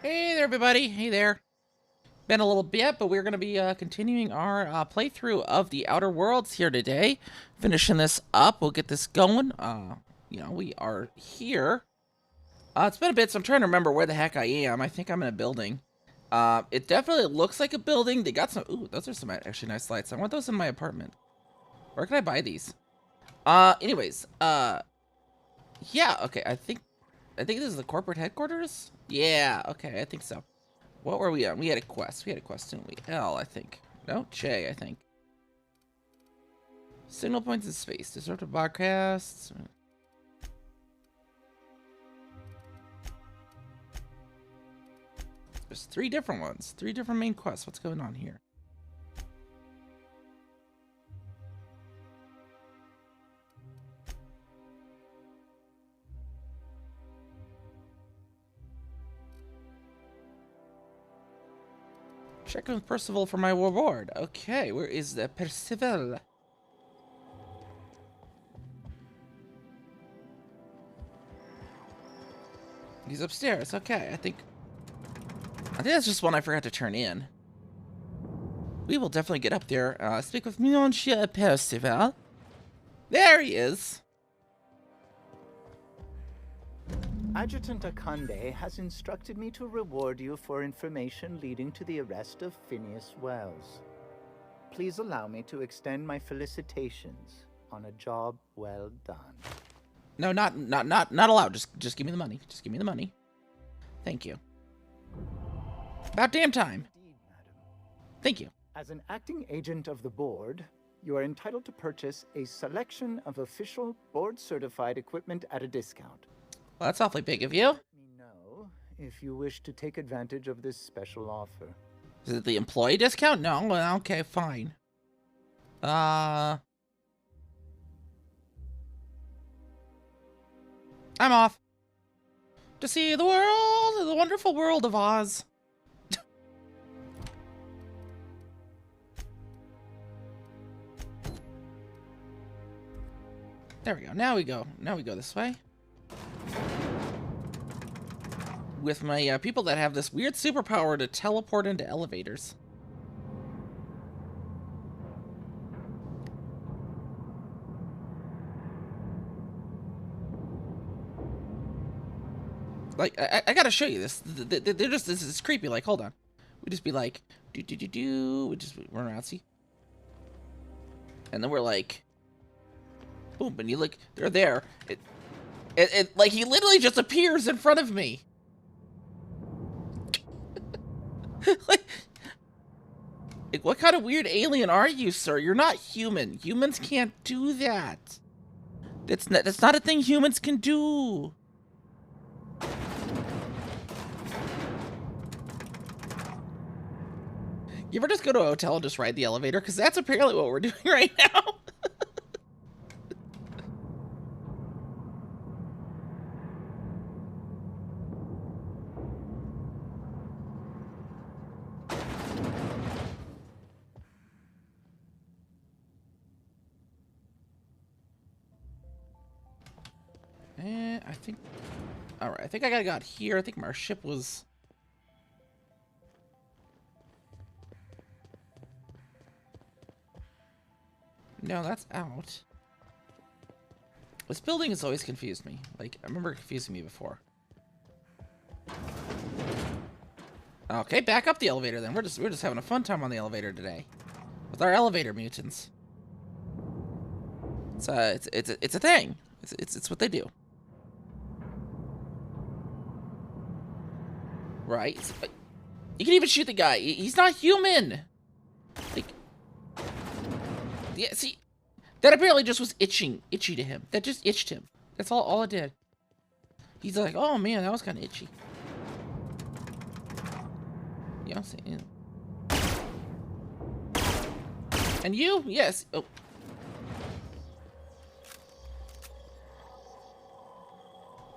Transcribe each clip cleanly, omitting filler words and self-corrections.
Hey there, everybody. Hey there. Been a little bit, but we're going to be continuing our playthrough of the Outer Worlds here today. Finishing this up. We'll get this going. We are here. It's been a bit, so I'm trying to remember where the heck I am. I think I'm in a building. It definitely looks like a building. They got some... Ooh, those are some actually nice lights. I want those in my apartment. Where can I buy these? Yeah, okay. I think this is the corporate headquarters? Yeah, okay, I think so. What were we on? We had a quest. We had a quest, didn't we? L, I think. No, J, I think. Signal points in space. Disruptive broadcasts. There's 3 different ones. 3 different main quests. What's going on here? Check with Percival for my reward. Okay, where is the Percival? He's upstairs. Okay, I think that's just one I forgot to turn in. We will definitely get up there. Speak with Monsieur Percival. There he is. Adjutant Akande has instructed me to reward you for information leading to the arrest of Phineas Wells. Please allow me to extend my felicitations on a job well done. No, not allowed. Just give me the money. Just give me the money. Thank you. About damn time. Indeed, madam. Thank you. As an acting agent of the board, you are entitled to purchase a selection of official board-certified equipment at a discount. Well, that's awfully big of you. Let me know if you wish to take advantage of this special offer. Is it the employee discount? No. Well, okay, fine. I'm off. To see the world, the wonderful world of Oz. There we go. Now we go. Now we go this way. With my people that have this weird superpower to teleport into elevators. Like, I gotta show you this. They're just, this is creepy. Like, hold on. We just be like, do. We just run around, see? And then we're like, boom, and you look, they're there. It like, he literally just appears in front of me. like, what kind of weird alien are you, sir? You're not human. Humans can't do that. That's not a thing humans can do. You ever just go to a hotel and just ride the elevator? Because that's apparently what we're doing right now. And I think... Alright, I think I got here. I think our ship was... No, that's out. This building has always confused me. Like, I remember it confusing me before. Okay, back up the elevator then. We're just having a fun time on the elevator today. With our elevator mutants. It's a thing. It's what they do. Right? You can even shoot the guy. He's not human. Like, yeah, see, that apparently just was itchy to him. That just itched him. That's all it did. He's like, oh man, that was kind of itchy. Yeah, see. Yeah. And you? Yes. Oh.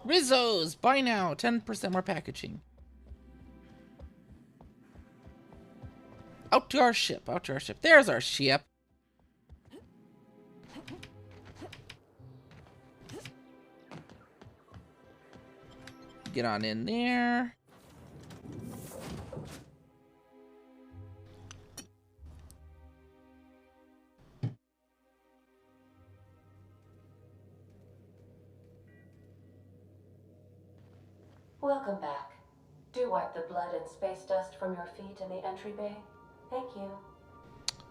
Rizzo's, buy now. 10% more packaging. Out to our ship. Out to our ship. There's our ship. Get on in there. Welcome back. Do wipe the blood and space dust from your feet in the entry bay. Thank you.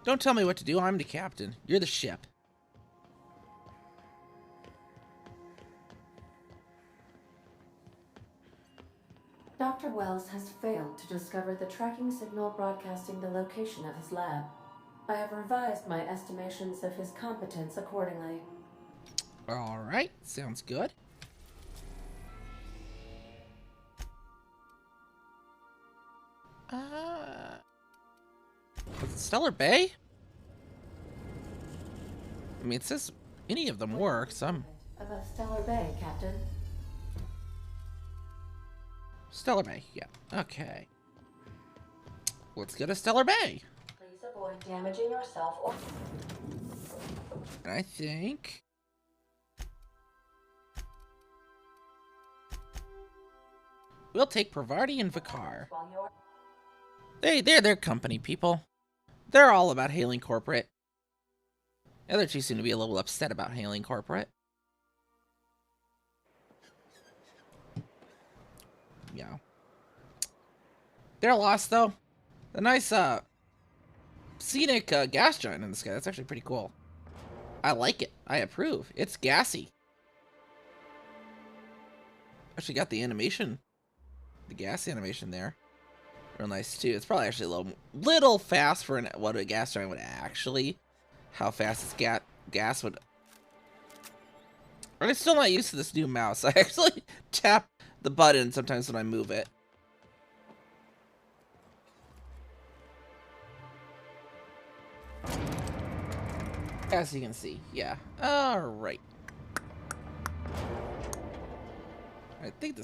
Don't tell me what to do. I'm the captain. You're the ship. Dr. Wells has failed to discover the tracking signal broadcasting the location of his lab. I have revised my estimations of his competence accordingly. All right. Sounds good. Was it Stellar Bay? I mean, it says any of them works. About Stellar Bay, Captain. Stellar Bay, yeah. Okay. Let's go to Stellar Bay. Please avoid damaging yourself or... And I think... we'll take Pravarti and Vakar. They're company people. They're all about hailing corporate. The other two seem to be a little upset about hailing corporate. Yeah. They're lost, though. The nice, scenic gas giant in the sky. That's actually pretty cool. I like it. I approve. It's gassy. Actually got the animation. The gas animation there. Real nice, too. It's probably actually a little fast for what a gas giant would actually... how fast its gas would... I'm still not used to this new mouse. I actually tap the button sometimes when I move it. As you can see, yeah. Alright. I think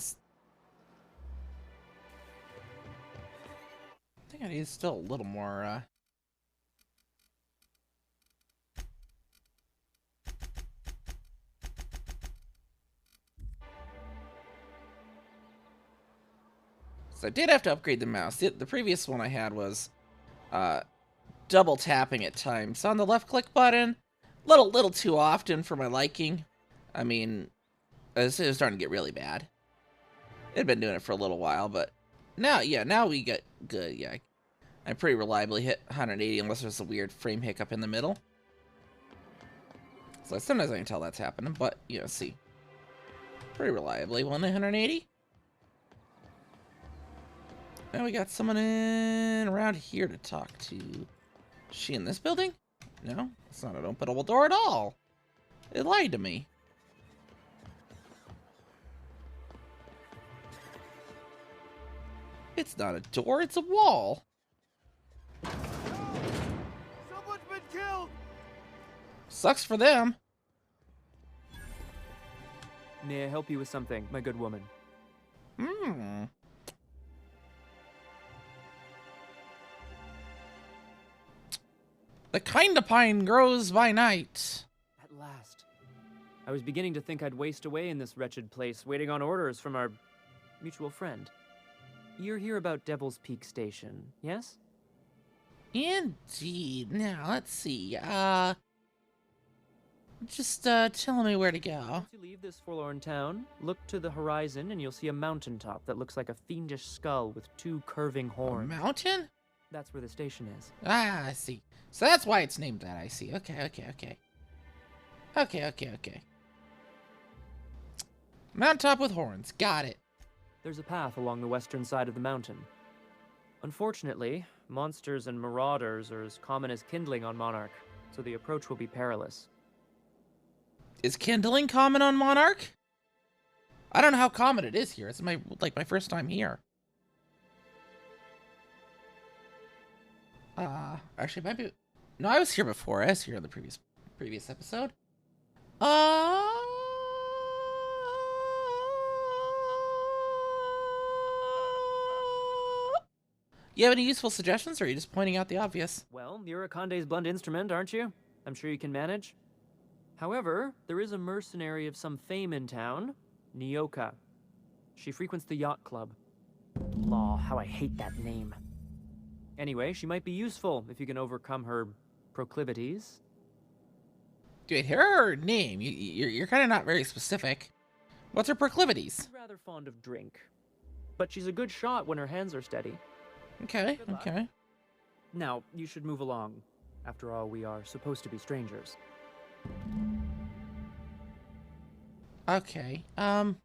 I need still a little more, So I did have to upgrade the mouse. The previous one I had was double tapping at times on the left click button. Little too often for my liking. I mean, it was starting to get really bad. It had been doing it for a little while, but now we get good. Yeah, I pretty reliably hit 180 unless there's a weird frame hiccup in the middle. So sometimes I can tell that's happening, but you know, see, pretty reliably 180. Now we got someone in around here to talk to. Is she in this building? No, it's not an openable door at all. It lied to me. It's not a door, it's a wall. Someone's been killed! Sucks for them. May I help you with something, my good woman? The kind of pine grows by night. At last. I was beginning to think I'd waste away in this wretched place, waiting on orders from our mutual friend. You're here about Devil's Peak Station, yes? Indeed. Now, let's see. Just telling me where to go. Once you leave this forlorn town, look to the horizon and you'll see a mountaintop that looks like a fiendish skull with two curving A horns. mountain? That's where the station is. Ah, I see. So that's why it's named that, I see. Okay. Mountaintop with horns. Got it. There's a path along the western side of the mountain. Unfortunately, monsters and marauders are as common as kindling on Monarch, so the approach will be perilous. Is kindling common on Monarch? I don't know how common it is here. It's my first time here. Actually, it might be... No, I was here before. I was here in the previous episode. You have any useful suggestions, or are you just pointing out the obvious? Well, you're Akande's blunt instrument, aren't you? I'm sure you can manage. However, there is a mercenary of some fame in town, Nyoka. She frequents the yacht club. Law, how I hate that name. Anyway, she might be useful if you can overcome her proclivities. Dude, her name, you're kind of not very specific. What's her proclivities? She's rather fond of drink. but she's a good shot when her hands are steady. Okay, Good luck. okay. Now, you should move along. After all, we are supposed to be strangers. Okay, I'm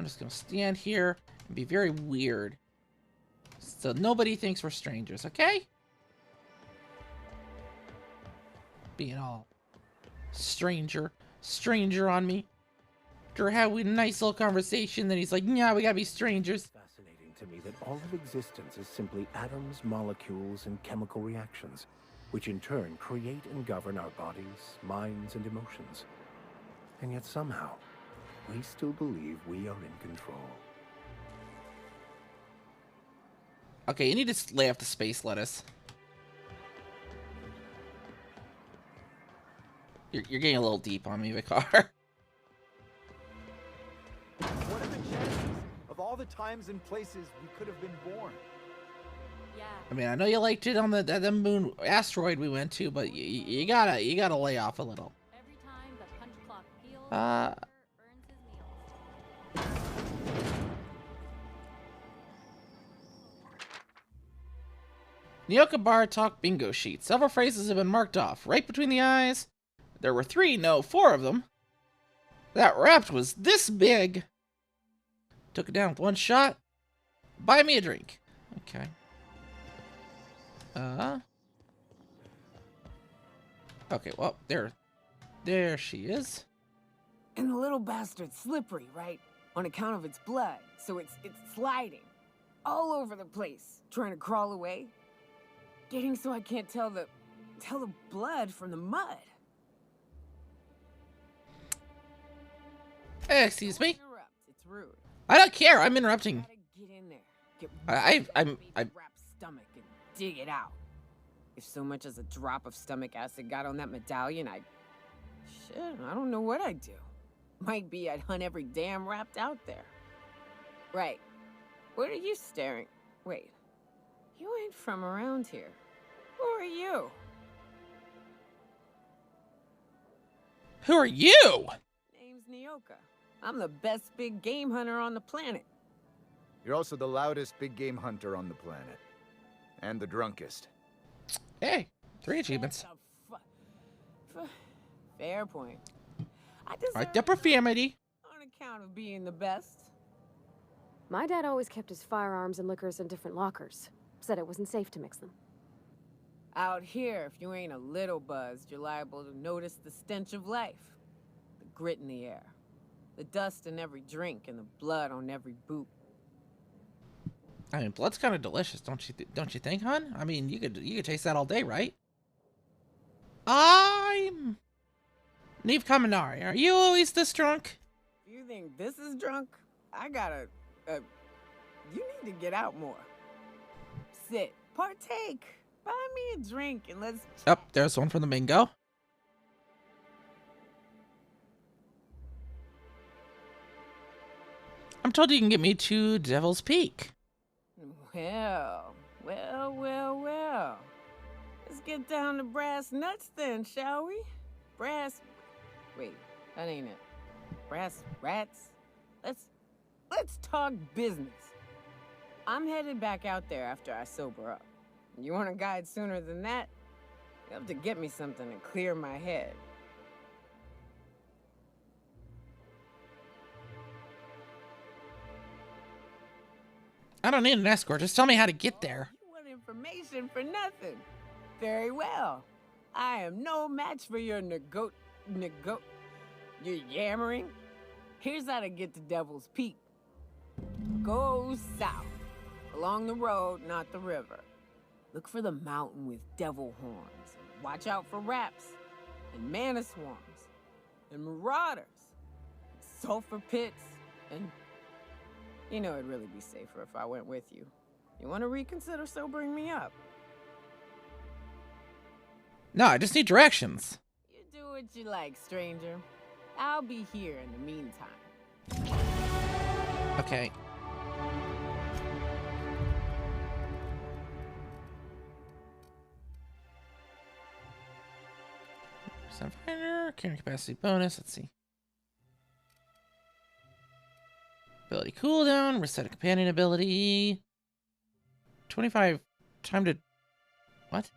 just gonna stand here and be very weird. So nobody thinks we're strangers, okay? Being all stranger on me. After having a nice little conversation, then he's like, yeah, we gotta be strangers. Fascinating to me that all of existence is simply atoms, molecules, and chemical reactions, which in turn create and govern our bodies, minds, and emotions. And yet somehow, we still believe we are in control. Okay, you need to lay off the space lettuce. You're getting a little deep on me, Vicar. What are the chances of all the times and places we could have been born? Yeah. I mean, I know you liked it on the moon asteroid we went to, but you gotta lay off a little. Every time the punch clock peals, Uh, earns his meals. Nyoka Bar Talk bingo sheet. Several phrases have been marked off. Right between the eyes. There were 3, no, 4 of them. That raft was this big. Took it down with one shot. Buy me a drink. Okay. Okay, well, there she is. And the little bastard's slippery, right? On account of its blood, so it's sliding all over the place, trying to crawl away. Getting so I can't tell the blood from the mud. Hey, excuse me. Interrupt. It's rude. I don't care. I'm interrupting. Gotta get in there. Get I'm wrap stomach and dig it out. If so much as a drop of stomach acid got on that medallion, I don't know what I'd do. Might be I'd hunt every damn wrapped out there. Right. What are you staring? Wait. You ain't from around here. Who are you? Who are you? Name's Nyoka. I'm the best big game hunter on the planet. You're also the loudest big game hunter on the planet. And the drunkest. Hey, 3 achievements. What the fair point. I deserve Right, the profanity. on account of being the best. My dad always kept his firearms and liquors in different lockers. Said it wasn't safe to mix them. Out here, if you ain't a little buzzed, you're liable to notice the stench of life. The grit in the air. The dust in every drink and the blood on every boot. I mean, blood's kind of delicious, don't you think, hon? I mean, you could taste that all day, right? I'm Neve Kaminari. Are you always this drunk? You think this is drunk? I gotta, you need to get out more. Sit, partake, buy me a drink and let's Yep, there's one from the bingo. I'm told you can get me to Devil's Peak. Well. Let's get down to brass nuts then, shall we? Wait, that ain't it. Brass rats? Let's talk business. I'm headed back out there after I sober up. You want a guide sooner than that? You have to get me something to clear my head. I don't need an escort. Just tell me how to get there. You want information for nothing. Very well. I am no match for your your yammering. Here's how to get to Devil's Peak. Go south. Along the road, not the river. Look for the mountain with devil horns. Watch out for raps. And mana swarms. And marauders. Sulfur pits. And you know it'd really be safer if I went with you. You want to reconsider sobering me up? No, I just need directions. You do what you like, stranger. I'll be here in the meantime. Okay. Finder. Carrying capacity bonus. Let's see. Ability cooldown. Reset a companion ability. 25 time to... What?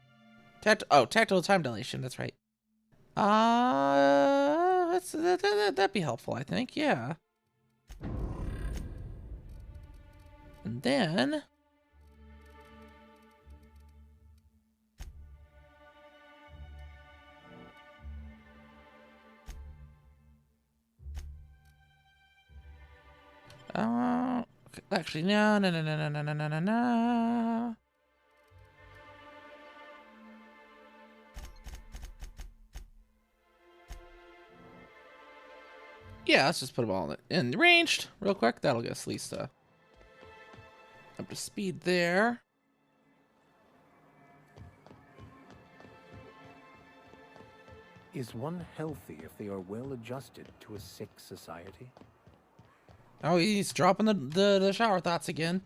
Tactile time dilation. That's right. That'd be helpful, I think. Yeah. And then... okay, actually, no. Yeah, let's just put them all in ranged real quick. That'll get us at least up to speed there. Is one healthy if they are well adjusted to a sick society? Oh, he's dropping the shower thoughts again.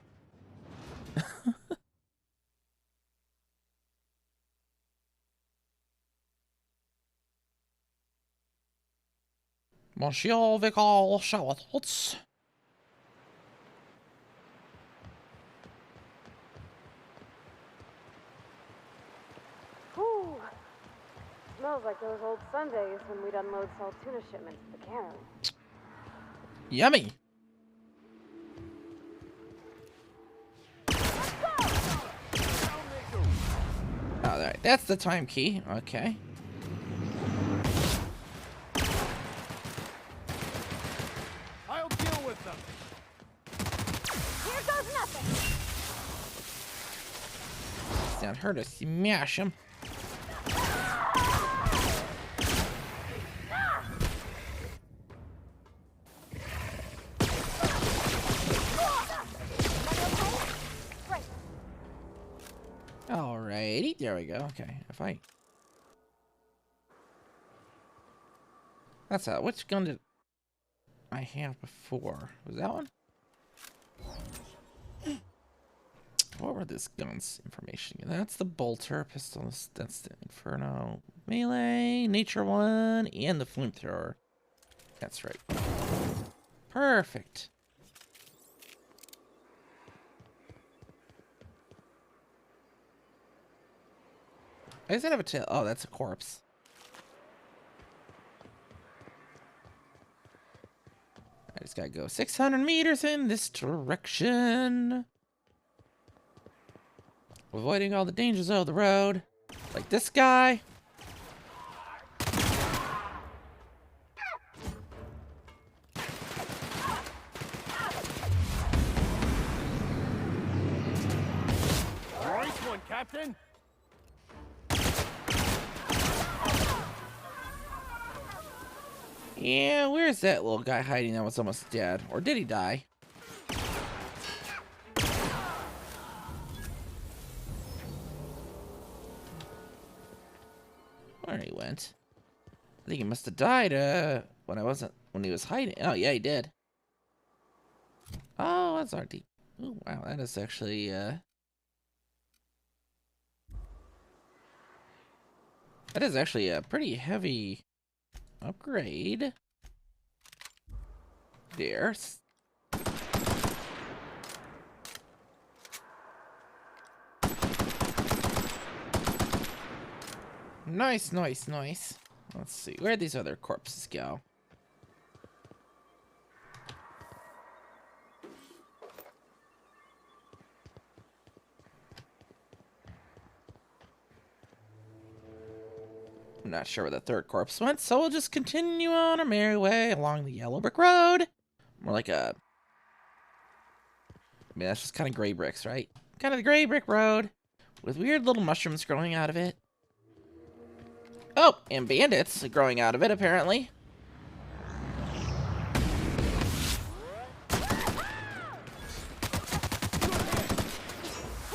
Monsieur Vical shower thoughts. Whew. Smells like those old Sundays when we'd unload salt tuna shipments at the cannery. Yummy. Alright, that's the time key. Okay. I'll deal with them. Here goes nothing! It's not her to smash him. Alrighty, there we go. Okay, if I... That's which gun did I have before? Was that one? What were this gun's information? That's the bolter, pistol, that's the Inferno melee, nature one, and the flamethrower. That's right. Perfect. I just have a tail. Oh, that's a corpse. I just gotta go 600 meters in this direction. Avoiding all the dangers of the road. Like this guy. Nice one, Captain. Yeah, where's that little guy hiding that was almost dead? Or did he die? Where he went? I think he must have died when he was hiding. Oh yeah, he did. Oh, that's RD. Oh wow, that is actually that is actually a pretty heavy upgrade. There. Nice, nice, nice. Let's see. Where'd these other corpses go? I'm not sure where the third corpse went, so we'll just continue on our merry way along the yellow brick road. More like a... I mean, that's just kind of gray bricks, right? Kind of the gray brick road with weird little mushrooms growing out of it. Oh, and bandits growing out of it, apparently. Here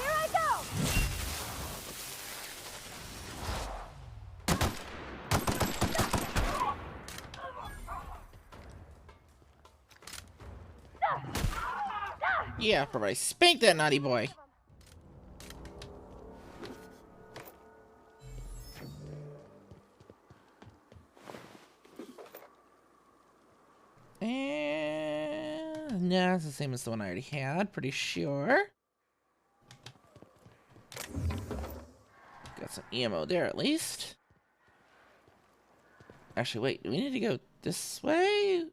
I go! Yeah, everybody spank that naughty boy. And yeah, it's the same as the one I already had, pretty sure. Got some ammo there at least. Actually, wait, do we need to go this way?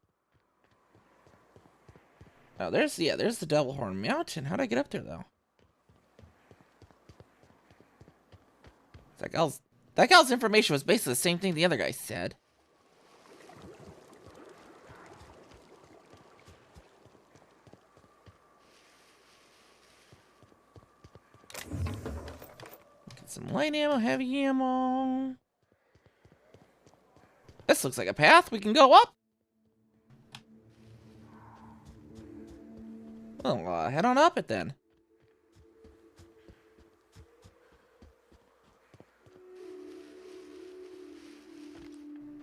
Oh, there's the Devil Horn Mountain. How'd I get up there though? That gal's information was basically the same thing the other guy said. Get some light ammo, heavy ammo. This looks like a path we can go up. Well, head on up it then.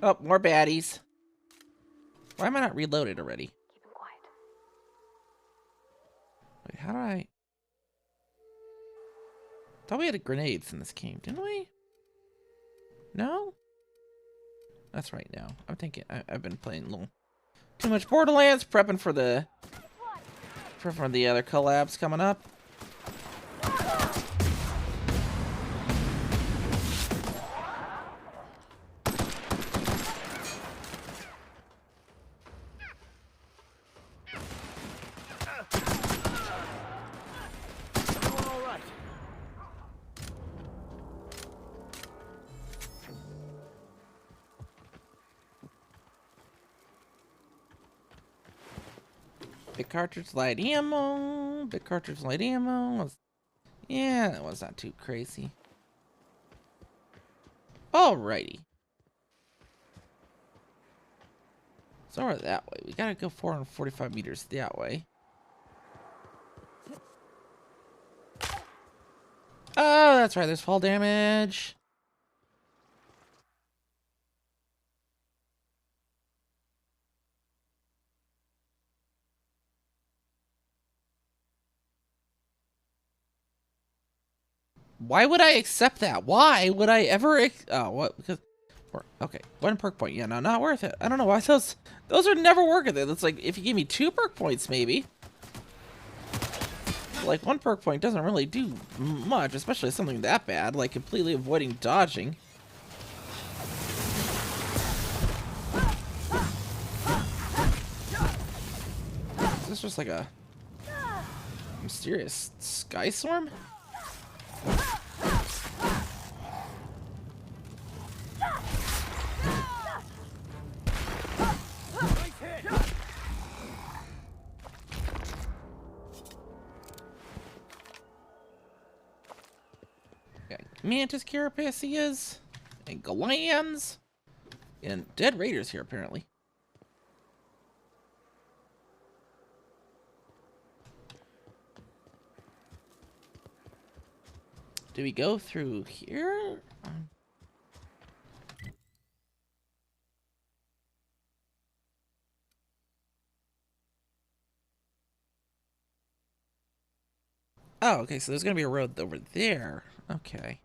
Oh, more baddies. Why am I not reloaded already? Keep him quiet. Wait, how do I... Thought we had grenades in this game, didn't we? No? That's right now. I'm thinking I've been playing a little too much Borderlands, prepping for the other collabs coming up. Everyone all right? Big cartridge, light ammo. Big cartridge, light ammo. Yeah, that was not too crazy. Alrighty. So we're that way. We gotta go 445 meters that way. Oh, that's right. There's fall damage. Why would I accept that? Why would I ever? Oh, what? Because okay, 1 perk point. Yeah, no, not worth it. I don't know why those are never worth it. It's like if you give me 2 perk points, maybe. Like 1 perk point doesn't really do much, especially something that bad, like completely avoiding dodging. Is this just like a mysterious sky storm? Mantis Carapaces and Glands and dead raiders here apparently. Do we go through here? Oh, okay, so there's gonna be a road over there. Okay.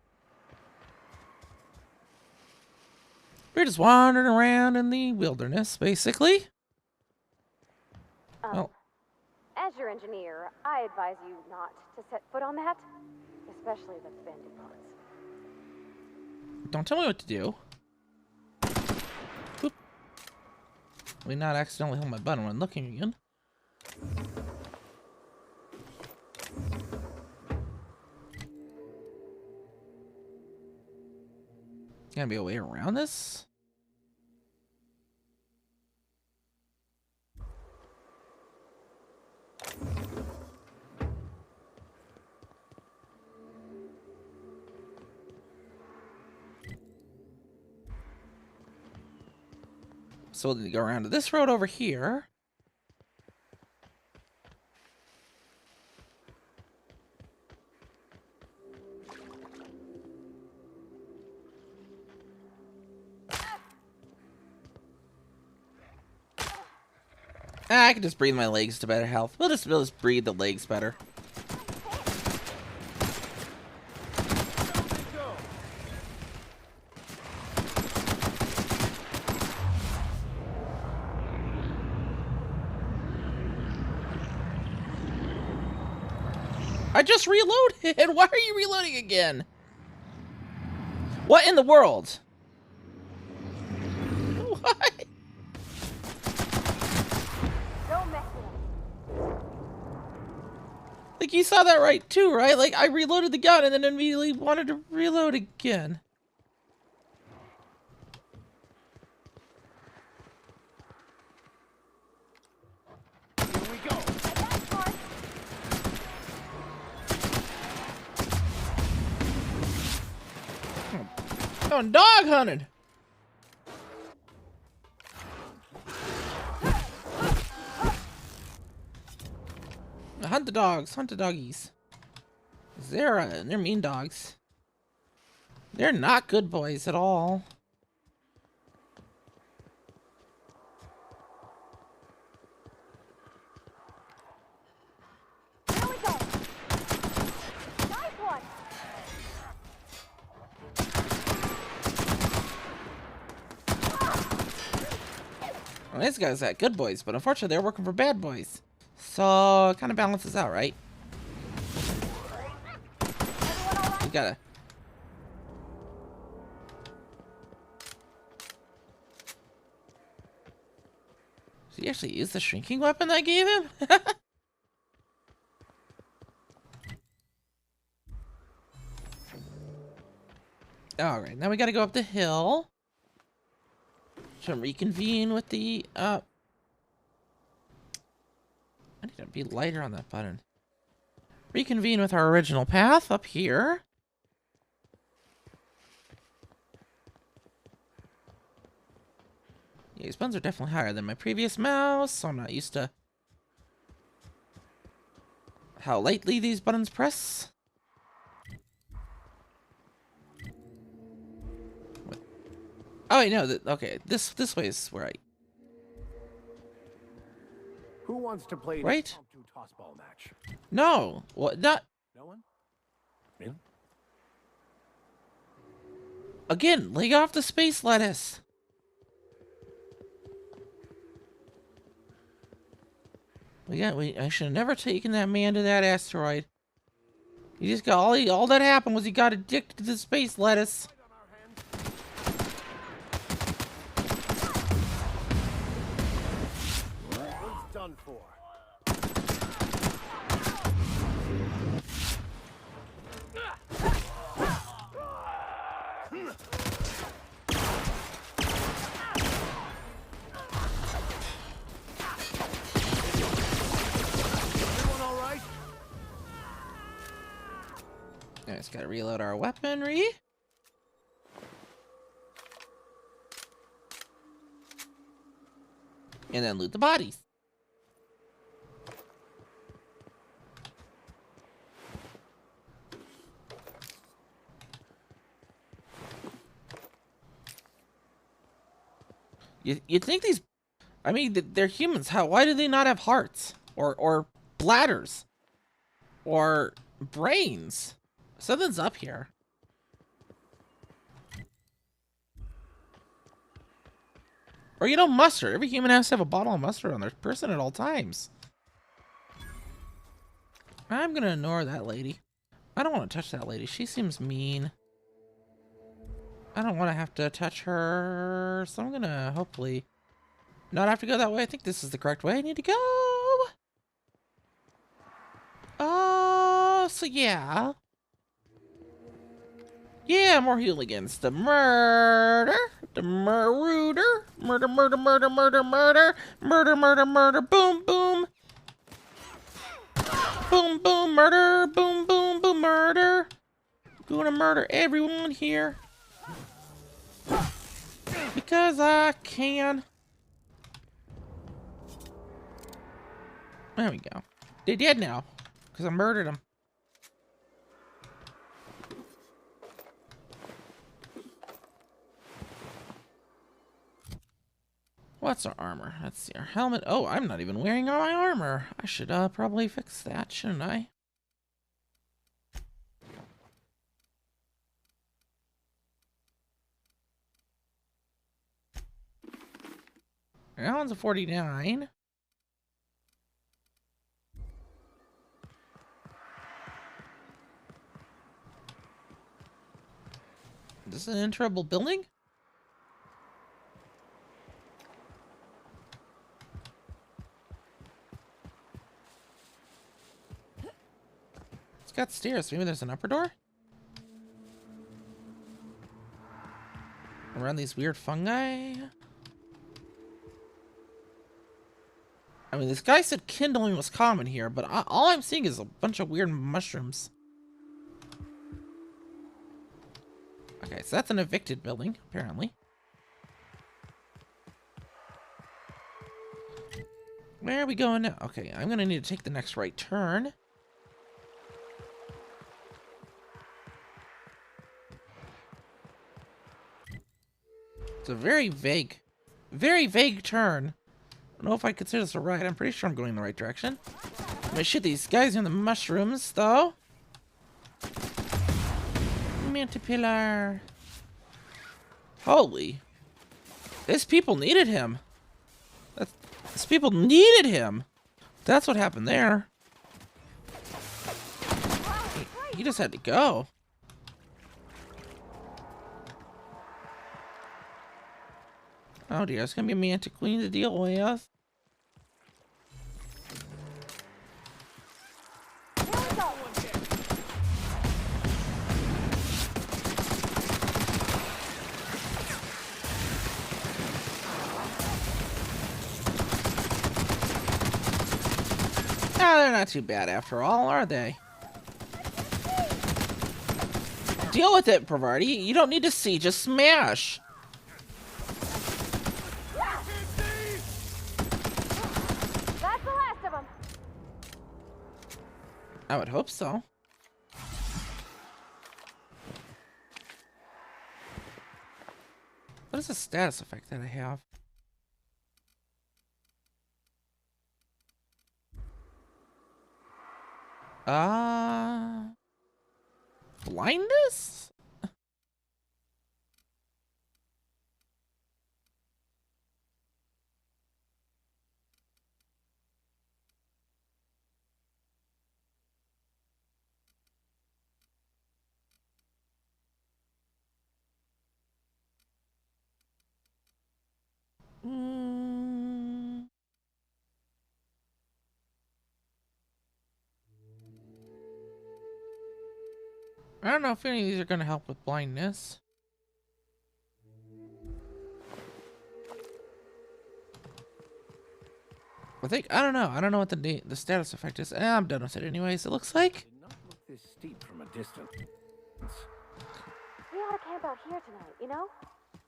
We're just wandering around in the wilderness, basically. Well, As your engineer, I advise you not to set foot on that, especially the bendy parts. don't tell me what to do. Boop. Let me not accidentally hold my button when looking again. Gonna be a way around this? So we'll need to go around to this road over here. I can just breathe my legs to better health. We'll just breathe the legs better. I just reloaded. Why are you reloading again? What in the world? What? Don't mess with him. Like, you saw that right too, right? Like, I reloaded the gun and then immediately wanted to reload again. Here we go. Going dog hunted. Hunt the dogs, hunt the doggies. They're mean dogs. They're not good boys at all. Here we go. Nice one. Well, these guys got good boys, but unfortunately they're working for bad boys. So it kind of balances out, right? You gotta. Did he actually use the shrinking weapon I gave him? Alright, now we gotta go up the hill. To reconvene with the, I need to be lighter on that button. Reconvene with our original path up here. Yeah, these buttons are definitely higher than my previous mouse, so I'm not used to how lightly these buttons press. What? Oh, wait, no, okay, this way is where I... Who wants to play Right? an impromptu tossball match? No, what? Not No one? Really? again. Lay off the space lettuce. I should have never taken that man to that asteroid. He just got all that happened was he got addicted to the space lettuce. One's done for. Everyone all right? I just gotta reload our weaponry. And then loot the bodies. You'd think these... I mean, they're humans. Why do they not have hearts? Or bladders? Or brains? Something's up here. Or, you know, mustard. Every human has to have a bottle of mustard on their person at all times. I'm gonna ignore that lady. I don't want to touch that lady. She seems mean. I don't want to have to touch her, so I'm gonna hopefully not have to go that way. I think this is the correct way I need to go. Oh, so yeah. Yeah, more hooligans. The murder. The murder. Murder, murder, murder, murder, murder. Murder, murder, murder. Boom, boom. Boom, boom, murder. Boom, boom, boom, murder. Gonna murder everyone here. Because I can. There we go. They're dead now. Because I murdered them. What's our armor? Let's see. Our helmet. Oh, I'm not even wearing all my armor. I should probably fix that, shouldn't I? That one's a 49. This is an enterable building? It's got stairs. Maybe there's an upper door? Around these weird fungi? I mean, this guy said kindling was common here, but all I'm seeing is a bunch of weird mushrooms. Okay, so that's an evicted building, apparently. Where are we going now? Okay, I'm gonna need to take the next right turn. It's a very vague turn. I don't know if I consider this a right. I'm pretty sure I'm going in the right direction. I'm gonna shoot these guys in the mushrooms, though. Mantipillar. Holy. These people needed him. These people needed him. That's what happened there. He just had to go. Oh dear, it's gonna be a Manta Queen to deal with. Ah, they're not too bad after all, are they? Deal with it, Pravarti. You don't need to see, just smash. I would hope so. What is the status effect that I have? Blindness? I don't know if any of these are going to help with blindness. I don't know. I don't know what the status effect is. I'm done with it anyways. It looks like. Did not look this steep from a distance. We ought to camp out here tonight, you know?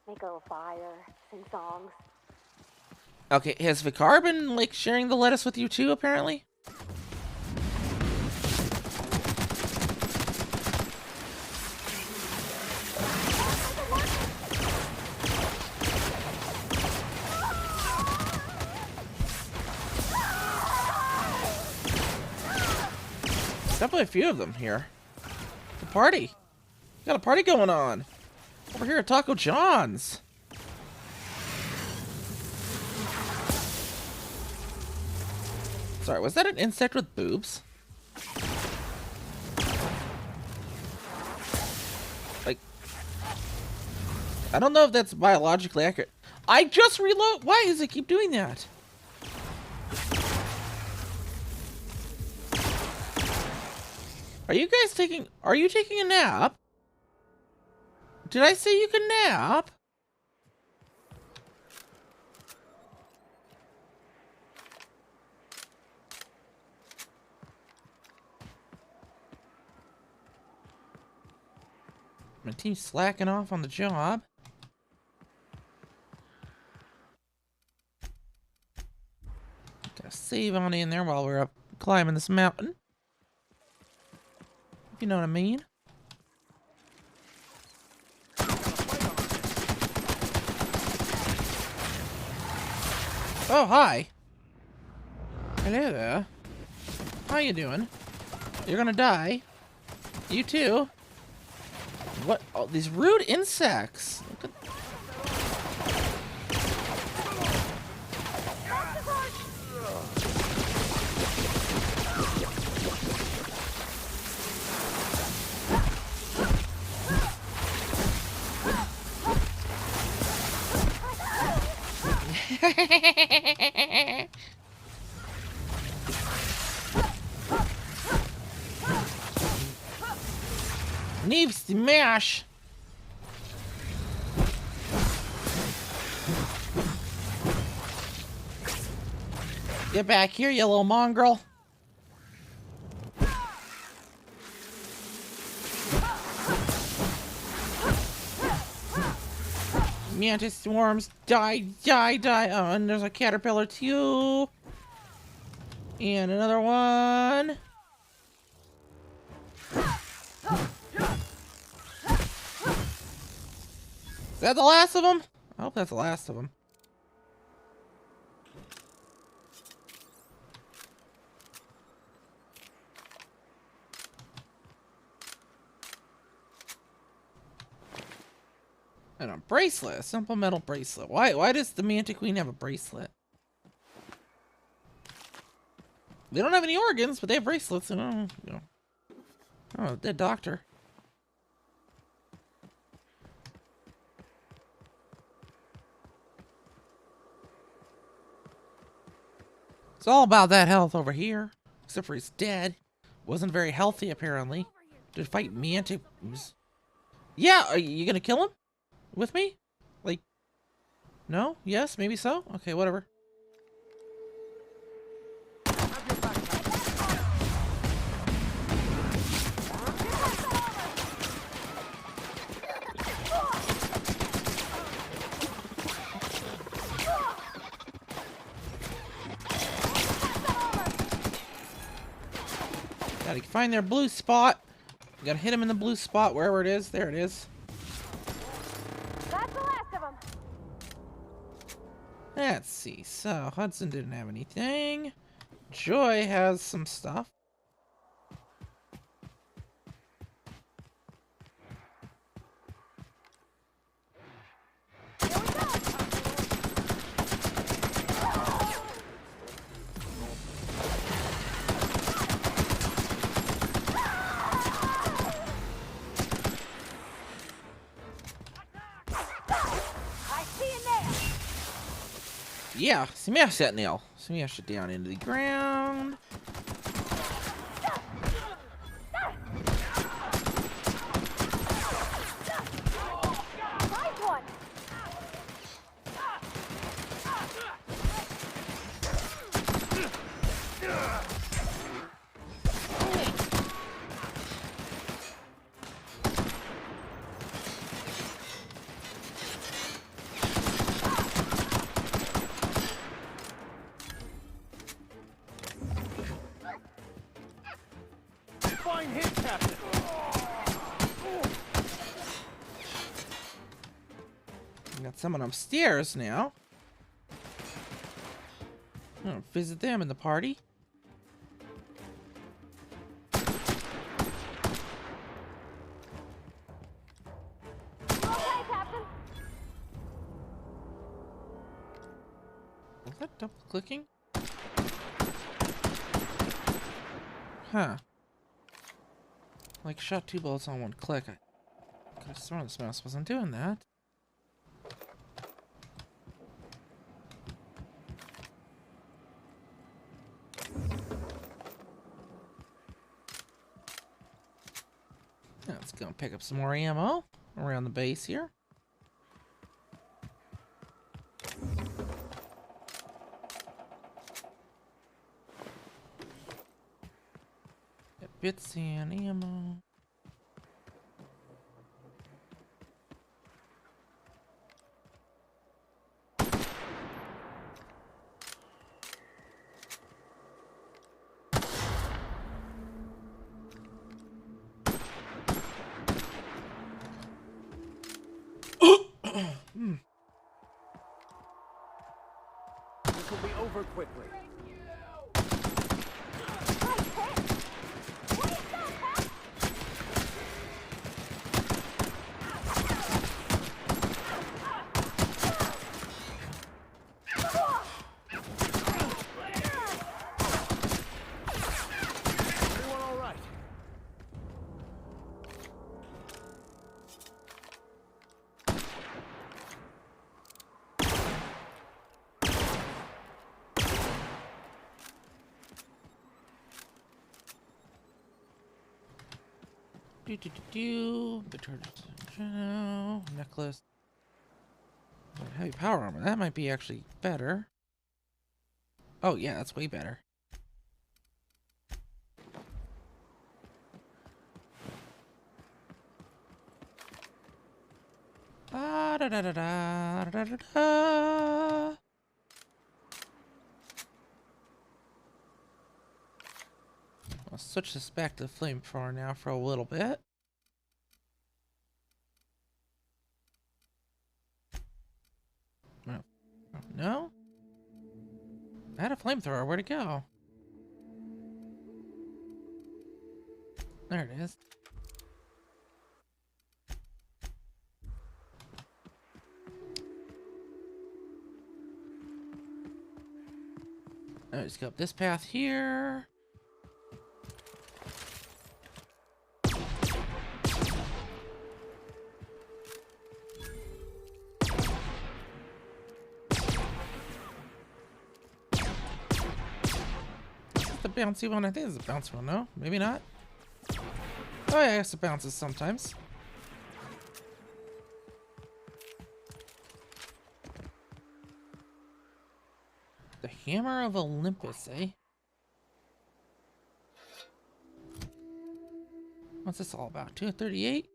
Make a little fire, sing songs. Okay, has Vicar been like sharing the lettuce with you too? Apparently. Definitely a few of them here. The party. Got a party going on. Over here at Taco John's. Sorry, was that an insect with boobs? Like, I don't know if that's biologically accurate. I just reload. Why does it keep doing that? Are you taking a nap? Did I say you can nap? My team's slacking off on the job. Gotta save on in there while we're up climbing this mountain. If you know what I mean. Oh, hi. Hello there. How you doing? You're gonna die. You too. What? Oh, these rude insects. Look at... Knee smash. Get back here, you little mongrel. Mantis swarms, die, die, die. Oh, and there's a caterpillar too. And another one. Is that the last of them? I hope that's the last of them. And a bracelet, a simple metal bracelet. Why does the Mantiqueen have a bracelet? They don't have any organs, but they have bracelets. And oh, dead doctor. It's all about that health over here. Except for he's dead. Wasn't very healthy, apparently. To fight Mantiqueens. Yeah, are you gonna kill him? With me? Like, no? Yes? Maybe so? Okay, whatever. Gotta find their blue spot. Gotta hit him in the blue spot, wherever it is. There it is. That's the last of them. Let's see. So, Hudson didn't have anything. Joy has some stuff. Yeah, smash that nail. Smash it down into the ground. Nice one. Fine hit, Captain. We got someone upstairs now. I'll visit them in the party. Okay, Captain. Was that double clicking? Huh. Like shot 2 bullets on 1 click. I could have sworn this mouse wasn't doing that. Let's go and pick up some more ammo around the base here. Get bits and ammo. This will be over quickly. Everyone all right? Necklace. Heavy power armor. That might be actually better. Oh yeah, that's way better. Da da da da da da da da. I'll switch this back to the flamethrower now for a little bit. No? I had a flamethrower. Where'd it go? There it is. Let's go up this path here. The bouncy one? I think it's a bouncy one, no? Maybe not. Oh yeah, I guess it bounces sometimes. The Hammer of Olympus, eh? What's this all about? 238?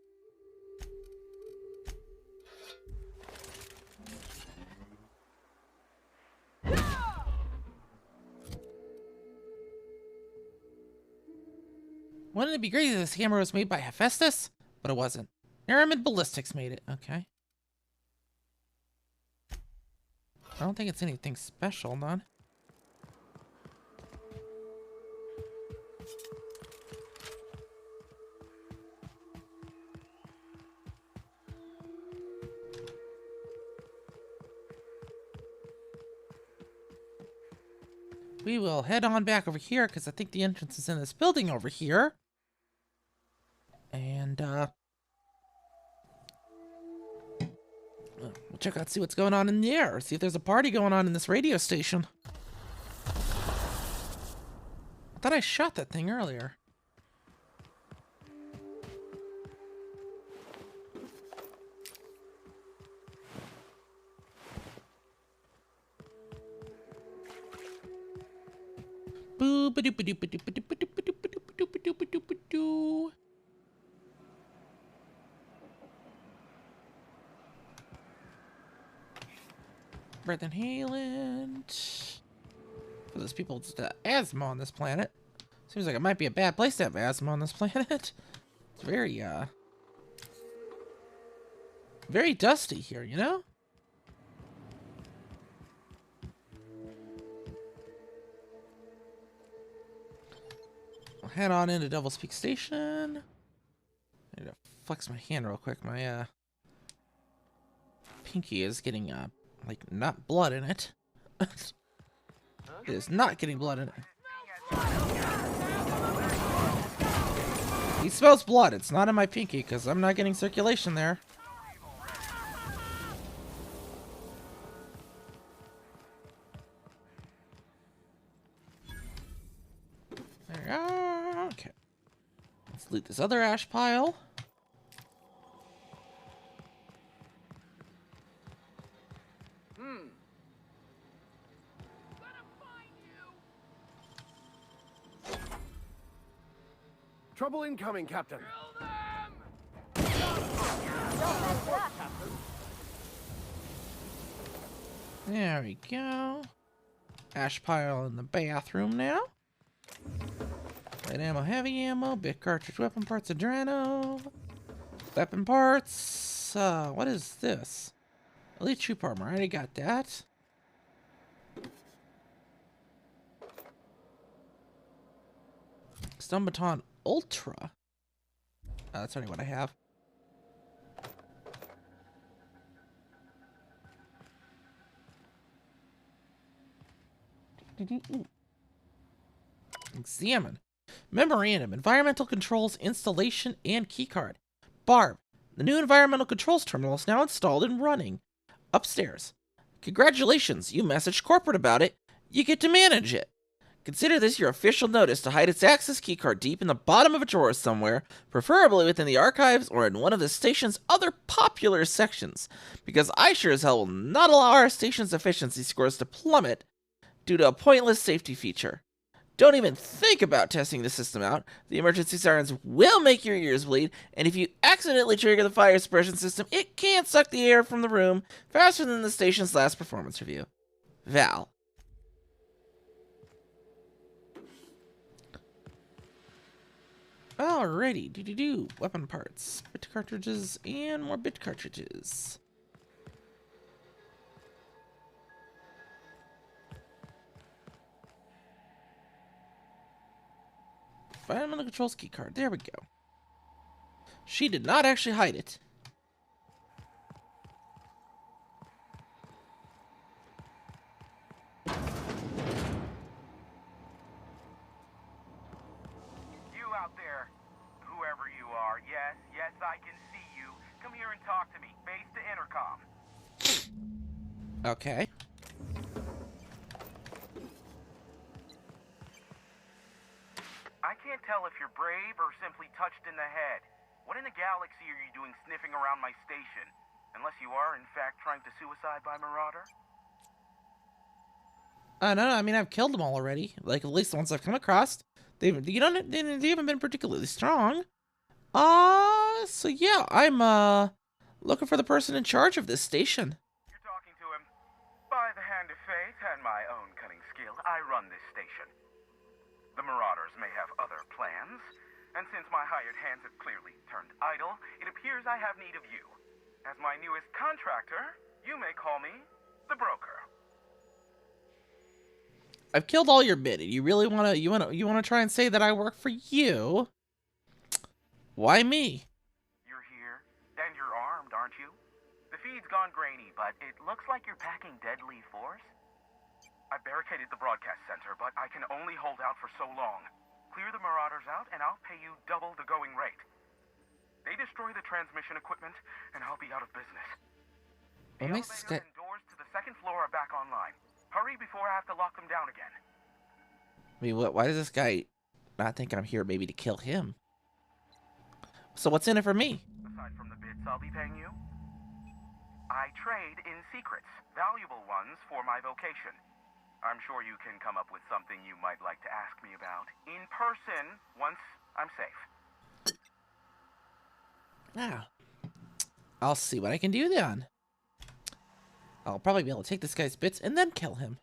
Wouldn't it be great if this hammer was made by Hephaestus? But it wasn't. Aramid Ballistics made it. Okay. I don't think it's anything special, none. We will head on back over here because I think the entrance is in this building over here. And, we'll check out, see what's going on in there. See if there's a party going on in this radio station. I thought I shot that thing earlier. Boo ba doo ba doo ba doo ba doo ba doo ba doo ba doo ba doo ba doo ba doo. Breath inhalant. For those people, it's asthma on this planet. Seems like it might be a bad place to have asthma on this planet. It's very, very dusty here, you know? I'll head on into Devil's Peak Station. I need to flex my hand real quick. My, pinky is getting, like, not blood in it. It is not getting blood in it. He smells blood. It's not in my pinky because I'm not getting circulation there. There we go. Okay. Let's loot this other ash pile. Trouble incoming, Captain. There we go. Ash pile in the bathroom now. Light ammo, heavy ammo, big cartridge, weapon parts, Adreno. Weapon parts. What is this? Elite troop armor. I already got that. Stun baton Ultra. That's already what I have. Examine. Memorandum. Environmental controls installation and keycard. Barb. The new environmental controls terminal is now installed and running. Upstairs. Congratulations. You messaged corporate about it. You get to manage it. Consider this your official notice to hide its access keycard deep in the bottom of a drawer somewhere, preferably within the archives or in one of the station's other popular sections, because I sure as hell will not allow our station's efficiency scores to plummet due to a pointless safety feature. Don't even think about testing the system out. The emergency sirens will make your ears bleed, and if you accidentally trigger the fire suppression system, it can suck the air from the room faster than the station's last performance review. Val. Alrighty, do weapon parts, bit cartridges, and more bit cartridges. Fundamental controls key card. There we go. She did not actually hide it. Out there, whoever you are, yes, I can see you. Come here and talk to me. Face to intercom. Okay. I can't tell if you're brave or simply touched in the head. What in the galaxy are you doing sniffing around my station? Unless you are, in fact, trying to suicide by Marauder? No, I mean, I've killed them all already. Like, at least the ones I've come across. They haven't been particularly strong. So yeah, I'm looking for the person in charge of this station. You're talking to him. By the hand of fate and my own cunning skill, I run this station. The Marauders may have other plans, and since my hired hands have clearly turned idle, it appears I have need of you. As my newest contractor, you may call me the broker. I've killed all your men, and you really wanna try and say that I work for you? Why me? You're here, and you're armed, aren't you? The feed's gone grainy, but it looks like you're packing deadly force. I barricaded the broadcast center, but I can only hold out for so long. Clear the Marauders out, and I'll pay you double the going rate. They destroy the transmission equipment, and I'll be out of business. The elevator and doors to the second floor are back online. Hurry before I have to lock them down again. I mean, why does this guy not think I'm here maybe to kill him? So what's in it for me? Aside from the bits I'll be paying you, I trade in secrets, valuable ones for my vocation. I'm sure you can come up with something you might like to ask me about in person once I'm safe. Now, I'll see what I can do then. I'll probably be able to take this guy's bits and then kill him.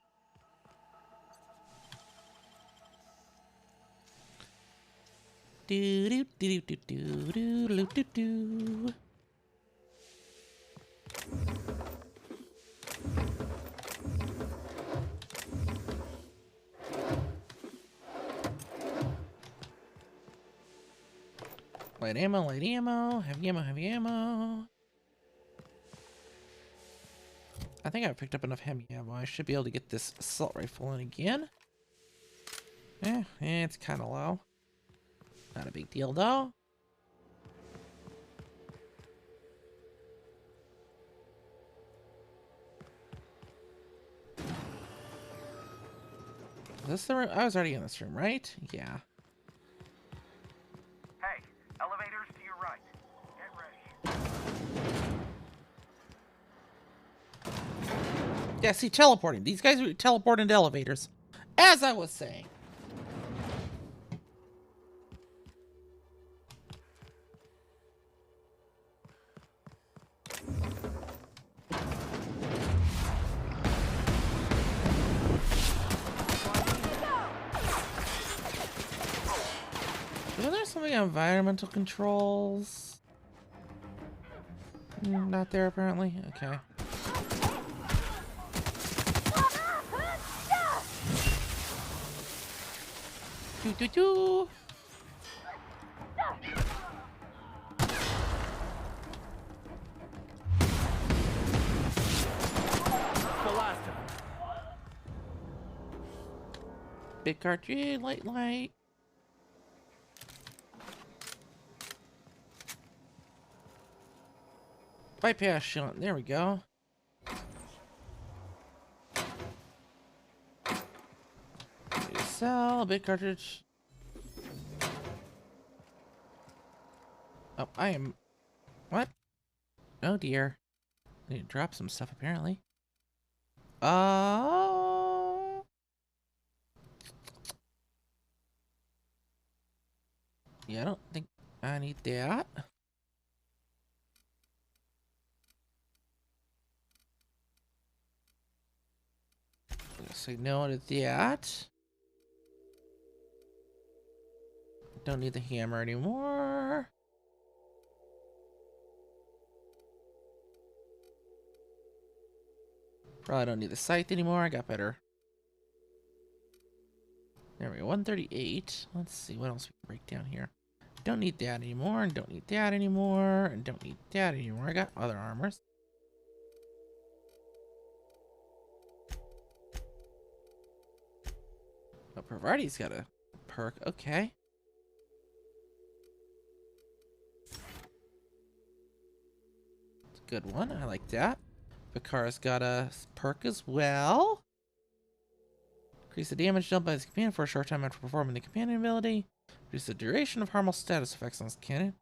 Do do do do do do do do do. Light ammo, heavy ammo. I think I picked up enough heavy ammo. I should be able to get this assault rifle in again. It's kind of low. Not a big deal though. Is this the room? I was already in this room, right? Yeah. Hey, elevators to your right. Get ready. Yeah, see, teleporting. These guys teleport into elevators. As I was saying. Isn't there something on environmental controls? Not there, apparently. Okay. Do. Big cartridge, light. Bypass shot. There we go. Sell a bit cartridge. Oh, I am... What? Oh dear. I need to drop some stuff apparently. Yeah, I don't think I need that. Say no to that. Don't need the hammer anymore. Probably don't need the scythe anymore. I got better. There we go. 138. Let's see what else we can break down here. Don't need that anymore. And don't need that anymore. And don't need that anymore. I got other armors. Oh, Provardi's got a perk. Okay. It's a good one. I like that. Bakara's got a perk as well. Increase the damage dealt by his companion for a short time after performing the companion ability. Reduce the duration of harmful status effects on his companion.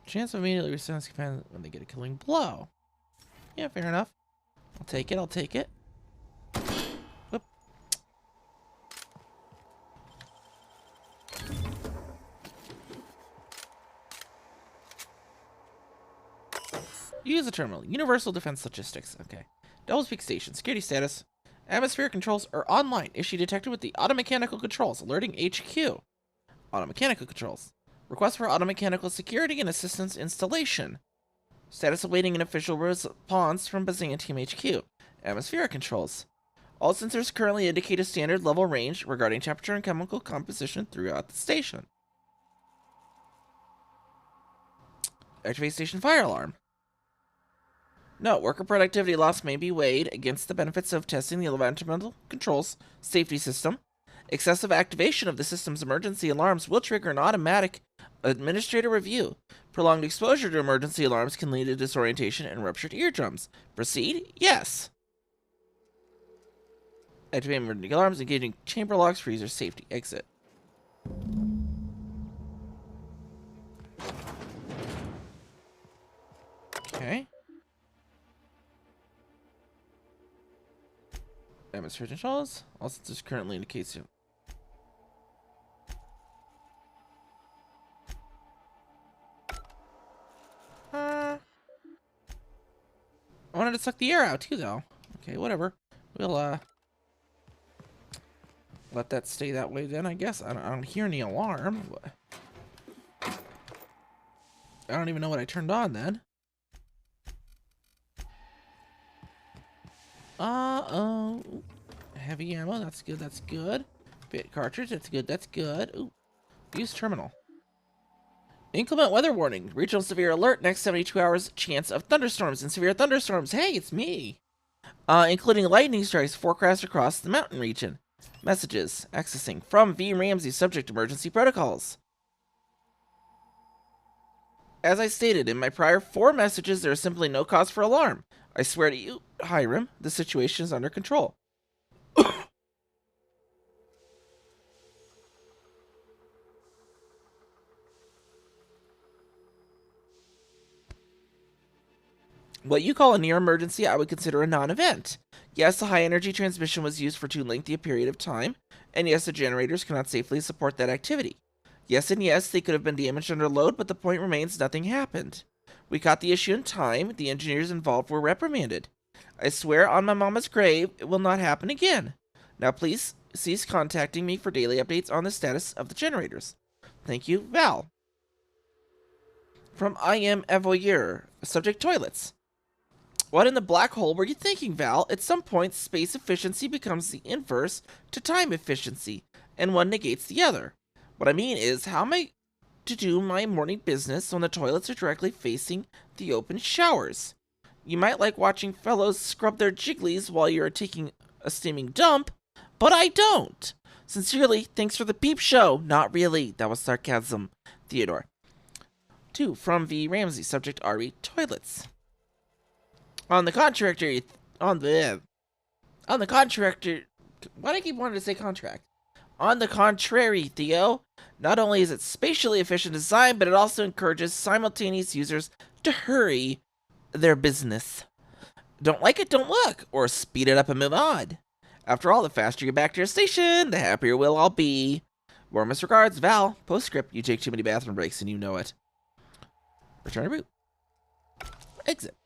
Chance of immediately resetting his companion when they get a killing blow. Yeah, fair enough. I'll take it. I'll take it. Whoop. Use the terminal. Universal Defense Logistics. Okay. Devil's Peak Station. Security status. Atmospheric controls are online. Issue detected with the automechanical controls. Alerting HQ. Automechanical controls. Request for automechanical security and assistance installation. Status awaiting an official response from Byzantium HQ. Atmospheric controls. All sensors currently indicate a standard level range regarding temperature and chemical composition throughout the station. Activate station fire alarm. No, worker productivity loss may be weighed against the benefits of testing the environmental controls safety system. Excessive activation of the system's emergency alarms will trigger an automatic administrator review. Prolonged exposure to emergency alarms can lead to disorientation and ruptured eardrums. Proceed? Yes. Activate emergency alarms, engaging chamber locks, freezer, safety, exit. Okay. Atmosphere controls. All sensors currently indicates you. I wanted to suck the air out too, though. Okay, whatever. We'll let that stay that way then. I guess I don't hear any alarm. I don't even know what I turned on then. Oh. Heavy ammo, that's good, that's good. Bit cartridge, that's good, that's good. Ooh. Use terminal. Inclement weather warning. Regional severe alert. Next 72 hours, chance of thunderstorms and severe thunderstorms. Hey, it's me. Including lightning strikes forecast across the mountain region. Messages. Accessing. From V. Ramsey. Subject emergency protocols. As I stated in my prior 4 messages, there is simply no cause for alarm. I swear to you, Hiram, the situation is under control. What you call a near emergency, I would consider a non-event. Yes, the high-energy transmission was used for too lengthy a period of time, and yes, the generators cannot safely support that activity. Yes and yes, they could have been damaged under load, but the point remains nothing happened. We caught the issue in time, the engineers involved were reprimanded. I swear on my mama's grave, it will not happen again. Now please cease contacting me for daily updates on the status of the generators. Thank you, Val. From I Am Evoyeur, subject toilets. What in the black hole were you thinking, Val? At some point, space efficiency becomes the inverse to time efficiency, and one negates the other. What I mean is, how am I to do my morning business when the toilets are directly facing the open showers? You might like watching fellows scrub their jigglies while you're taking a steaming dump, but I don't. Sincerely, thanks for the peep show. Not really. That was sarcasm. Theodore. 2. From V. Ramsey. Subject RE. Toilets. On the contractor, why do I keep wanting to say contract? On the contrary, Theo, not only is it spatially efficient design, but it also encourages simultaneous users to hurry their business. Don't like it, don't look, or speed it up and move on. After all, the faster you get back to your station, the happier we'll all be. Warmest regards, Val. Postscript, you take too many bathroom breaks and you know it. Return to route. Exit.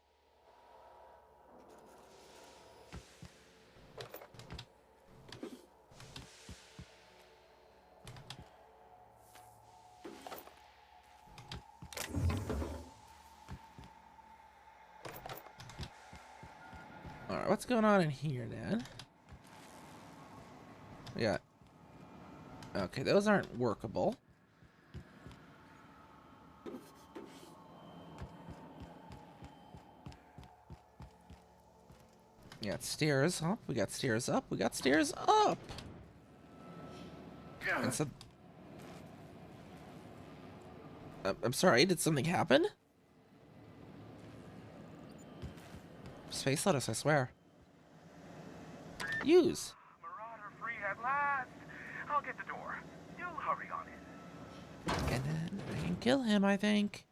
Alright, what's going on in here, then? Yeah. Okay, those aren't workable. We got stairs up, we got stairs up, we got stairs up! And so... I'm sorry, did something happen? Space lettuce, I swear. Use. Marauder free at last. I'll get the door. You hurry on in. And then I can kill him, I think.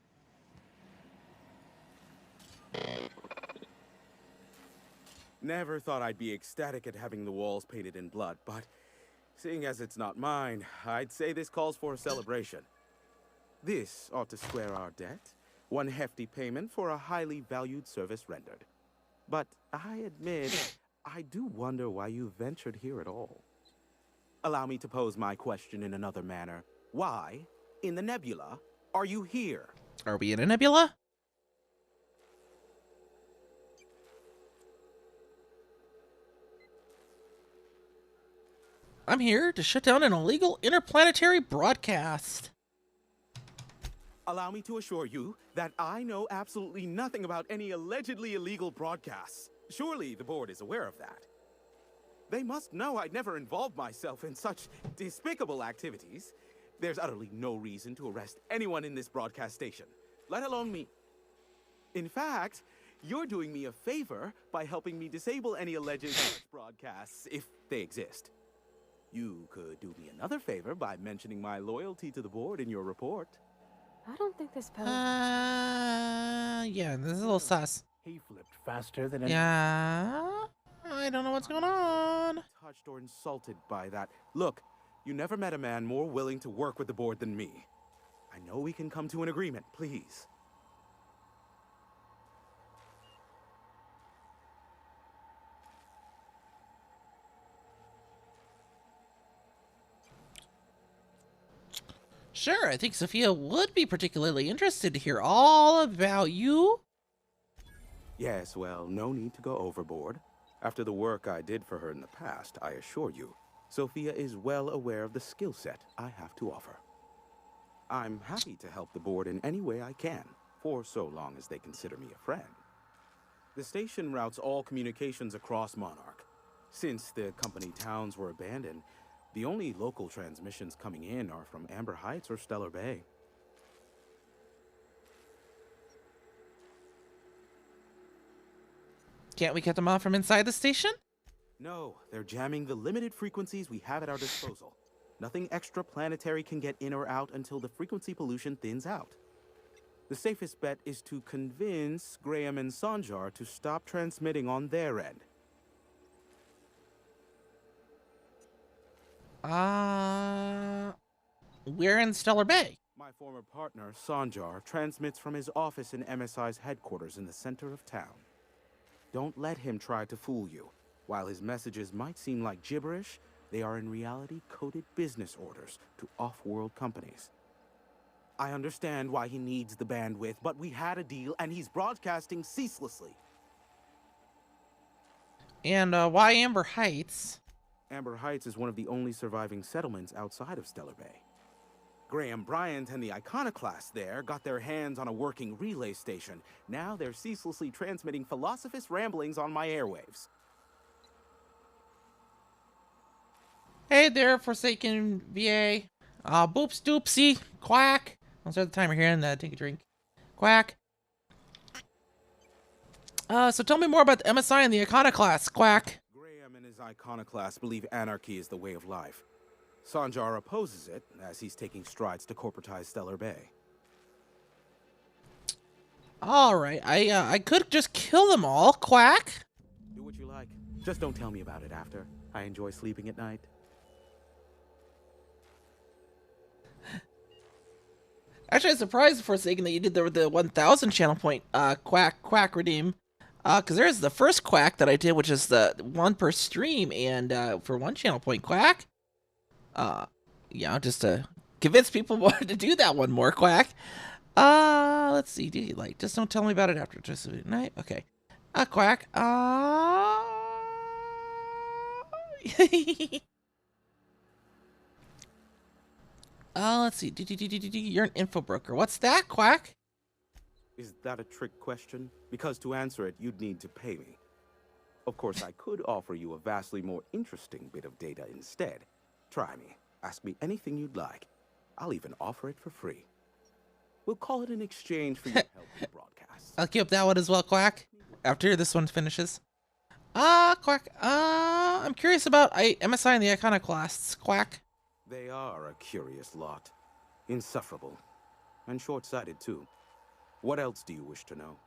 Never thought I'd be ecstatic at having the walls painted in blood, but seeing as it's not mine, I'd say this calls for a celebration. This ought to square our debt. One hefty payment for a highly valued service rendered. But I admit, I do wonder why you ventured here at all. Allow me to pose my question in another manner. Why, in the nebula, are you here? Are we in a nebula? I'm here to shut down an illegal interplanetary broadcast. Allow me to assure you that I know absolutely nothing about any allegedly illegal broadcasts. Surely the board is aware of that. They must know I'd never involved myself in such despicable activities. There's utterly no reason to arrest anyone in this broadcast station, let alone me. In fact, you're doing me a favor by helping me disable any alleged such broadcasts, if they exist. You could do me another favor by mentioning my loyalty to the board in your report. I don't think this pose... Yeah, this is a little sus. He flipped faster than any... Yeah, I don't know what's going on. Touched or insulted by that. Look, you never met a man more willing to work with the board than me. I know we can come to an agreement, please. Sure, I think Sophia would be particularly interested to hear all about you. Yes, well, no need to go overboard. After the work I did for her in the past, I assure you, Sophia is well aware of the skill set I have to offer. I'm happy to help the board in any way I can, for so long as they consider me a friend. The station routes all communications across Monarch. Since the company towns were abandoned, the only local transmissions coming in are from Amber Heights or Stellar Bay. Can't we get them off from inside the station? No, they're jamming the limited frequencies we have at our disposal. Nothing extraplanetary can get in or out until the frequency pollution thins out. The safest bet is to convince Graham and Sanjar to stop transmitting on their end. We're in Stellar Bay. My former partner, Sanjar, transmits from his office in MSI's headquarters in the center of town. Don't let him try to fool you. While his messages might seem like gibberish, they are in reality coded business orders to off-world companies. I understand why he needs the bandwidth, but we had a deal and he's broadcasting ceaselessly. And why Amber Heights? Amber Heights is one of the only surviving settlements outside of Stellar Bay. Graham Bryant and the Iconoclasts there got their hands on a working relay station. Now they're ceaselessly transmitting Philosophist ramblings on my airwaves. Hey there, Forsaken VA. Boops doopsie. Quack. I'll start the timer here and take a drink. Quack. So tell me more about the MSI and the Iconoclasts. Quack. Graham and his Iconoclasts believe anarchy is the way of life. Sanjar opposes it, as he's taking strides to corporatize Stellar Bay. All right, I could just kill them all, Quack. Do what you like. Just don't tell me about it after. I enjoy sleeping at night. Actually, I was surprised for a second that you did the 1,000 channel point Quack redeem. Because there's the first Quack that I did, which is the one per stream, and for 1 channel point Quack. Yeah, just to convince people wanted to do that one more Quack. Let's see. Do you like? Just don't tell me about it after. Just at night. Okay. Quack. Let's see. You're an info broker. What's that, Quack? Is that a trick question? Because to answer it, you'd need to pay me. Of course, I could offer you a vastly more interesting bit of data instead. Try me. Ask me anything you'd like. I'll even offer it for free. We'll call it an exchange for your help with broadcasts. I'll keep that one as well, Quack. After this one finishes. Quack. I'm curious about MSI and the Iconoclasts, Quack. They are a curious lot. Insufferable. And short-sighted, too. What else do you wish to know?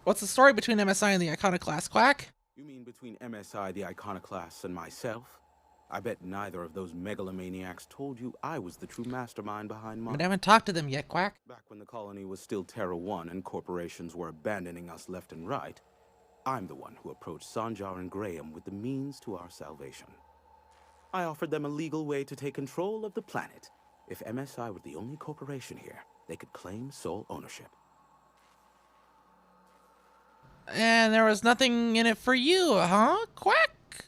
What's the story between MSI and the Iconoclast, Quack? You mean between MSI, the Iconoclasts, and myself? I bet neither of those megalomaniacs told you I was the true mastermind behind mine. But I haven't talked to them yet, Quack. Back when the colony was still Terra 1 and corporations were abandoning us left and right, I'm the one who approached Sanjar and Graham with the means to our salvation. I offered them a legal way to take control of the planet. If MSI were the only corporation here, they could claim sole ownership. And there was nothing in it for you, huh, Quack?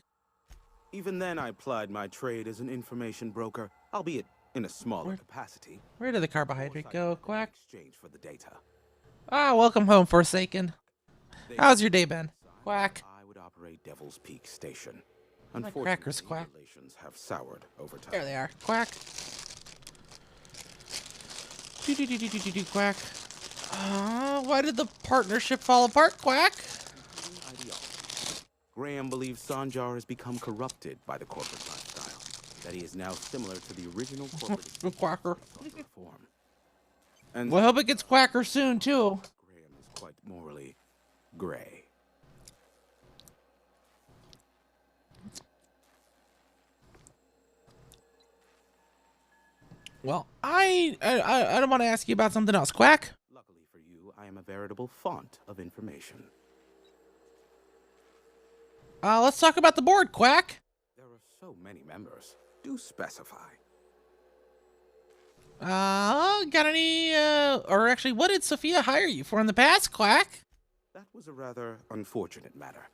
Even then, I plied my trade as an information broker, albeit in a smaller capacity. Where did the carbohydrate go, Quack? Exchange for the data. Welcome home, Forsaken. How's your day been, Quack? I would operate Devil's Peak Station. My crackers, Quack. Relations have soured over time. There they are, Quack. Quack. Why did the partnership fall apart, Quack? Graham believes Sanjar has become corrupted by the corporate lifestyle. That he is now similar to the original corporate Quacker. form. And well, I hope it gets Quacker soon, too. Graham is quite morally gray. Well, I don't want to ask you about something else, Quack. Luckily for you, I am a veritable font of information. Let's talk about the board, Quack. There are so many members. Do specify. Got any, or actually, what did Sophia hire you for in the past, Quack? That was a rather unfortunate matter.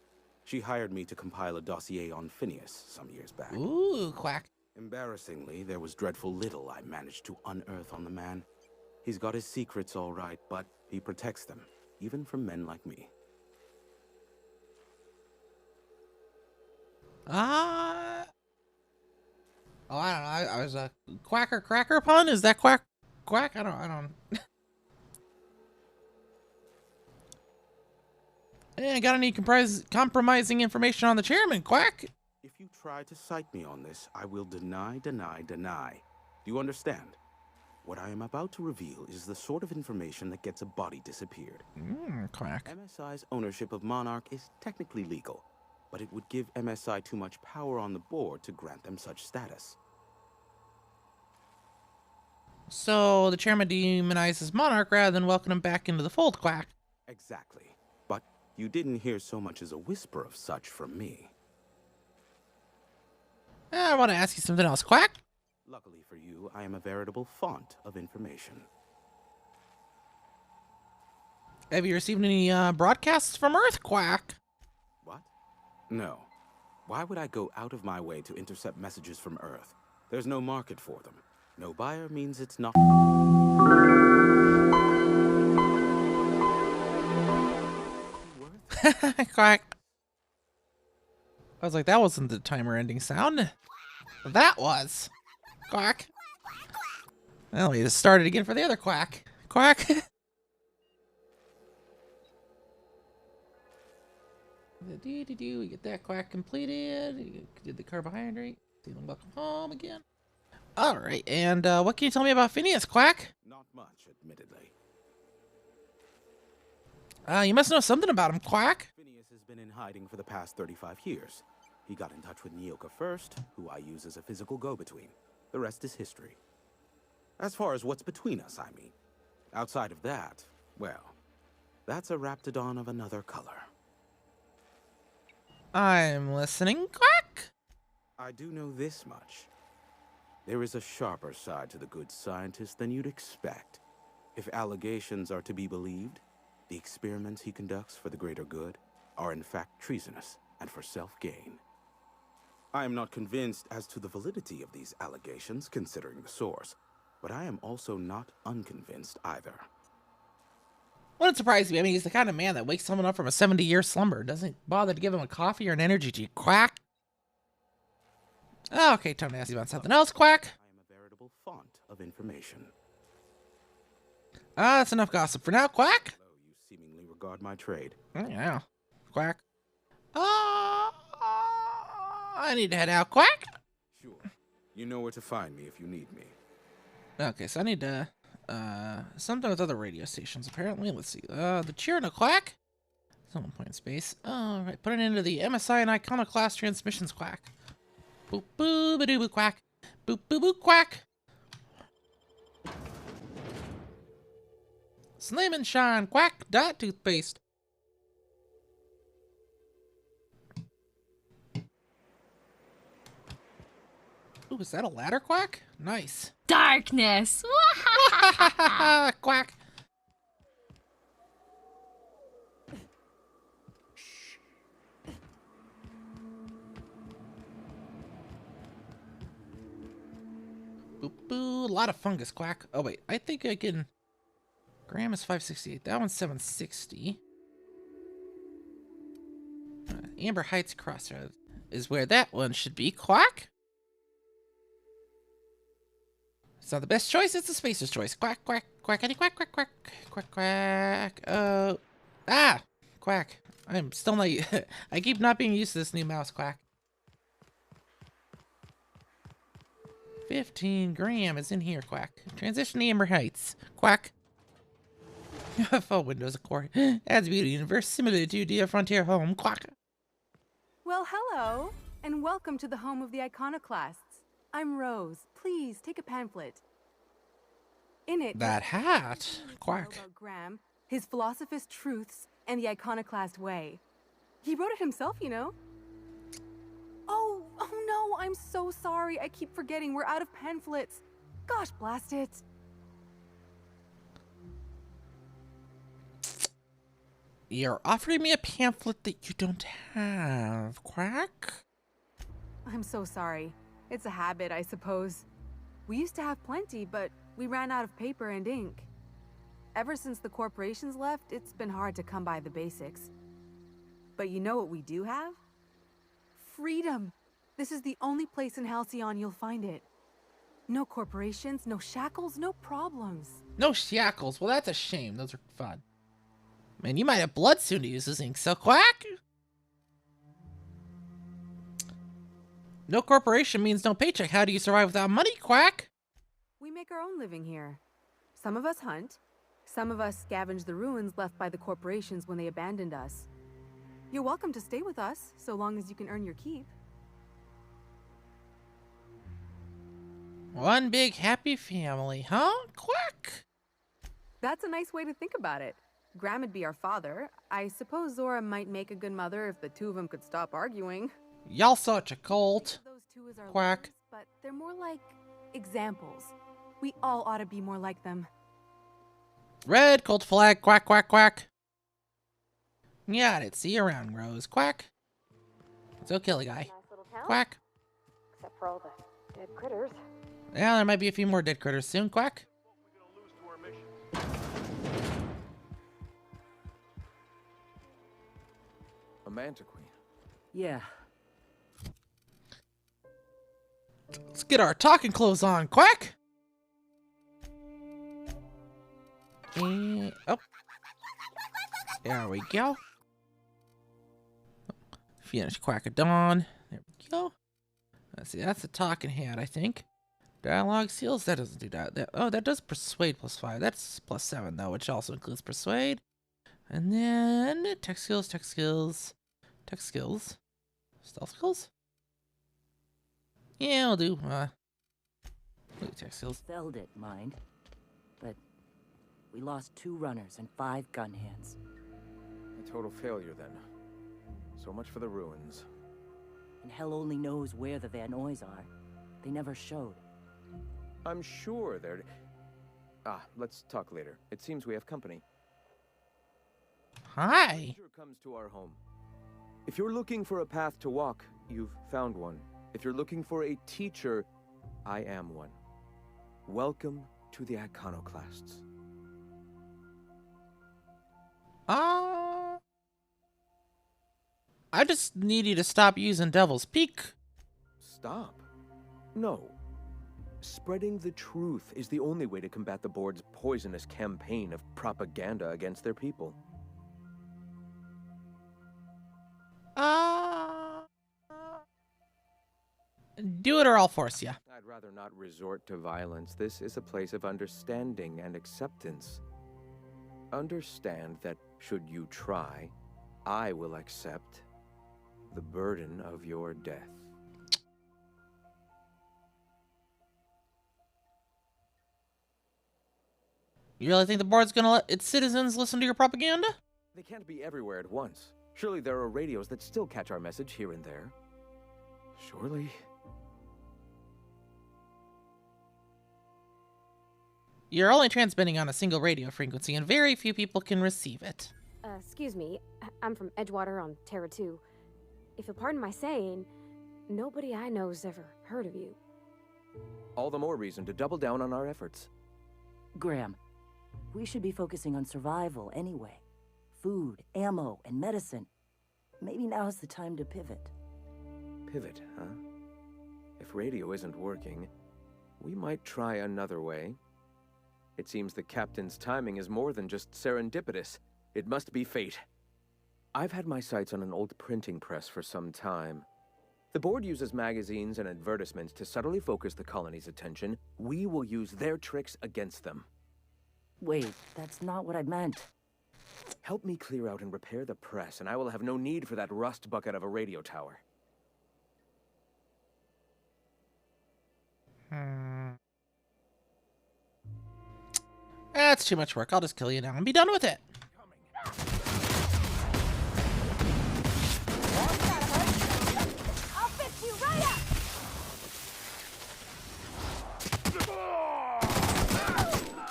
She hired me to compile a dossier on Phineas some years back. Ooh, Quack. Embarrassingly, there was dreadful little I managed to unearth on the man. He's got his secrets all right, but he protects them, even from men like me. I don't know. I was a Quacker cracker pun? Is that Quack? I don't. Hey, got any compromising information on the chairman, Quack? If you try to cite me on this, I will deny. Do you understand? What I am about to reveal is the sort of information that gets a body disappeared. Quack. MSI's ownership of Monarch is technically legal, but it would give MSI too much power on the board to grant them such status. So the chairman demonizes Monarch rather than welcome him back into the fold, Quack. Exactly. But you didn't hear so much as a whisper of such from me. I want to ask you something else, Quack. Luckily for you, I am a veritable font of information. Have you received any broadcasts from Earth, Quack? What? No. Why would I go out of my way to intercept messages from Earth? There's no market for them. No buyer means it's not. Quack. I was like, that wasn't the timer ending sound. That was. Quack. Well, we just started again for the other Quack. Quack. We get that quack completed. We did the carbohydrate. Welcome home again. All right, and what can you tell me about Phineas, Quack? Not much, admittedly. You must know something about him, Quack. Phineas has been in hiding for the past 35 years. He got in touch with Nyoka first, who I use as a physical go-between. The rest is history. As far as what's between us, I mean. Outside of that, well, that's a Raptidon of another color. I'm listening, Quack. I do know this much. There is a sharper side to the good scientist than you'd expect. If allegations are to be believed, the experiments he conducts for the greater good are in fact treasonous and for self-gain. I am not convinced as to the validity of these allegations, considering the source, but I am also not unconvinced either. Wouldn't surprise me. I mean, he's the kind of man that wakes someone up from a 70-year slumber. Doesn't bother to give him a coffee or an energy tea, Quack. Oh, okay, time to ask you about something else, Quack. I am a veritable font of information. That's enough gossip for now, Quack. Although you seemingly regard my trade. Yeah, Quack. I need to head out, Quack. Sure. You know where to find me if you need me. Okay, so I need to, something with other radio stations, apparently. Let's see. The Cheer and a Quack? Someone point in space. Alright, put it into the MSI and Iconoclast transmissions, Quack. Boop boo ba doo boo quack. Boop boo boo quack. Slim and shine, quack dot toothpaste. Ooh, is that a ladder, Quack? Nice. Darkness. Quack. Boop boo. A lot of fungus, Quack. Oh wait, I think I can. Graham is 568. That one's 760. Amber Heights Crossroads is where that one should be. Quack. It's not the best choice. It's the spacer's choice. Quack quack quackity quack quack quack quack quack. Quack. I'm still not. I keep not being used to this new mouse, Quack. 15 Graham is in here, Quack. Transition to Amber Heights. Quack. UFO windows, of course. Adds beauty and verisimilitude to your frontier home. Quack. Well, hello, and welcome to the home of the Iconoclasts. I'm Rose. Please take a pamphlet. In it, that hat. Quack. About Graham, his Philosophist Truths, and the Iconoclast Way. He wrote it himself, you know. Oh no, I'm so sorry. I keep forgetting we're out of pamphlets. Gosh, blast it. You're offering me a pamphlet that you don't have, Quack. I'm so sorry. It's a habit, I suppose. We used to have plenty, but we ran out of paper and ink. Ever since the corporations left, it's been hard to come by the basics. But you know what we do have? Freedom! This is the only place in Halcyon you'll find it. No corporations, no shackles, no problems. No shackles. Well, that's a shame. Those are fun. Man, you might have blood soon to use this ink, so Quack! No corporation means no paycheck. How do you survive without money, Quack? We make our own living here. Some of us hunt. Some of us scavenge the ruins left by the corporations when they abandoned us. You're welcome to stay with us, so long as you can earn your keep. One big happy family, huh? Quack! That's a nice way to think about it. Graham would be our father. I suppose Zora might make a good mother if the two of them could stop arguing. Y'all such a cult. Those two is our Quack. leaders, but they're more like examples. We all ought to be more like them. Red cult flag, quack, quack, quack. Got it. See you around, Rose. Quack. Let's go kill a guy. Nice little town. Quack. Except for all the dead critters. Yeah, there might be a few more dead critters soon. Quack. A Manta Queen. Yeah. Let's get our talking clothes on. Quack. And, oh. There we go. Finish Quack of Dawn. There we go. Let's see, that's the talking hat, I think. Dialogue seals, that doesn't do that. Oh, that does persuade +5. That's +7 though, which also includes persuade. And then tech skills, stealth skills. Yeah, I'll do. Tech skills. Felled it, mind. But we lost 2 runners and 5 gun hands. A total failure, then. So much for the ruins. And hell only knows where the Van Oys are. They never showed. I'm sure they're... let's talk later. It seems we have company. Hi. Comes to our home. If you're looking for a path to walk, you've found one. If you're looking for a teacher, I am one. Welcome to the Iconoclasts. I just need you to stop using Devil's Peak. Stop? No. Spreading the truth is the only way to combat the board's poisonous campaign of propaganda against their people. Do it or I'll force you. I'd rather not resort to violence. This is a place of understanding and acceptance. Understand that should you try, I will accept the burden of your death. You really think the board's gonna let its citizens listen to your propaganda? They can't be everywhere at once. Surely there are radios that still catch our message here and there. Surely. You're only transmitting on a single radio frequency, and very few people can receive it. Excuse me, I'm from Edgewater on Terra 2. If you'll pardon my saying, nobody I know's ever heard of you. All the more reason to double down on our efforts. Graham, we should be focusing on survival anyway. Food, ammo, and medicine. Maybe now's the time to pivot. Pivot, huh? If radio isn't working, we might try another way. It seems the captain's timing is more than just serendipitous. It must be fate. I've had my sights on an old printing press for some time. The board uses magazines and advertisements to subtly focus the colony's attention. We will use their tricks against them. Wait, that's not what I meant. Help me clear out and repair the press, and I will have no need for that rust bucket of a radio tower. That's too much work. I'll just kill you now and be done with it. I'll fix you right up!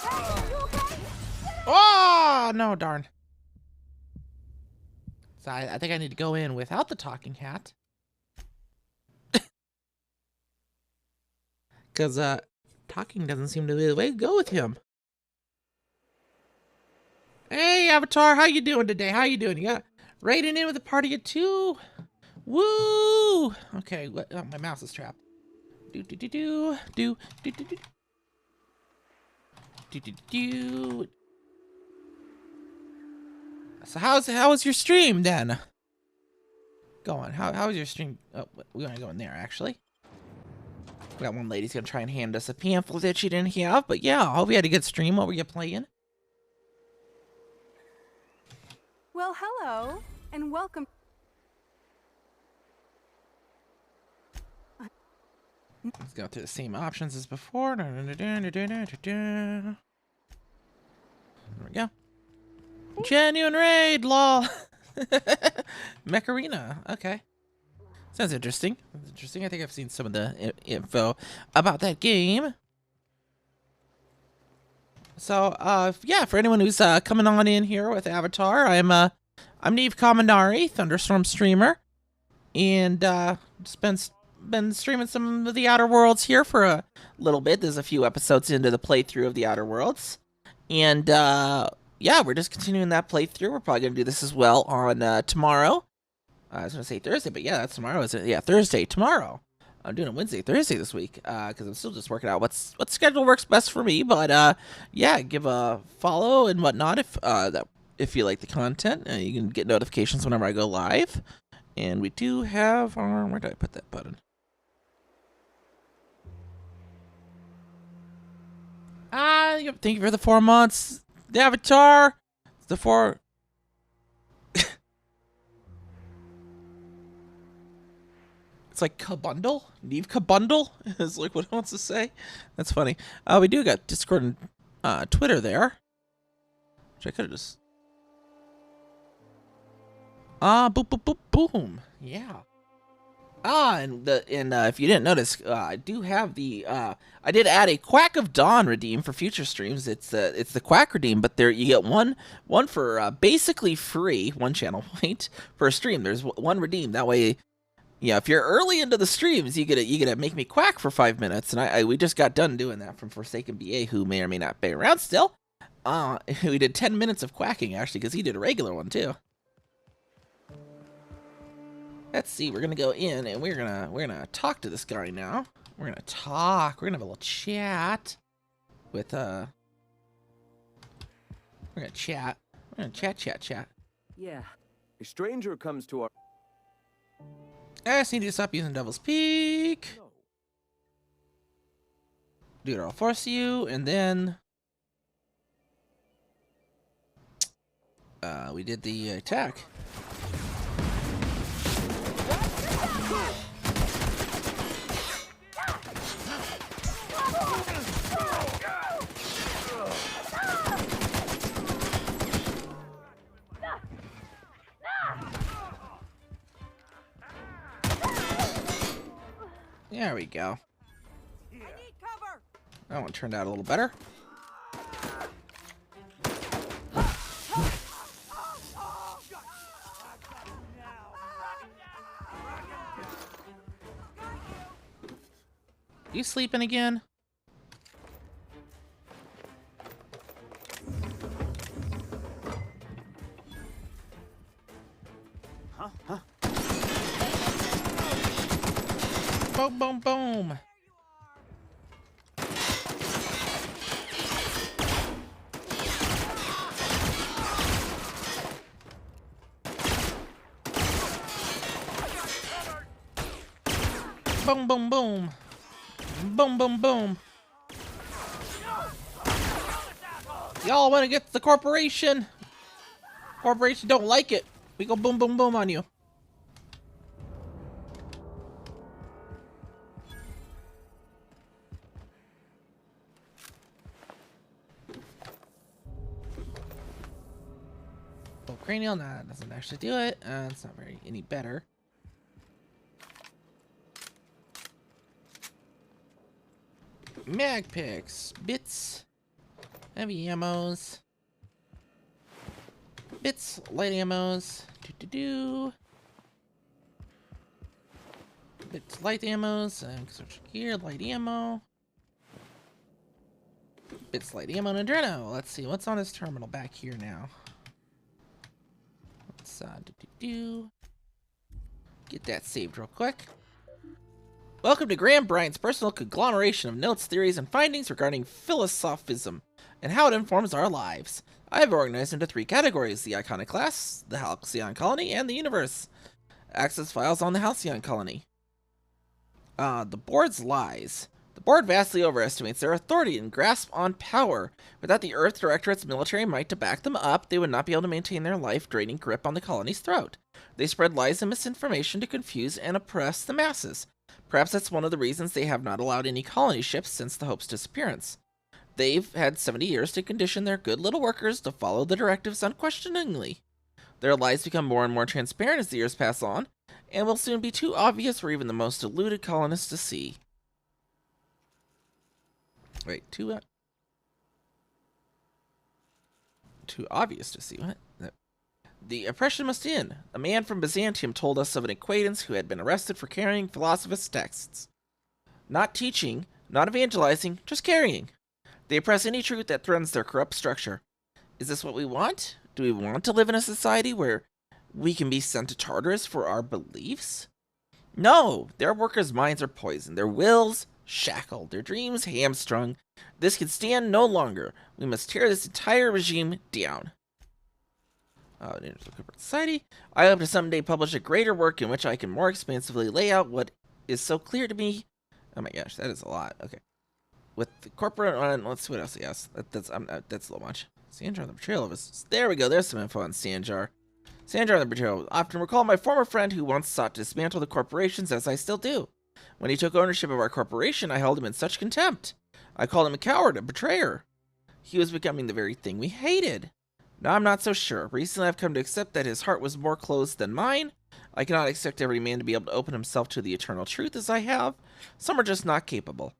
Hey, you okay? Oh, no, darn. So I think I need to go in without the talking hat. Because talking doesn't seem to be the way to go with him. Hey, Avatar, how you doing today? How you doing? You got raiding in with a party of 2? Woo! Okay, oh, my mouse is trapped. Do do do do do do do do do do do. So how was your stream then? Going? How was your stream? Oh, we want to go in there actually. We got one lady's gonna try and hand us a pamphlet that she didn't have, but yeah, I hope you had a good stream. What were you playing? Well, hello, and welcome. Let's go through the same options as before. There we go. Genuine raid, lol. Mech Arena, okay. Sounds interesting. That's interesting. I think I've seen some of the info about that game. So, yeah, for anyone who's coming on in here with Avatar, I'm Neve Kaminari, Thunderstorm streamer, and just been streaming some of the Outer Worlds here for a little bit. There's a few episodes into the playthrough of the Outer Worlds, and yeah, we're just continuing that playthrough. We're probably gonna do this as well on tomorrow. I was gonna say Thursday, but yeah, that's tomorrow, isn't it? Yeah, Thursday tomorrow. I'm doing it Wednesday, Thursday this week, because I'm still just working out what schedule works best for me. But yeah, give a follow and whatnot if you like the content. You can get notifications whenever I go live. And we do have our... Where did I put that button? Thank you for the 4 months. The Avatar. The 4... It's like Kabundle? Neve Kabundle is like what it wants to say. That's funny. We do got Discord and Twitter there. Which I could have just... boom, boom, boom, boom. Yeah. And if you didn't notice, I do have the I did add a Quack of Dawn redeem for future streams. It's the Quack redeem, but there you get one for basically free, 1 channel point for a stream. There's one redeem. That way, yeah, if you're early into the streams, you get to make me quack for 5 minutes. And we just got done doing that from Forsaken BA, who may or may not be around still. We did 10 minutes of quacking actually, because he did a regular one too. Let's see, we're gonna go in and we're gonna talk to this guy now. We're gonna talk. We're gonna have a little chat with We're gonna chat. We're gonna chat. Yeah. A stranger comes to our... I just need to stop using Devil's Peak. Do it, I'll force you, and then we did the attack. There we go. That one turned out a little better. You sleeping again? Huh? Boom, boom, boom. Boom, boom, boom. Boom, boom, boom. Y'all want to get the corporation? Corporation don't like it. We go boom, boom, boom on you. Oh, cranial, nah, that doesn't actually do it. It's not very any better. Mag picks, bits, heavy ammos, bits, light ammos, bits, light ammos, switch gear, light ammo, bits, light ammo, and Adreno. Let's see what's on his terminal back here now. Let's get that saved real quick. Welcome to Graham Bryant's personal conglomeration of notes, theories, and findings regarding philosophism and how it informs our lives. I have organized into 3 categories: the Iconoclasts, the Halcyon Colony, and the Universe. Access files on the Halcyon Colony. The board's lies. The board vastly overestimates their authority and grasp on power. Without the Earth Directorate's military might to back them up, they would not be able to maintain their life-draining grip on the colony's throat. They spread lies and misinformation to confuse and oppress the masses. Perhaps that's one of the reasons they have not allowed any colony ships since the Hope's disappearance. They've had 70 years to condition their good little workers to follow the directives unquestioningly. Their lies become more and more transparent as the years pass on, and will soon be too obvious for even the most deluded colonists to see. Wait, too obvious to see? What? The oppression must end. A man from Byzantium told us of an acquaintance who had been arrested for carrying philosophist texts. Not teaching, not evangelizing, just carrying. They oppress any truth that threatens their corrupt structure. Is this what we want? Do we want to live in a society where we can be sent to Tartarus for our beliefs? No! Their workers' minds are poisoned, their wills shackled, their dreams hamstrung. This can stand no longer. We must tear this entire regime down. Corporate Society. I hope to someday publish a greater work in which I can more expansively lay out what is so clear to me. Oh my gosh, that is a lot. Okay. With the corporate on, let's see what else he has. That's a little much. Sanjar on the betrayal of us. There we go. There's some info on Sanjar. Sanjar on the betrayal. Often recall my former friend who once sought to dismantle the corporations, as I still do. When he took ownership of our corporation, I held him in such contempt. I called him a coward, a betrayer. He was becoming the very thing we hated. Now I'm not so sure. Recently I've come to accept that his heart was more closed than mine. I cannot expect every man to be able to open himself to the eternal truth as I have. Some are just not capable.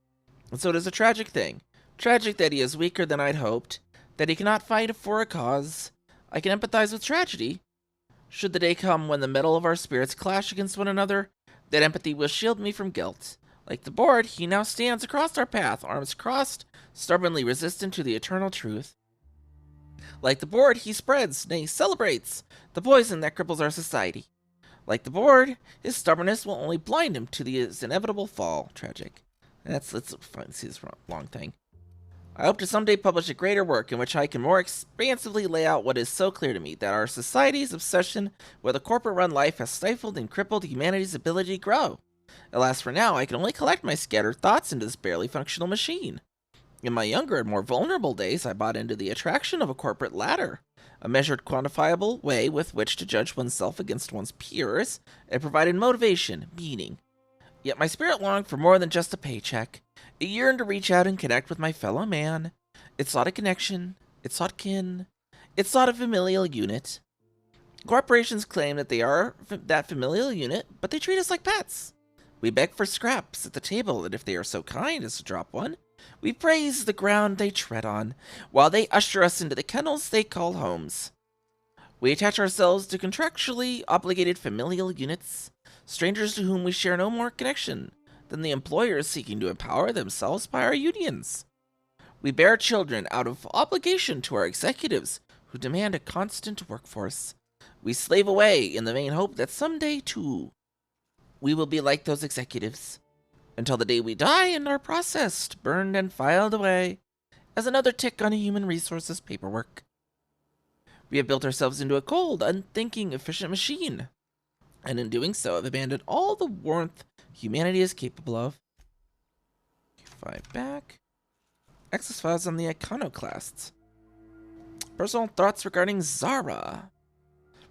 And so it is a tragic thing. Tragic that he is weaker than I'd hoped. That he cannot fight for a cause. I can empathize with tragedy. Should the day come when the metal of our spirits clash against one another, that empathy will shield me from guilt. Like the board, he now stands across our path, arms crossed, stubbornly resistant to the eternal truth. Like the board, he spreads, nay, celebrates, the poison that cripples our society. Like the board, his stubbornness will only blind him to his inevitable fall. Tragic. Let's see this long thing. I hope to someday publish a greater work in which I can more expansively lay out what is so clear to me, that our society's obsession with a corporate-run life has stifled and crippled humanity's ability to grow. Alas, for now, I can only collect my scattered thoughts into this barely functional machine. In my younger and more vulnerable days, I bought into the attraction of a corporate ladder, a measured, quantifiable way with which to judge oneself against one's peers. It provided motivation, meaning. Yet my spirit longed for more than just a paycheck. It yearned to reach out and connect with my fellow man. It sought a connection. It sought kin. It sought a familial unit. Corporations claim that they are that familial unit, but they treat us like pets. We beg for scraps at the table, and if they are so kind as to drop one, we praise the ground they tread on, while they usher us into the kennels they call homes. We attach ourselves to contractually obligated familial units, strangers to whom we share no more connection than the employers seeking to empower themselves by our unions. We bear children out of obligation to our executives, who demand a constant workforce. We slave away in the vain hope that someday, too, we will be like those executives, until the day we die and are processed, burned, and filed away as another tick on a human resources paperwork. We have built ourselves into a cold, unthinking, efficient machine, and in doing so have abandoned all the warmth humanity is capable of. Q5 back. Access files on the iconoclasts. Personal thoughts regarding Zara.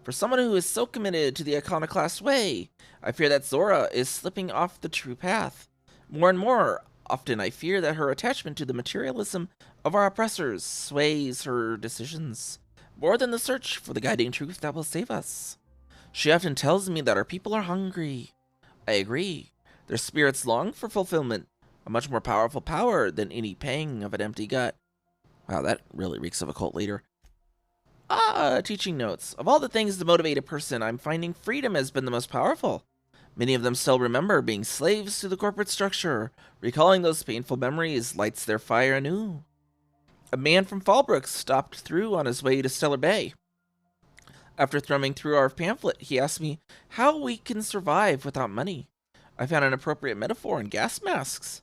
For someone who is so committed to the iconoclast way, I fear that Zora is slipping off the true path. More and more often I fear that her attachment to the materialism of our oppressors sways her decisions, more than the search for the guiding truth that will save us. She often tells me that our people are hungry. I agree. Their spirits long for fulfillment, a much more powerful power than any pang of an empty gut. Wow, that really reeks of a cult leader. Teaching notes. Of all the things to motivate a person, I'm finding freedom has been the most powerful. Many of them still remember being slaves to the corporate structure. Recalling those painful memories lights their fire anew. A man from Fallbrook stopped through on his way to Stellar Bay. After thumbing through our pamphlet, he asked me how we can survive without money. I found an appropriate metaphor in gas masks.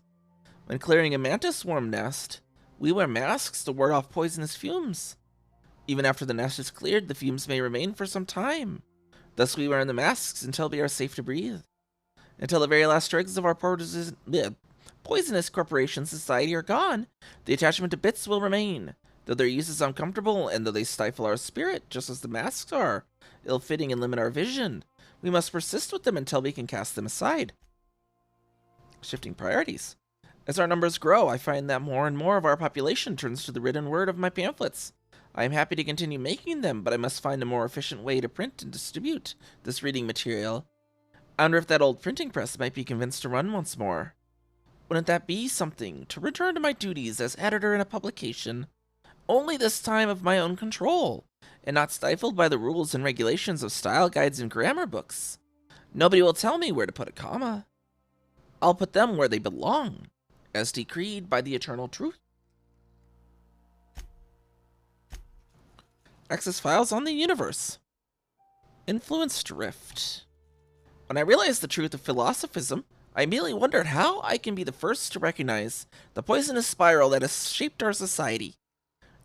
When clearing a mantis swarm nest, we wear masks to ward off poisonous fumes. Even after the nest is cleared, the fumes may remain for some time. Thus we wear the masks until we are safe to breathe. Until the very last dregs of our poisonous corporation society are gone, the attachment to bits will remain. Though their use is uncomfortable, and though they stifle our spirit, just as the masks are, ill-fitting and limit our vision, we must persist with them until we can cast them aside. Shifting priorities. As our numbers grow, I find that more and more of our population turns to the written word of my pamphlets. I am happy to continue making them, but I must find a more efficient way to print and distribute this reading material. I wonder if that old printing press might be convinced to run once more. Wouldn't that be something, to return to my duties as editor in a publication, only this time of my own control, and not stifled by the rules and regulations of style guides and grammar books? Nobody will tell me where to put a comma. I'll put them where they belong, as decreed by the eternal truth. Access files on the universe. Influence drift. When I realized the truth of philosophism, I immediately wondered how I can be the first to recognize the poisonous spiral that has shaped our society.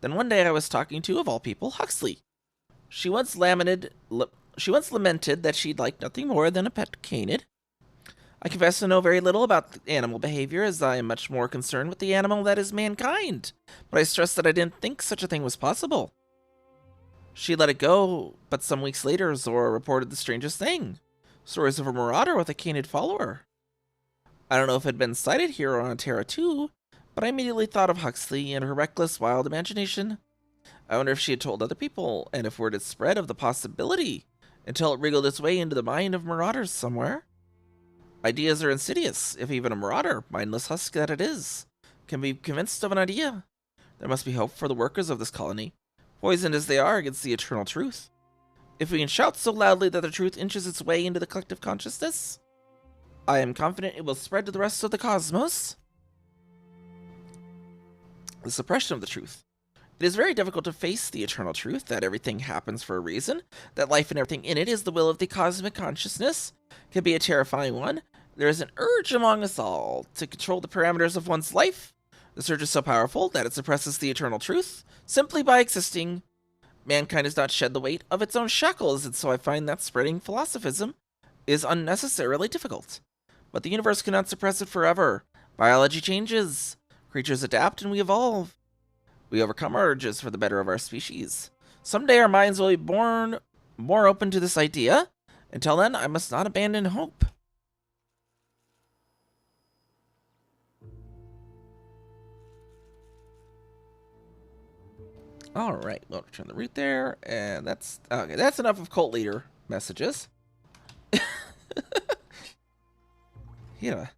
Then one day I was talking to, of all people, Huxley. She once lamented that she'd like nothing more than a pet canid. I confess to know very little about animal behavior, as I am much more concerned with the animal that is mankind, but I stressed that I didn't think such a thing was possible. She let it go, but some weeks later, Zora reported the strangest thing. Stories of a marauder with a canid follower. I don't know if it had been sighted here or on Terra 2, but I immediately thought of Huxley and her reckless, wild imagination. I wonder if she had told other people, and if word had spread of the possibility, until it wriggled its way into the mind of marauders somewhere. Ideas are insidious, if even a marauder, mindless husk that it is, can be convinced of an idea. There must be hope for the workers of this colony, poisoned as they are against the eternal truth. If we can shout so loudly that the truth inches its way into the collective consciousness, I am confident it will spread to the rest of the cosmos. The suppression of the truth. It is very difficult to face the eternal truth that everything happens for a reason, that life and everything in it is the will of the cosmic consciousness. It can be a terrifying one. There is an urge among us all to control the parameters of one's life. This urge is so powerful that it suppresses the eternal truth simply by existing. Mankind has not shed the weight of its own shackles, and so I find that spreading philosophism is unnecessarily difficult. But the universe cannot suppress it forever. Biology changes. Creatures adapt and we evolve. We overcome our urges for the better of our species. Someday our minds will be born more open to this idea. Until then, I must not abandon hope. All right, we'll return the root there, and that's okay. That's enough of cult leader messages. He had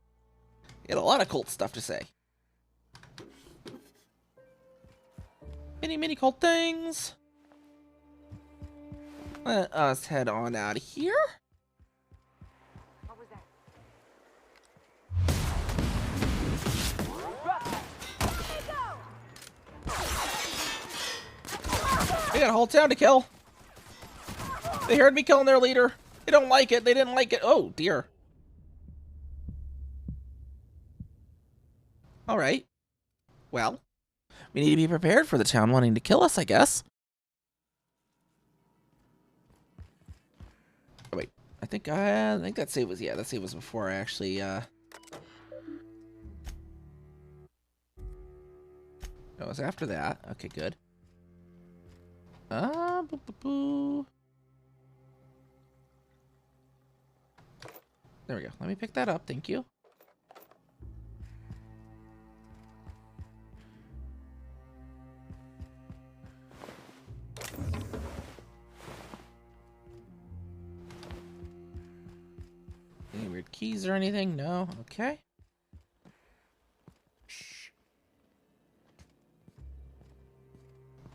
a lot of cult stuff to say. Many cult things. Let us head on out of here. What was that? We got a whole town to kill. They heard me killing their leader. They don't like it. They didn't like it. Oh, dear. All right. Well, we need to be prepared for the town wanting to kill us, I guess. Oh, wait. I think that save was, yeah, that save was before I actually, It was after that. Okay, good. Boo, boo, boo. There we go. Let me pick that up. Thank you. Any weird keys or anything? No? Okay.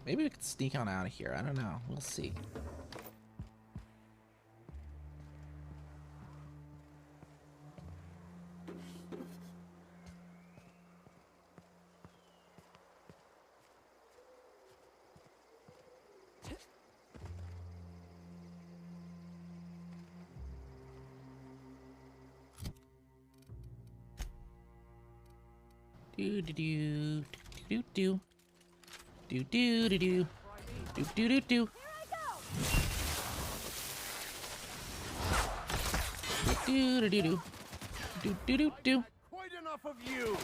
Maybe we could sneak on out of here. I don't know. We'll see. Do do do do do do do do do do do do do. Do do do do do do do do. Quite enough of you.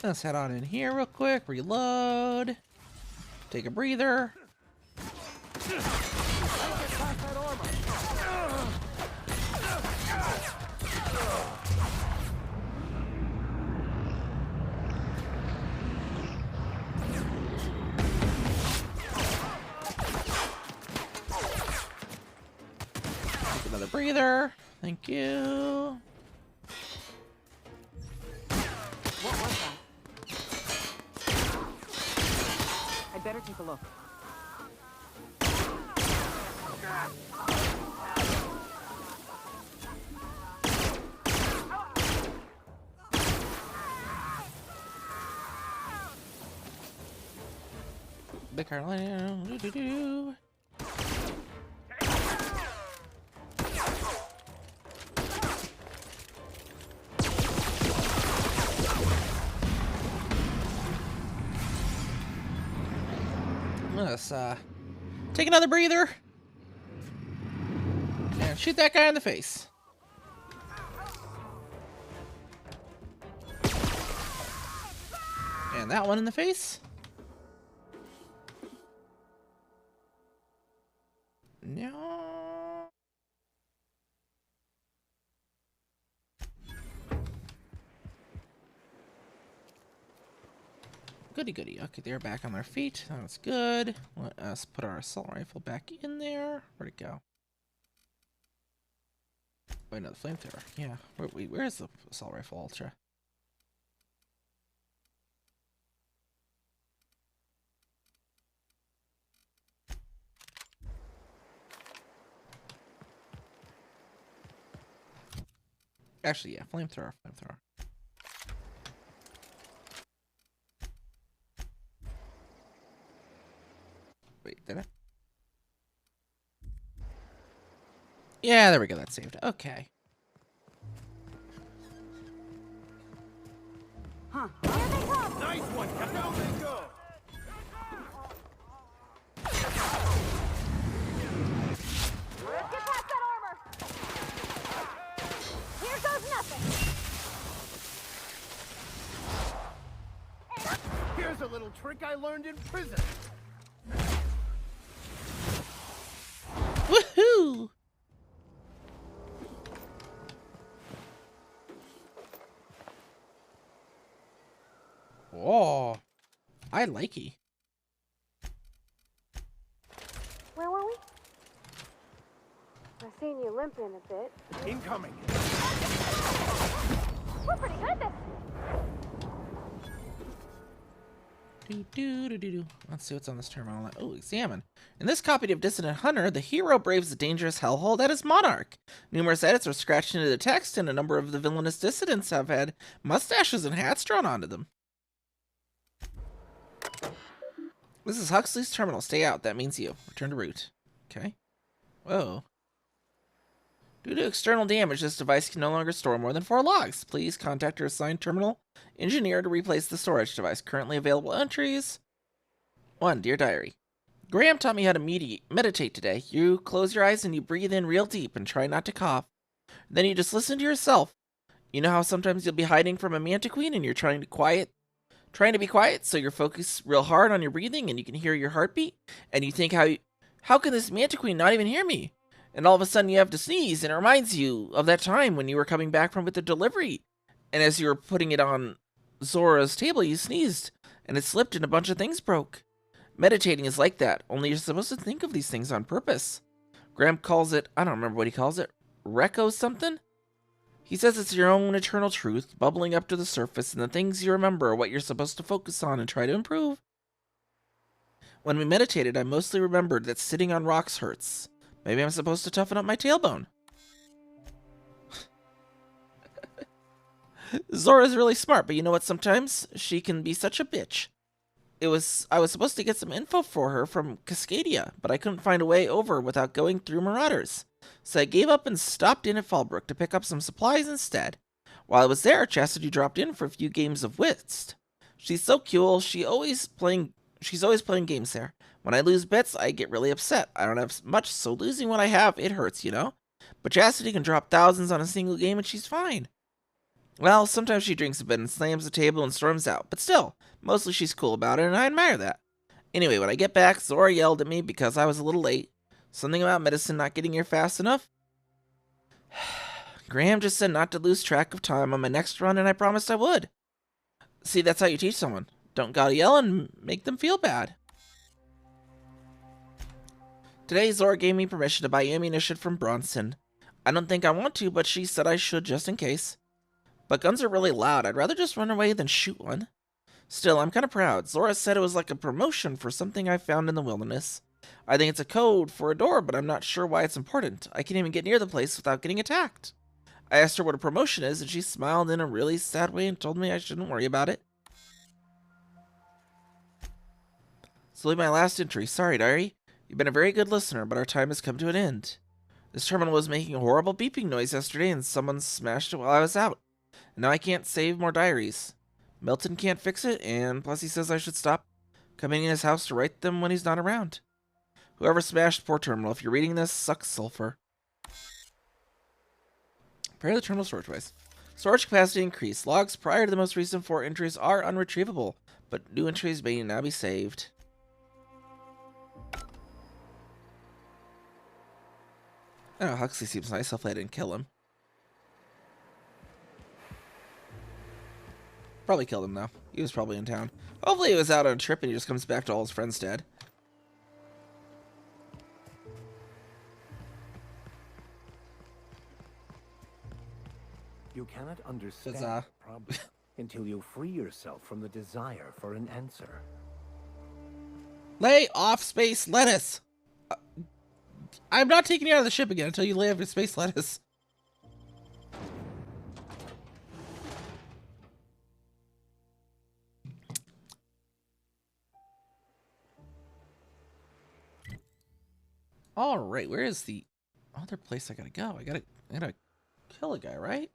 Let's head on in here real quick, reload, take a breather. Take another breather. Thank you. What was that? I'd better take a look. Big Carolina. Let's take another breather and shoot that guy in the face. And that one in the face. No. Goody goody. Okay, they're back on their feet. That's good. Let us put our assault rifle back in there. Where'd it go? Wait, no, the flamethrower. Yeah. Where's the assault rifle ultra? Actually, yeah, flamethrower. Wait, did I? Yeah, there we go. That's saved. Okay. Huh. Nice one, down they go. Get past that armor. Here goes nothing. Here's a little trick I learned in prison. Woohoo! Oh, I likey. Where were we? I've seen you limping a bit. Incoming. We're pretty good at this. Let's see what's on this terminal. Oh, examine. In this copy of Dissident Hunter, the hero braves the dangerous hellhole that is Monarch. Numerous edits are scratched into the text, and a number of the villainous dissidents have had mustaches and hats drawn onto them. This is Huxley's terminal. Stay out. That means you. Return to root. Okay. Whoa. Due to external damage, this device can no longer store more than 4 logs. Please contact your assigned terminal engineer to replace the storage device. Currently available entries. 1. Dear Diary. Graham taught me how to meditate today. You close your eyes and you breathe in real deep and try not to cough. Then you just listen to yourself. You know how sometimes you'll be hiding from a mantiqueen and you're trying to be quiet, so you're focused real hard on your breathing and you can hear your heartbeat, and you think, how can this mantiqueen not even hear me? And all of a sudden you have to sneeze, and it reminds you of that time when you were coming back from with the delivery. And as you were putting it on Zora's table, you sneezed, and it slipped and a bunch of things broke. Meditating is like that, only you're supposed to think of these things on purpose. Graham calls it, I don't remember what he calls it, Reco something? He says it's your own eternal truth, bubbling up to the surface, and the things you remember are what you're supposed to focus on and try to improve. When we meditated, I mostly remembered that sitting on rocks hurts. Maybe I'm supposed to toughen up my tailbone. Zora's really smart, but you know what? Sometimes she can be such a bitch. I was supposed to get some info for her from Cascadia, but I couldn't find a way over without going through Marauders. So I gave up and stopped in at Fallbrook to pick up some supplies instead. While I was there, Chastity dropped in for a few games of Whist. She's so cool, she's always playing games there. When I lose bets, I get really upset. I don't have much, so losing what I have, it hurts, you know? But Chastity can drop thousands on a single game and she's fine. Well, sometimes she drinks a bit and slams the table and storms out, but still, mostly she's cool about it and I admire that. Anyway, when I get back, Zora yelled at me because I was a little late. Something about medicine not getting here fast enough? Graham just said not to lose track of time on my next run, and I promised I would. See, that's how you teach someone. Don't gotta yell and make them feel bad. Today, Zora gave me permission to buy ammunition from Bronson. I don't think I want to, but she said I should just in case. But guns are really loud. I'd rather just run away than shoot one. Still, I'm kind of proud. Zora said it was like a promotion for something I found in the wilderness. I think it's a code for a door, but I'm not sure why it's important. I can't even get near the place without getting attacked. I asked her what a promotion is, and she smiled in a really sad way and told me I shouldn't worry about it. This will be my last entry. Sorry, diary. You've been a very good listener, but our time has come to an end. This terminal was making a horrible beeping noise yesterday, and someone smashed it while I was out. And now I can't save more diaries. Milton can't fix it, and plus he says I should stop coming in his house to write them when he's not around. Whoever smashed poor terminal, if you're reading this, sucks sulfur. Prepare the terminal storage device. Storage capacity increased. Logs prior to the most recent 4 entries are unretrievable, but new entries may now be saved. I don't know, Huxley seems nice. Hopefully I didn't kill him. Probably killed him, though. He was probably in town. Hopefully he was out on a trip and he just comes back to all his friends dead. You cannot understand Huzzah. the problem until you free yourself from the desire for an answer. Lay off space lettuce! I'm not taking you out of the ship again until you lay off your space lettuce. Alright, where is the other place I gotta go? I gotta kill a guy, right?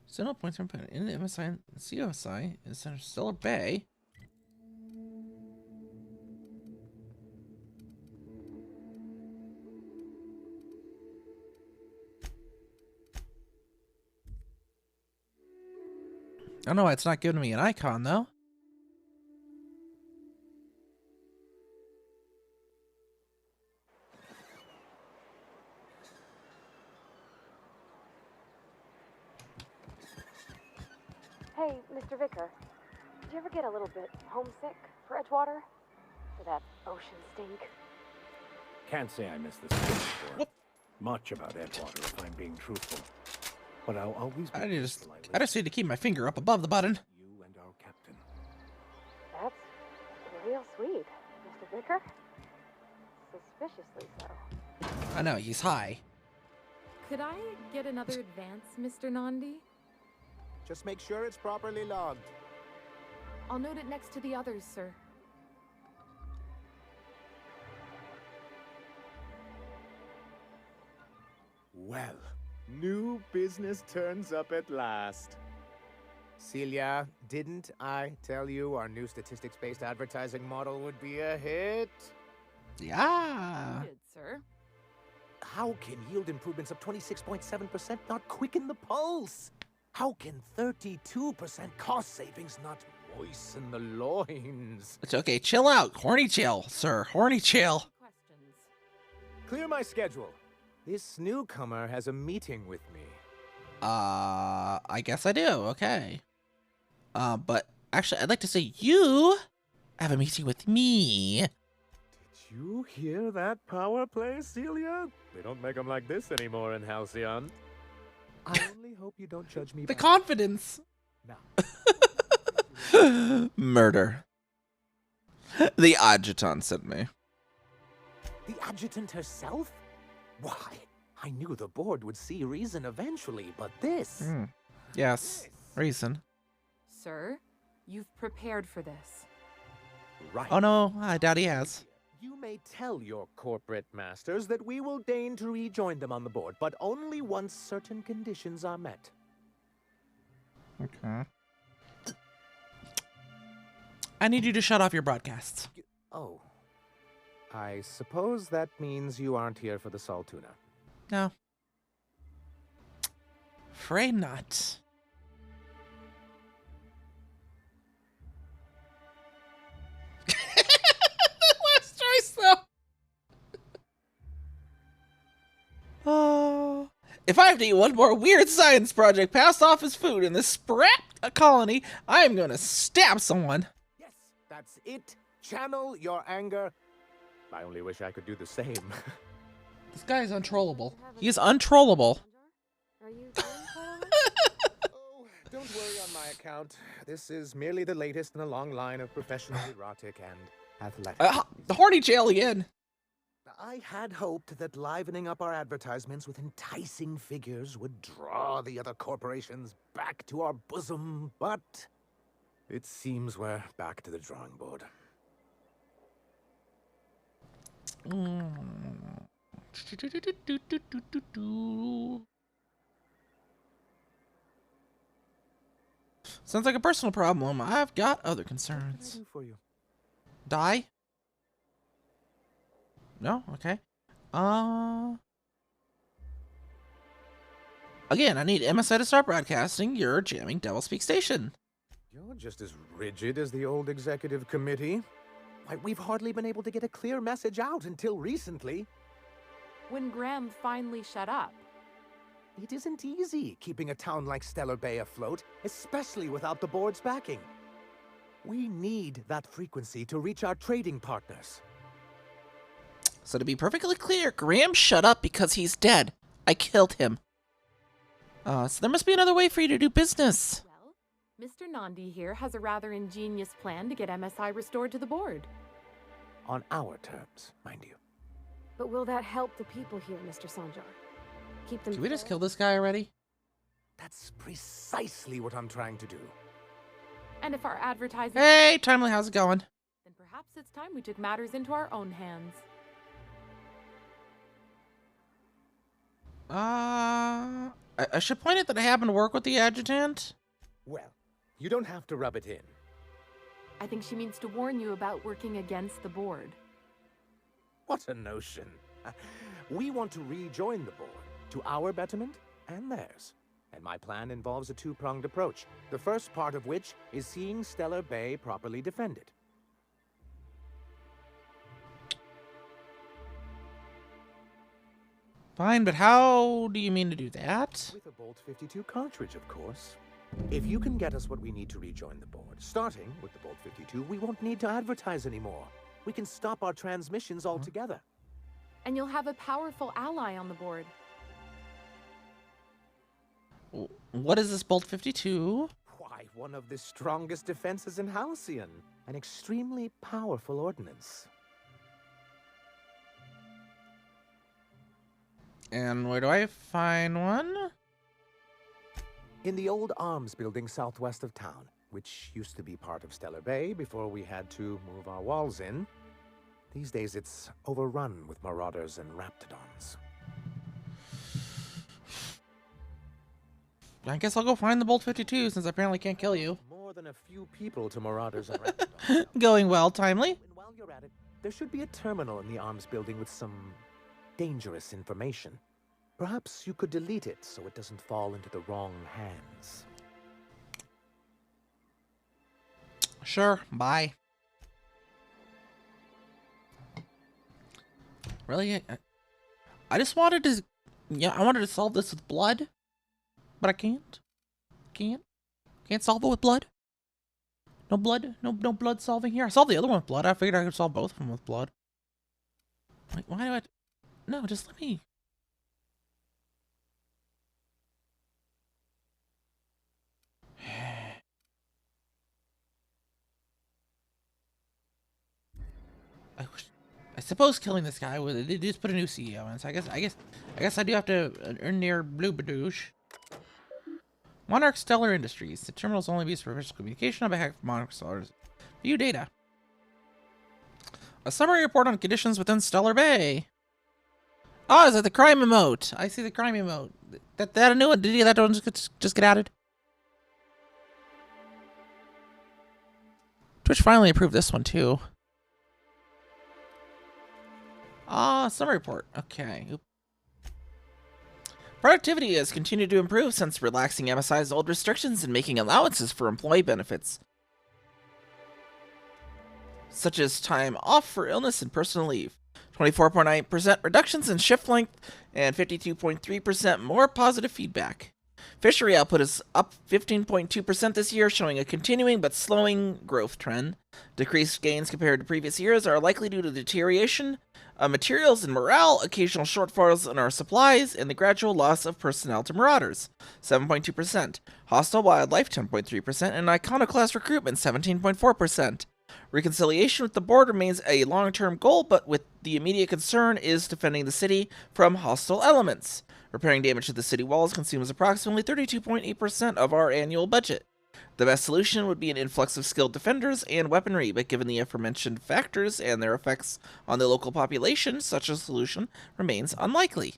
So no points from putting in the MSI, COSI, in Stellar Bay. I don't know why it's not giving me an icon, though. Hey, Mr. Vicker. Did you ever get a little bit homesick for Edgewater? For that ocean stink? Can't say I miss the space for much about Edgewater if I'm being truthful. But I'll always be I just need to keep my finger up above the button. you and our captain. That's real sweet, Mr. Vicker. Suspiciously so. I know, he's high. Could I get another advance, Mr. Nandi? Just make sure it's properly logged. I'll note it next to the others, sir. Well, new business turns up at last. Celia, didn't I tell you our new statistics-based advertising model would be a hit? Yeah. You did, sir. How can yield improvements of 26.7% not quicken the pulse? How can 32% cost savings not moisten the loins? It's okay, chill out. Horny chill, sir. Horny chill. Clear my schedule. This newcomer has a meeting with me. I guess I do. Okay. But actually, I'd like to say you have a meeting with me. Did you hear that power play, Celia? They don't make them like this anymore in Halcyon. I only hope you don't judge me. The confidence. Now. Murder. The adjutant sent me. The adjutant herself? Why, I knew the board would see reason eventually, but this... Yes, reason. Sir, you've prepared for this. Right. Oh no, I doubt he has. You may tell your corporate masters that we will deign to rejoin them on the board, but only once certain conditions are met. Okay. I need you to shut off your broadcasts. Oh. I suppose that means you aren't here for the Saltuna. No. Afraid not. Last choice, though. Oh. If I have to eat one more weird science project passed off as food in this sprat colony, I am going to stab someone. Yes, that's it. Channel your anger. I only wish I could do the same. This guy is untrollable. He is untrollable. Are you Oh, don't worry on my account. This is merely the latest in a long line of professional erotic and athletic. The horny jail again. I had hoped that livening up our advertisements with enticing figures would draw the other corporations back to our bosom, but It seems we're back to the drawing board. Sounds like a personal problem. I've got other concerns. What can I do for you? Die? No? Okay. Again, I need MSI to start broadcasting. You're jamming Devil Speak Station. You're just as rigid as the old executive committee. Why, we've hardly been able to get a clear message out until recently. When Graham finally shut up. It isn't easy keeping a town like Stellar Bay afloat, especially without the board's backing. We need that frequency to reach our trading partners. So to be perfectly clear, Graham shut up because he's dead. I killed him. So there must be another way for you to do business. Well, Mr. Nandi here has a rather ingenious plan to get MSI restored to the board. On our terms, mind you. But will that help the people here, Mr. Sanjar? Keep them. Can we just kill this guy already? That's precisely what I'm trying to do. And if our advertising... Hey, Timely, how's it going? Then perhaps it's time we took matters into our own hands. I should point out that I happen to work with the adjutant. Well, you don't have to rub it in. I think she means to warn you about working against the board. What a notion. We want to rejoin the board, to our betterment and theirs. And my plan involves a two-pronged approach, the first part of which is seeing Stellar Bay properly defended. Fine, but how do you mean to do that? With a Bolt 52 cartridge, of course. If you can get us what we need to rejoin the board, starting with the Bolt 52, we won't need to advertise anymore. We can stop our transmissions altogether. And you'll have a powerful ally on the board. What is this Bolt 52? Why, one of the strongest defenses in Halcyon. An extremely powerful ordnance. And where do I find one? In the old arms building southwest of town, which used to be part of Stellar Bay before we had to move our walls in. These days it's overrun with marauders and raptidons. I guess I'll go find the Bolt 52 since I apparently can't kill you. More than a few people to marauders and raptidons. Going well, Timely. And while you're at it, there should be a terminal in the arms building with some dangerous information. Perhaps you could delete it so it doesn't fall into the wrong hands. Sure, bye. Really? I just wanted to... Yeah, I wanted to solve this with blood. But I can't. Can't solve it with blood. No blood? No blood solving here? I solved the other one with blood. I figured I could solve both of them with blood. Wait, why do I... No, just let me... I suppose killing this guy would just put a new CEO in. So I guess I do have to earn near Blue Badoosh. Monarch Stellar Industries. The terminals only used for official communication on behalf of Monarch Stellar. View data. A summary report on conditions within Stellar Bay. Oh, is that the crime emote? I see the crime emote. That a new one? Did that one just get added? Twitch finally approved this one too. Summary report. Okay. Productivity has continued to improve since relaxing MSI's old restrictions and making allowances for employee benefits, such as time off for illness and personal leave. 24.9% reductions in shift length and 52.3% more positive feedback. Fishery output is up 15.2% this year, showing a continuing but slowing growth trend. Decreased gains compared to previous years are likely due to deterioration of materials and morale, occasional shortfalls in our supplies, and the gradual loss of personnel to marauders, 7.2%. Hostile wildlife, 10.3%, and iconoclast recruitment, 17.4%. Reconciliation with the board remains a long-term goal, but with the immediate concern is defending the city from hostile elements. Repairing damage to the city walls consumes approximately 32.8% of our annual budget. The best solution would be an influx of skilled defenders and weaponry, but given the aforementioned factors and their effects on the local population, such a solution remains unlikely.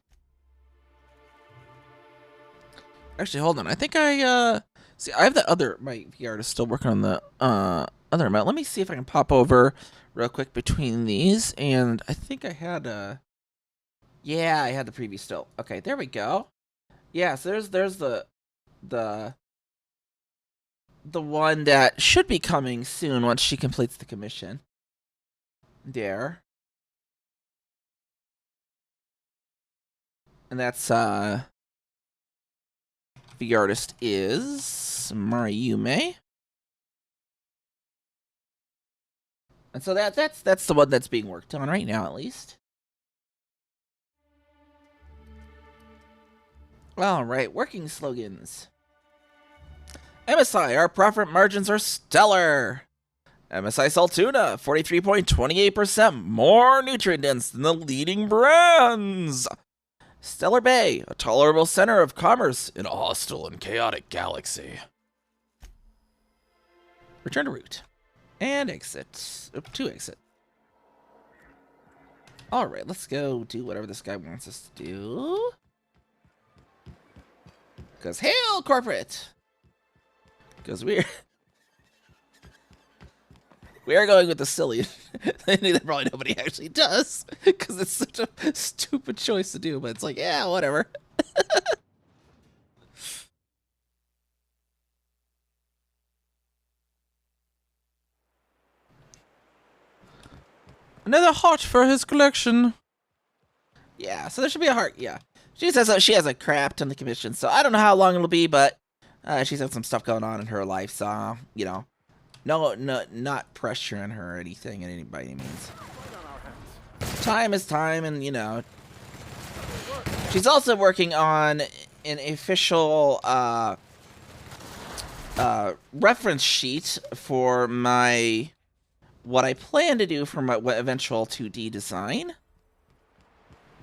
Actually, hold on. I think I see. I have the other. My VR is still working on the other amount. Let me see if I can pop over real quick between these. And I think I had yeah, I had the preview still. Okay, there we go. Yeah, so there's the one that should be coming soon once she completes the commission. There. And that's the artist is Mariume. And so that's the one that's being worked on right now, at least. All right, working slogans. MSI, our profit margins are stellar. MSI Saltuna, 43.28% more nutrient dense than the leading brands. Stellar Bay, a tolerable center of commerce in a hostile and chaotic galaxy. Return to route. And exit. To exit. Alright, let's go do whatever this guy wants us to do. Because hail, corporate! Because we are going with the silly. I think that probably nobody actually does. Because it's such a stupid choice to do. But it's like, yeah, whatever. Another heart for his collection. Yeah, so there should be a heart, yeah. She says she has a crap ton of commission, so I don't know how long it'll be, but she's had some stuff going on in her life, so, you know. No, not pressuring her or anything by any means. Time is time, and, you know. She's also working on an official reference sheet for what I plan to do for my eventual 2D design.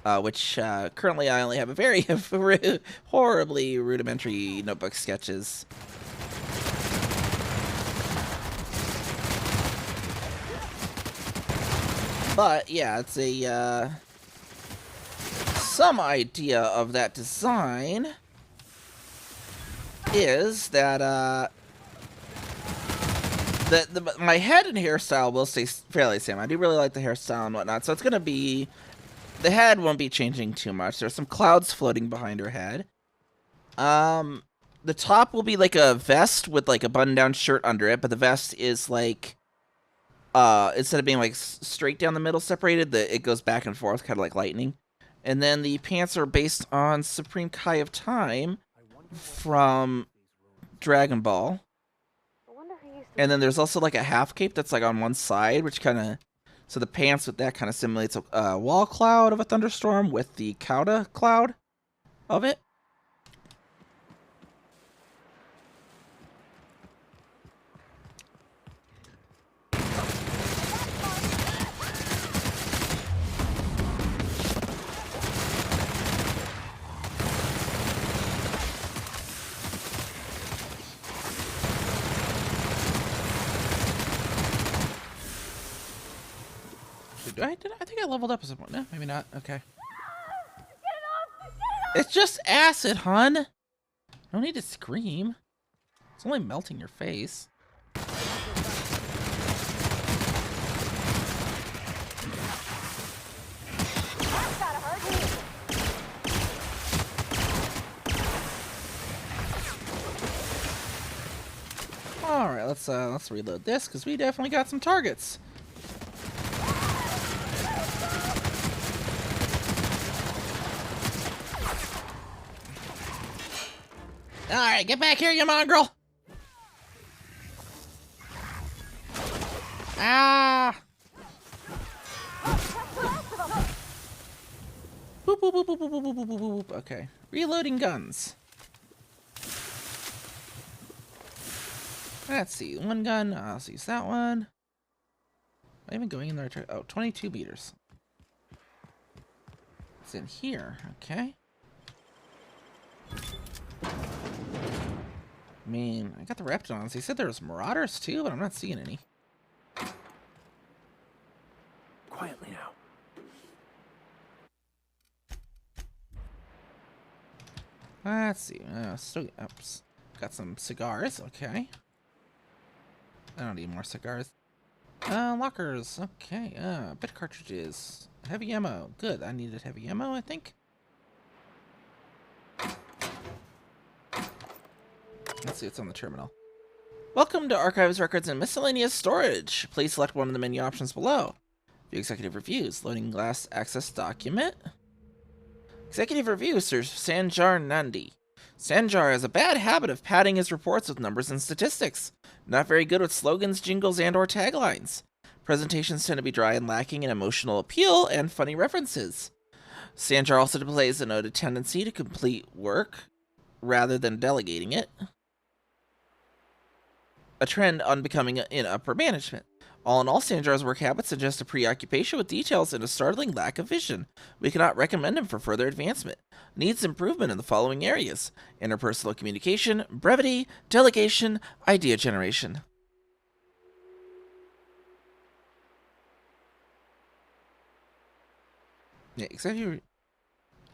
Which currently I only have a very horribly rudimentary notebook sketches. But yeah, it's a some idea of that design is that my head and hairstyle will stay fairly the same. I do really like the hairstyle and whatnot, so it's gonna be. The head won't be changing too much. There's some clouds floating behind her head. The top will be like a vest with like a button-down shirt under it, but the vest is like, instead of being like straight down the middle separated, it goes back and forth, kind of like lightning. And then the pants are based on Supreme Kai of Time from Dragon Ball. And then there's also like a half cape that's like on one side, which kind of... So the pants with that kind of simulates a wall cloud of a thunderstorm with the Cauda cloud of it. I think I leveled up at some point. No, maybe not. Okay. It's just acid, hun. No need to scream. It's only melting your face. All right, let's reload this because we definitely got some targets. Alright, get back here, you mongrel! Ah! Boop, boop, boop, boop, boop, boop, boop, boop, boop. Okay. Reloading guns. Let's see. One gun. Let's use that one. Am I even going in there? Oh, 22 meters. It's in here. Okay. mean, I got the Raptidons. They said there was Marauders too, but I'm not seeing any. Quietly now. Let's see. Still, oops. Got some cigars. Okay. I don't need more cigars. Lockers. Okay. Bit cartridges. Heavy ammo. Good. I needed heavy ammo, I think. Let's see what's on the terminal. Welcome to Archives, Records, and Miscellaneous Storage. Please select one of the menu options below. View executive reviews. Loading glass access document. Executive review, Sir Sanjar Nandi. Sanjar has a bad habit of padding his reports with numbers and statistics. Not very good with slogans, jingles, and/or taglines. Presentations tend to be dry and lacking in emotional appeal and funny references. Sanjar also displays a noted tendency to complete work rather than delegating it. A trend unbecoming in upper management. All in all, Sanjar's work habits suggest a preoccupation with details and a startling lack of vision. We cannot recommend him for further advancement. Needs improvement in the following areas: interpersonal communication, brevity, delegation, idea generation. Yeah, except you.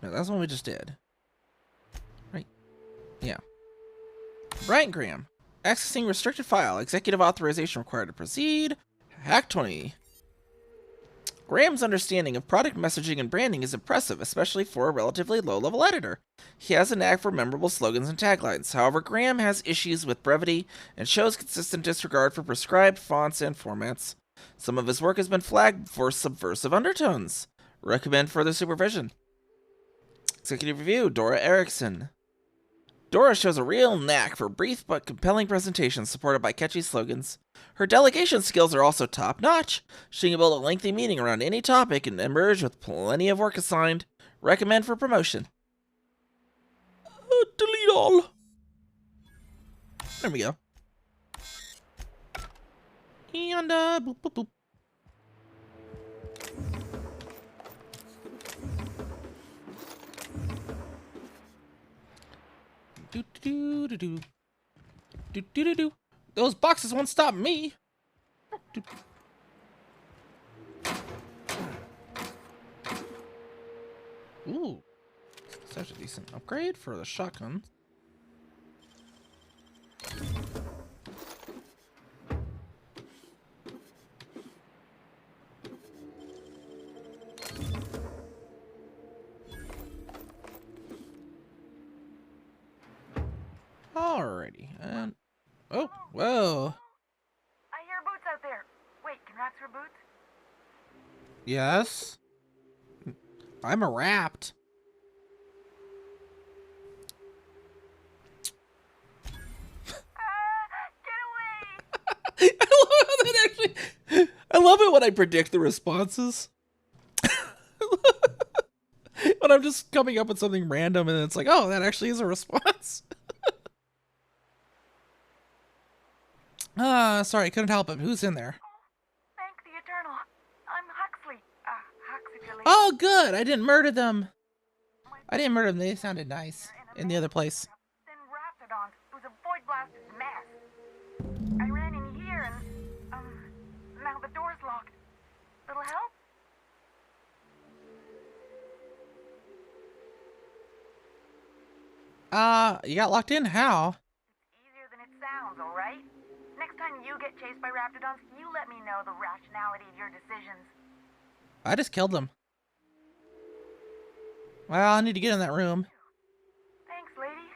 No, that's what we just did. Right? Yeah. Brian Graham. Accessing restricted file. Executive authorization required to proceed. Hack 20. Graham's understanding of product messaging and branding is impressive, especially for a relatively low-level editor. He has a knack for memorable slogans and taglines. However, Graham has issues with brevity and shows consistent disregard for prescribed fonts and formats. Some of his work has been flagged for subversive undertones. Recommend further supervision. Executive review, Dora Erickson. Dora shows a real knack for brief but compelling presentations supported by catchy slogans. Her delegation skills are also top-notch. She can build a lengthy meeting around any topic and emerge with plenty of work assigned. Recommend for promotion. Delete all. There we go. And, boop, boop, boop. Do. Those boxes won't stop me. Ooh, such a decent upgrade for the shotgun. Alrighty, and oh, whoa. I hear boots out there. Wait, can rats wear boots? Yes. I'm a wrapped. Get away! I love how that actually. I love it when I predict the responses. When I'm just coming up with something random and it's like, oh, that actually is a response. Sorry, couldn't help it. Who's in there? Thank the Eternal. I'm Huxley. Huxley. Oh, good. I didn't murder them. I didn't murder them. They sounded nice in the other place. Then Raptidons. It was a void blasted mess. I ran in here and, now the door's locked. Little help? You got locked in? How? It's easier than it sounds, alright? Next time you get chased by Raptidons, you let me know the rationality of your decisions. I just killed them. Well, I need to get in that room. Thanks, lady.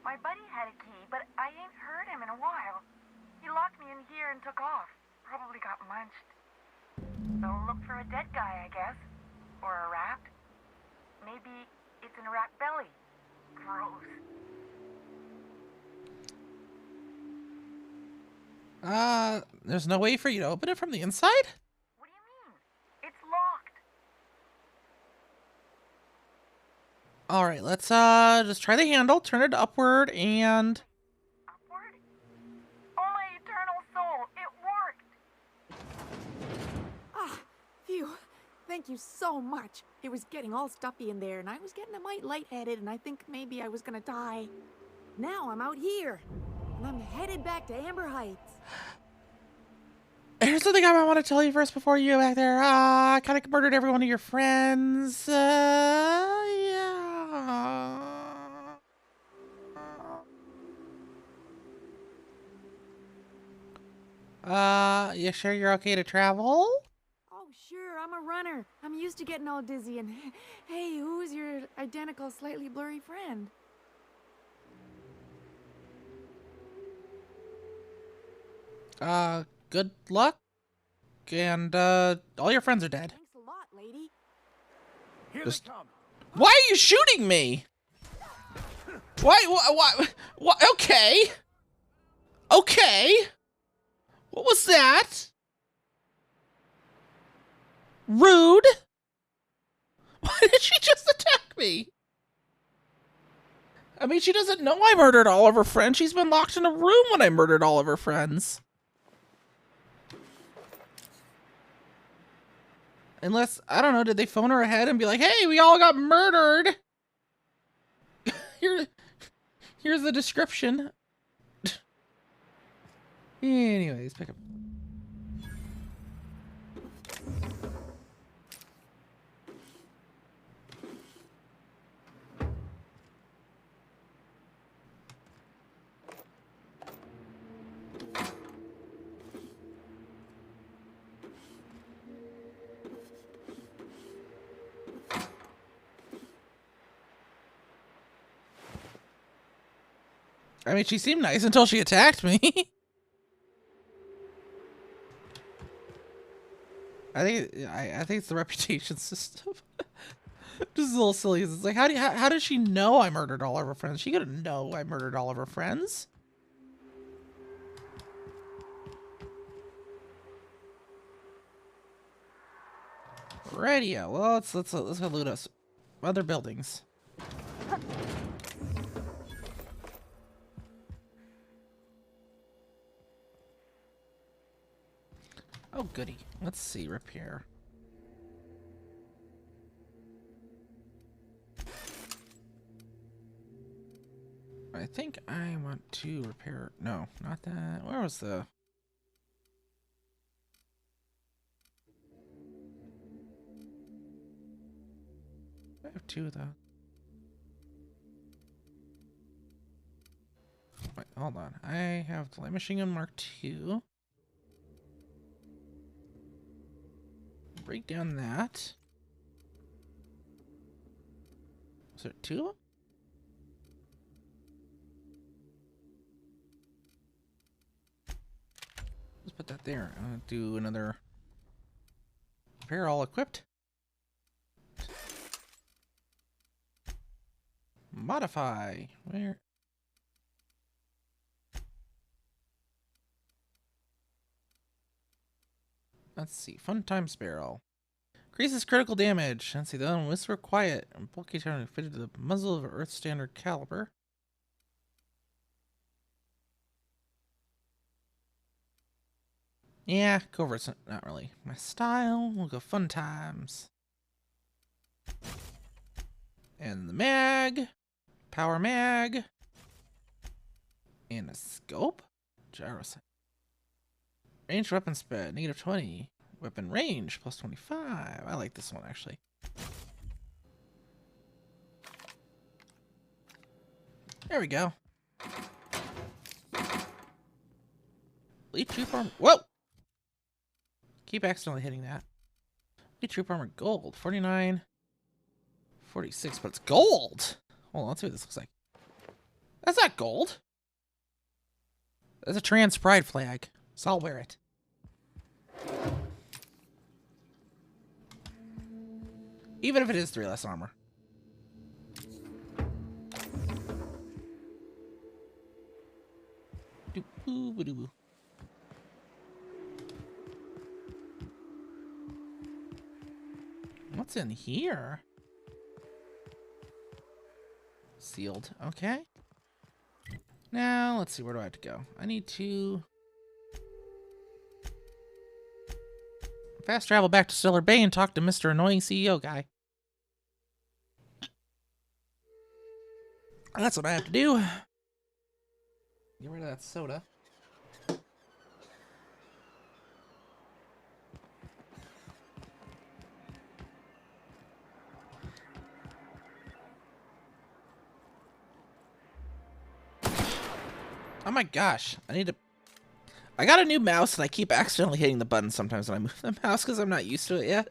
My buddy had a key, but I ain't heard him in a while. He locked me in here and took off. Probably got munched. So look for a dead guy, I guess. Or a rat. Maybe it's in a rat belly. Gross. There's no way for you to open it from the inside? What do you mean? It's locked. Alright, let's just try the handle, turn it upward, and... Upward? Oh my eternal soul, it worked! Ah, phew. Thank you so much. It was getting all stuffy in there, and I was getting a mite lightheaded, and I think maybe I was gonna die. Now I'm out here, and I'm headed back to Amber Heights. Here's something I want to tell you first before you go back there. I kind of murdered every one of your friends. Yeah. You sure you're okay to travel? Oh, sure, I'm a runner. I'm used to getting all dizzy, and hey, who's your identical, slightly blurry friend? Good luck. And, all your friends are dead. Thanks a lot, lady. Here Just... they come. Why are you shooting me? Why? Okay. Okay. What was that? Rude. Why did she just attack me? I mean, she doesn't know I murdered all of her friends. She's been locked in a room when I murdered all of her friends. Unless, I don't know, did they phone her ahead and be like, hey, we all got murdered? Here's the description. Anyways, pick up. I mean, she seemed nice until she attacked me. I think it's the reputation system. Just a little silly. It's like, how does she know I murdered all of her friends? She couldn't know I murdered all of her friends. Radio. Well, let's go loot us other buildings. Oh, goody. Let's see. Repair. I think I want to repair... No, not that. Where was the... I have two of those. Wait, hold on. I have the light machine gun Mark II. Break down that. Is there two of them? Let's put that there. I'm gonna do another repair all equipped. Modify. Where? Let's see. Fun times barrel. Increases critical damage. Let's see. The other one, whisper quiet. And bulky turn fitted to the muzzle of an Earth standard caliber. Yeah, covert's not really my style. We'll go fun times. And the mag. Power mag. And a scope. Gyrosight. Range weapon spread, -20. Weapon range, +25. I like this one, actually. There we go. Elite troop armor. Whoa! Keep accidentally hitting that. Elite troop armor gold, 49. 46, but it's gold! Hold on, let's see what this looks like. That's not gold. That's a trans pride flag. So I'll wear it. Even if it is 3 less armor. What's in here? Sealed. Okay. Now, let's see. Where do I have to go? I need to... fast travel back to Stellar Bay and talk to Mr. Annoying CEO guy. That's what I have to do. Get rid of that soda. Oh my gosh, I got a new mouse and I keep accidentally hitting the button sometimes when I move the mouse because I'm not used to it yet.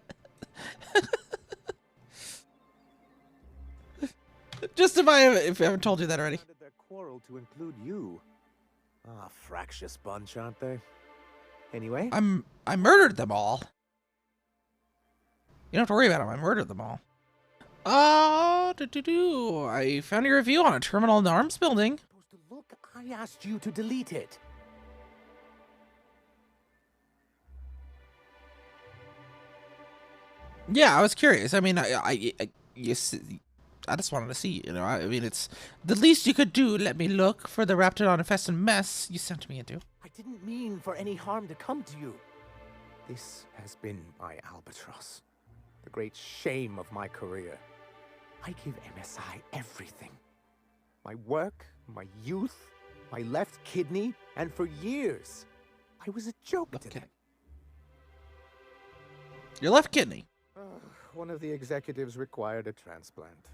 Just if I haven't told you that already. How did their quarrel to include you? Ah, fractious bunch, aren't they? Anyway, I murdered them all. You don't have to worry about them. I murdered them all. I found your review on a terminal in the arms building. look, I asked you to delete it. Yeah, I was curious. I mean, I just wanted to see, you know. I mean, it's the least you could do. Let me look for the Raptidon-infested mess you sent me into. I didn't mean for any harm to come to you. This has been my albatross, the great shame of my career. I give MSI everything. My work, my youth, my left kidney, and for years, I was a joke to them. Your left kidney? One of the executives required a transplant.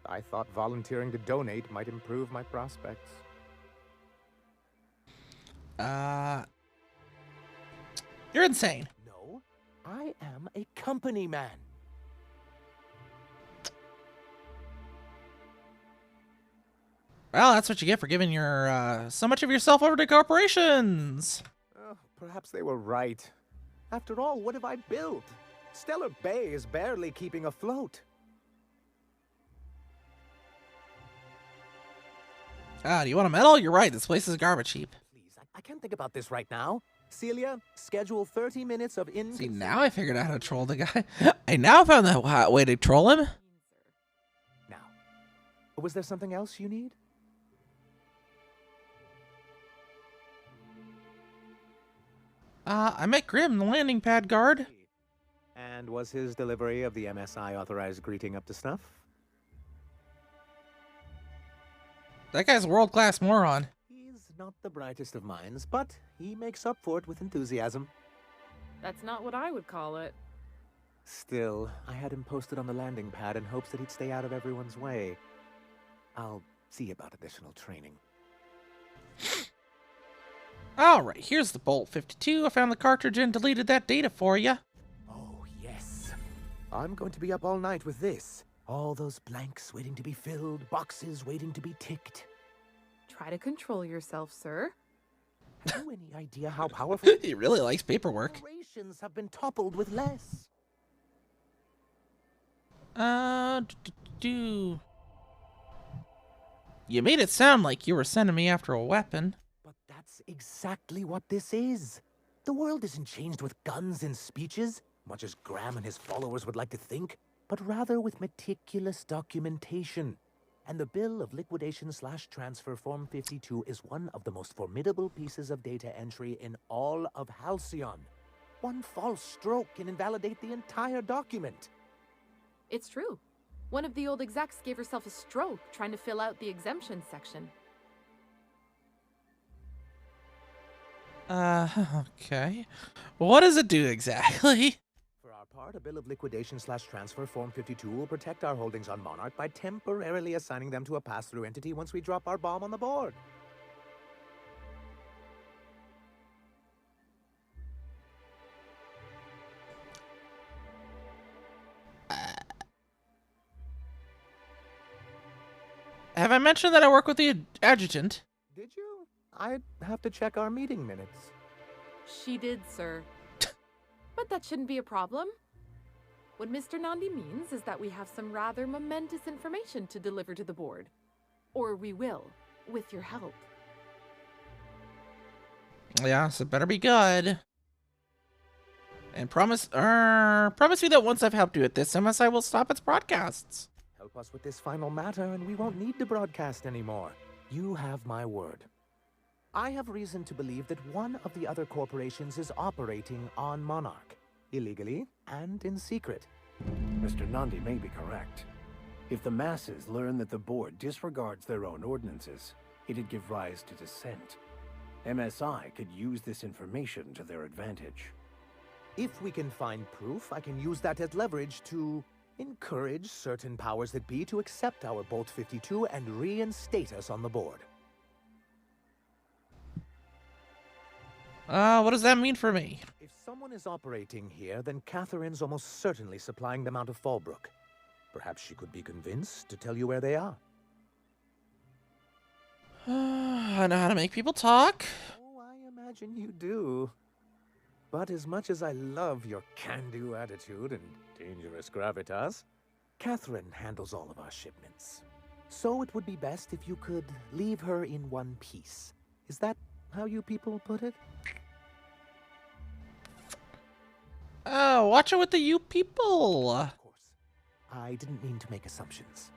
I thought volunteering to donate might improve my prospects. You're insane. No, I am a company man. Well, that's what you get for giving your so much of yourself over to corporations. Oh, perhaps they were right. After all, what have I built? Stellar Bay is barely keeping afloat. Do you want a medal? You're right. This place is garbage heap. Please, I can't think about this right now. Celia, schedule 30 minutes of in. See, now I figured out how to troll the guy. I now found the way to troll him. Now, was there something else you need? I met Grim, the landing pad guard. And was his delivery of the MSI authorized greeting up to snuff? That guy's a world-class moron. He's not the brightest of minds, but he makes up for it with enthusiasm. That's not what I would call it. Still, I had him posted on the landing pad in hopes that he'd stay out of everyone's way. I'll see about additional training. Alright, here's the Bolt 52. I found the cartridge and deleted that data for you. Oh, yes. I'm going to be up all night with this. All those blanks waiting to be filled, boxes waiting to be ticked. Try to control yourself, sir. Have you any idea how powerful... He really likes paperwork. Corporations have been toppled with less. You made it sound like you were sending me after a weapon. But that's exactly what this is. The world isn't changed with guns and speeches, much as Graham and his followers would like to think, but rather with meticulous documentation. And the Bill of Liquidation/Transfer Form 52 is one of the most formidable pieces of data entry in all of Halcyon. One false stroke can invalidate the entire document. It's true. One of the old execs gave herself a stroke trying to fill out the exemption section. Okay. What does it do exactly? For our part, a Bill of Liquidation/Transfer Form 52 will protect our holdings on Monarch by temporarily assigning them to a pass-through entity once we drop our bomb on the board. Have I mentioned that I work with the adjutant? Did you? I'd have to check our meeting minutes. She did, sir. But that shouldn't be a problem. What Mr. Nandi means is that we have some rather momentous information to deliver to the board. Or we will, with your help. Yeah, so it better be good. And promise me that once I've helped you with this, MSI will stop its broadcasts. Help us with this final matter and we won't need to broadcast anymore. You have my word. I have reason to believe that one of the other corporations is operating on Monarch, illegally and in secret. Mr. Nandi may be correct. If the masses learn that the board disregards their own ordinances, it'd give rise to dissent. MSI could use this information to their advantage. If we can find proof, I can use that as leverage to encourage certain powers that be to accept our Bolt 52 and reinstate us on the board. What does that mean for me? If someone is operating here, then Catherine's almost certainly supplying them out of Fallbrook. Perhaps she could be convinced to tell you where they are. I know how to make people talk. Oh, I imagine you do. But as much as I love your can-do attitude and dangerous gravitas, Catherine handles all of our shipments. So it would be best if you could leave her in one piece. Is that how you people put it? Oh, watch it with the you people. Of course. I didn't mean to make assumptions.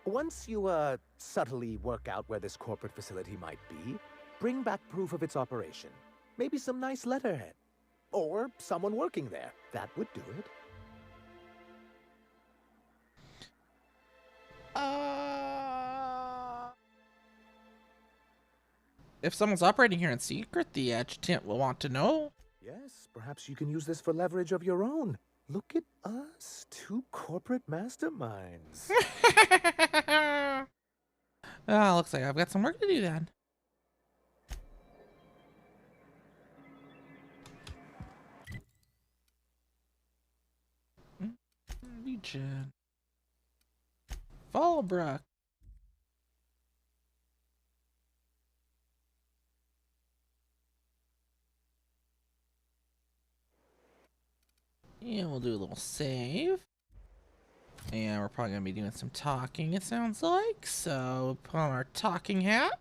Once you, subtly work out where this corporate facility might be, bring back proof of its operation. Maybe some nice letterhead. Or someone working there. That would do it. If someone's operating here in secret, the adjutant will want to know. Yes, perhaps you can use this for leverage of your own. Look at us, two corporate masterminds. Looks like I've got some work to do then. Region. Fallbrook. Yeah, we'll do a little save. And we're probably going to be doing some talking, it sounds like. So, we'll put on our talking hat.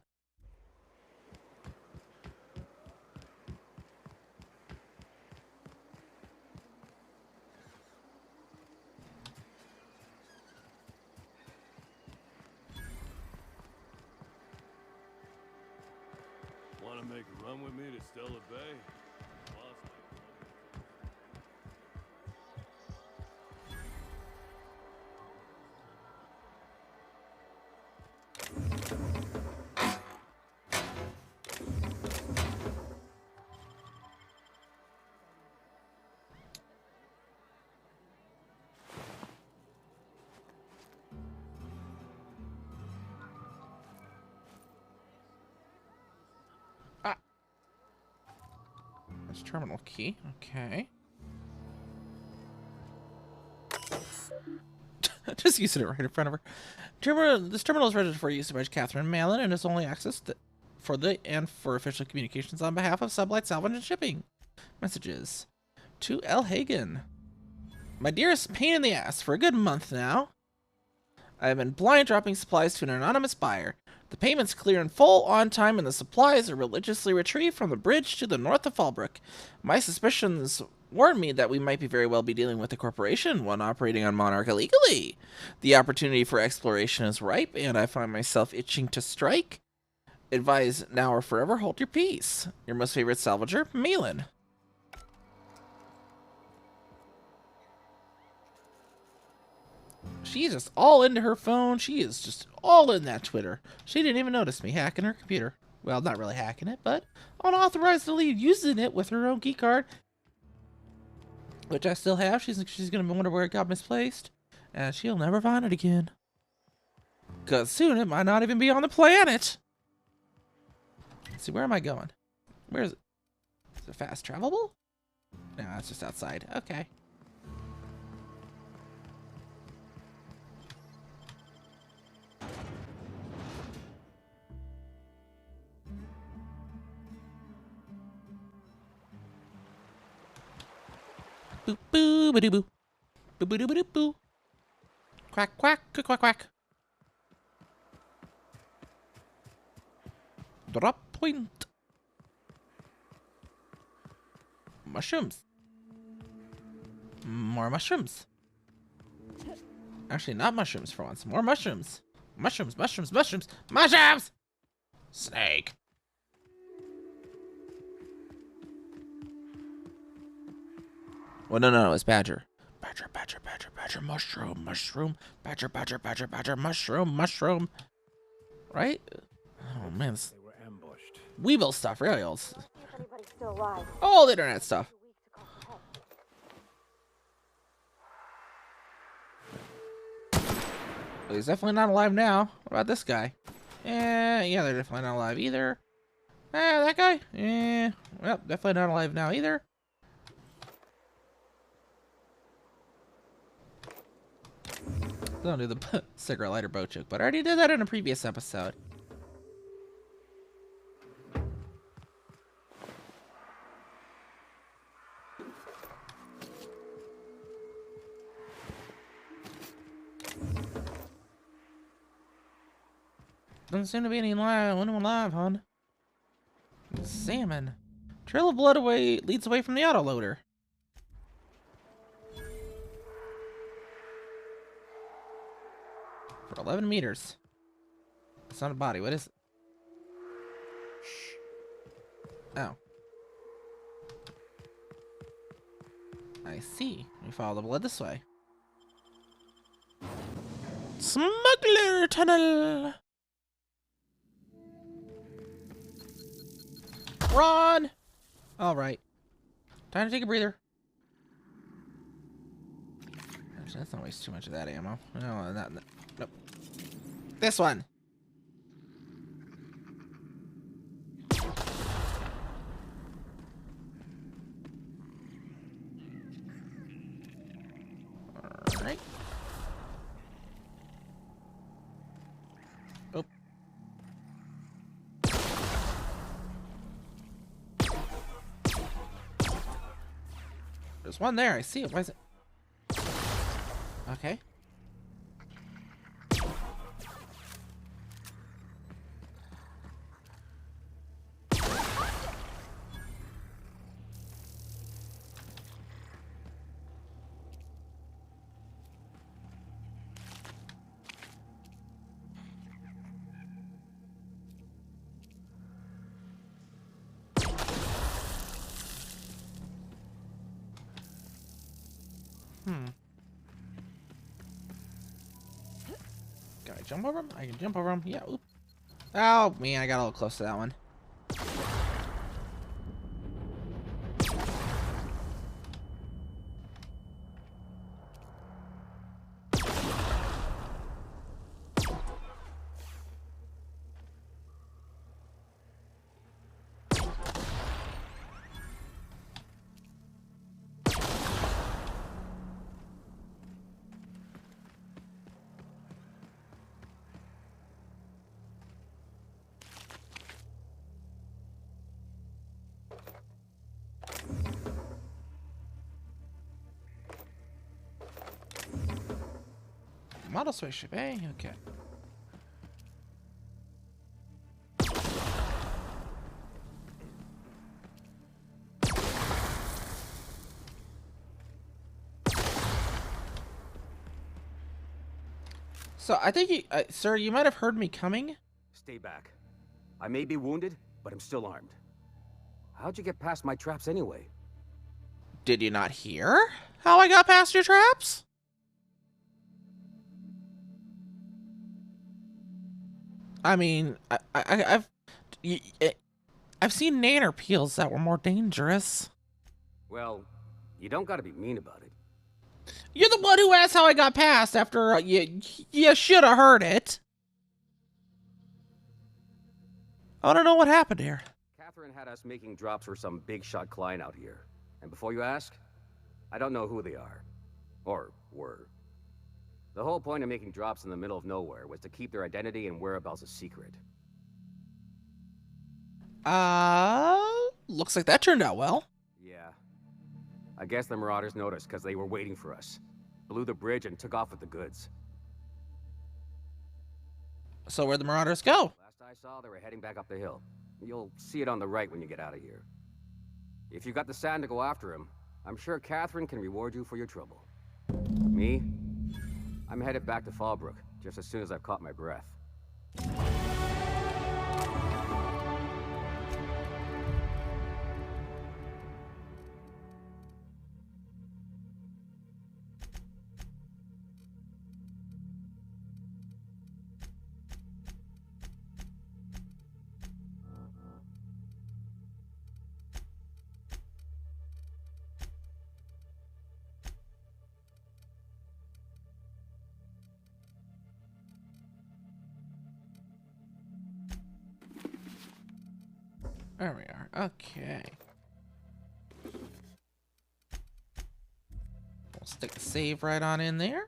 Want to make a run with me to Stella Bay? There's terminal key. Okay. Just using it right in front of her. This terminal is registered for use by Catherine Malin and is only accessed for official communications on behalf of Sublight Salvage and Shipping. Messages. To L. Hagen. My dearest pain in the ass, for a good month now, I have been blind dropping supplies to an anonymous buyer. The payments clear in full, on time, and the supplies are religiously retrieved from the bridge to the north of Fallbrook. My suspicions warn me that we might very well be dealing with a corporation, one operating on Monarch illegally. The opportunity for exploration is ripe, and I find myself itching to strike. Advise now or forever hold your peace. Your most favorite salvager, Malin. She's just all into her phone. She is just all in that Twitter. She didn't even notice me hacking her computer. Well, not really hacking it, but unauthorizedly using it with her own key card, which I still have. She's gonna wonder where it got misplaced, and she'll never find it again. Cause soon it might not even be on the planet. Let's see, where am I going? Where is it? Is it fast travelable? No, it's just outside. Okay. Boo boo ba doo boo. Boo boo doo ba doo boo. Quack quack quack quack quack. Drop point. Mushrooms. More mushrooms. Actually, not mushrooms for once. More mushrooms. Mushrooms, mushrooms, mushrooms, mushrooms! Snake. Well, no, it's badger. Badger, badger, badger, badger, mushroom, mushroom, badger, badger, badger, badger, mushroom, mushroom. Right? Oh man. They were ambushed. Weeble stuff, really. Old, See if anybody's still alive. old internet stuff. Well, he's definitely not alive now. What about this guy? Yeah, they're definitely not alive either. That guy? Well, definitely not alive now either. Don't do the cigarette lighter boat joke, but I already did that in a previous episode. Doesn't seem to be anyone alive, hon. Salmon. Trail of blood away leads away from the autoloader. For 11 meters. It's not a body. What is it? Shh. Oh. I see. We follow the blood this way. Smuggler tunnel. Run! Alright. Time to take a breather. Actually, let's not waste too much of that ammo. No, nope. This one! Alright. Oh. There's one there. I see it. Why is it? Okay. Can I jump over him? I can jump over him. Yeah. Oop. Oh, man. I got a little close to that one. Model spaceship, eh? Okay. So I think you, sir, you might have heard me coming. Stay back. I may be wounded, but I'm still armed. How'd you get past my traps anyway? Did you not hear how I got past your traps? I mean, I've seen nanner peels that were more dangerous. Well, you don't gotta be mean about it. You're the one who asked how I got past after you should have heard it. I don't know what happened here. Catherine had us making drops for some big shot client out here. And before you ask, I don't know who they are. Or were. The whole point of making drops in the middle of nowhere was to keep their identity and whereabouts a secret. Looks like that turned out well. Yeah. I guess the Marauders noticed because they were waiting for us. Blew the bridge and took off with the goods. So where'd the Marauders go? Last I saw, they were heading back up the hill. You'll see it on the right when you get out of here. If you got the sand to go after him, I'm sure Catherine can reward you for your trouble. Me? I'm headed back to Fallbrook, just as soon as I've caught my breath. There we are. Okay. We'll stick the save right on in there.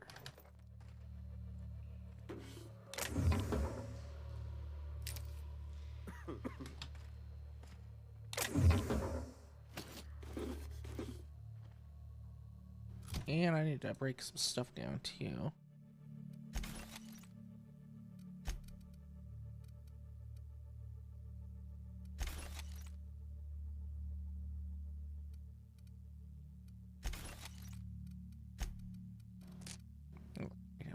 And I need to break some stuff down too.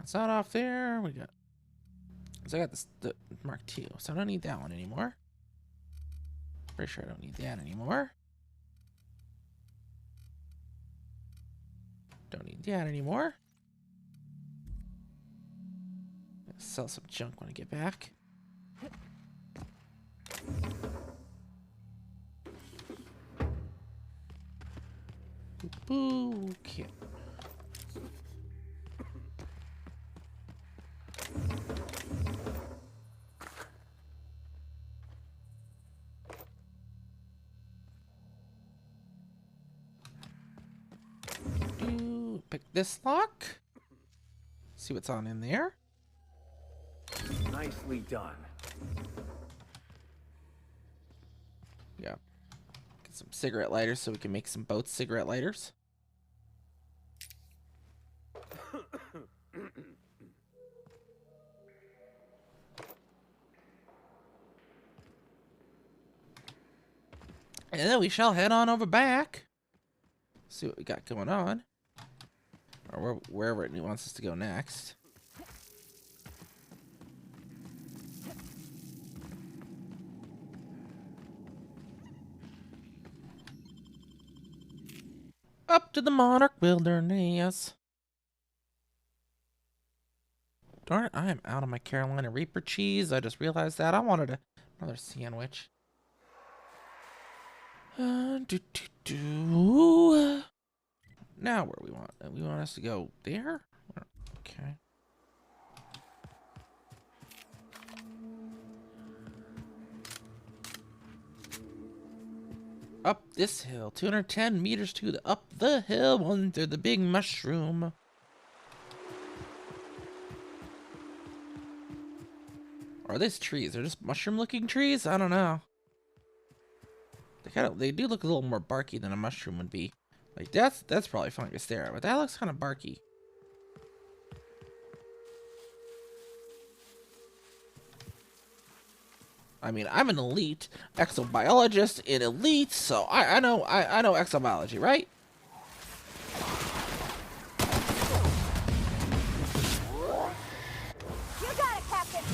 It's not off there. We got. So I got this the Mark II, so I don't need that one anymore. Pretty sure I don't need that anymore. Don't need that anymore. Sell some junk when I get back. Boo, okay. Pick this lock. See what's on in there. Nicely done. Yeah. Get some cigarette lighters so we can make some boat cigarette lighters. And then we shall head on over back. See what we got going on. Or wherever it wants us to go next. Up to the Monarch Wilderness. Darn it, I am out of my Carolina Reaper cheese. I just realized that. I wanted another sandwich. Now where we want? We want us to go there? Okay. Up this hill, 210 meters to the up the hill, under the big mushroom. Are these trees? They're just mushroom-looking trees? I don't know. They do look a little more barky than a mushroom would be. Like that's probably fungus there, but that looks kind of barky. I mean, I'm an elite exobiologist in elite, so I know exobiology, right? You got it, Captain.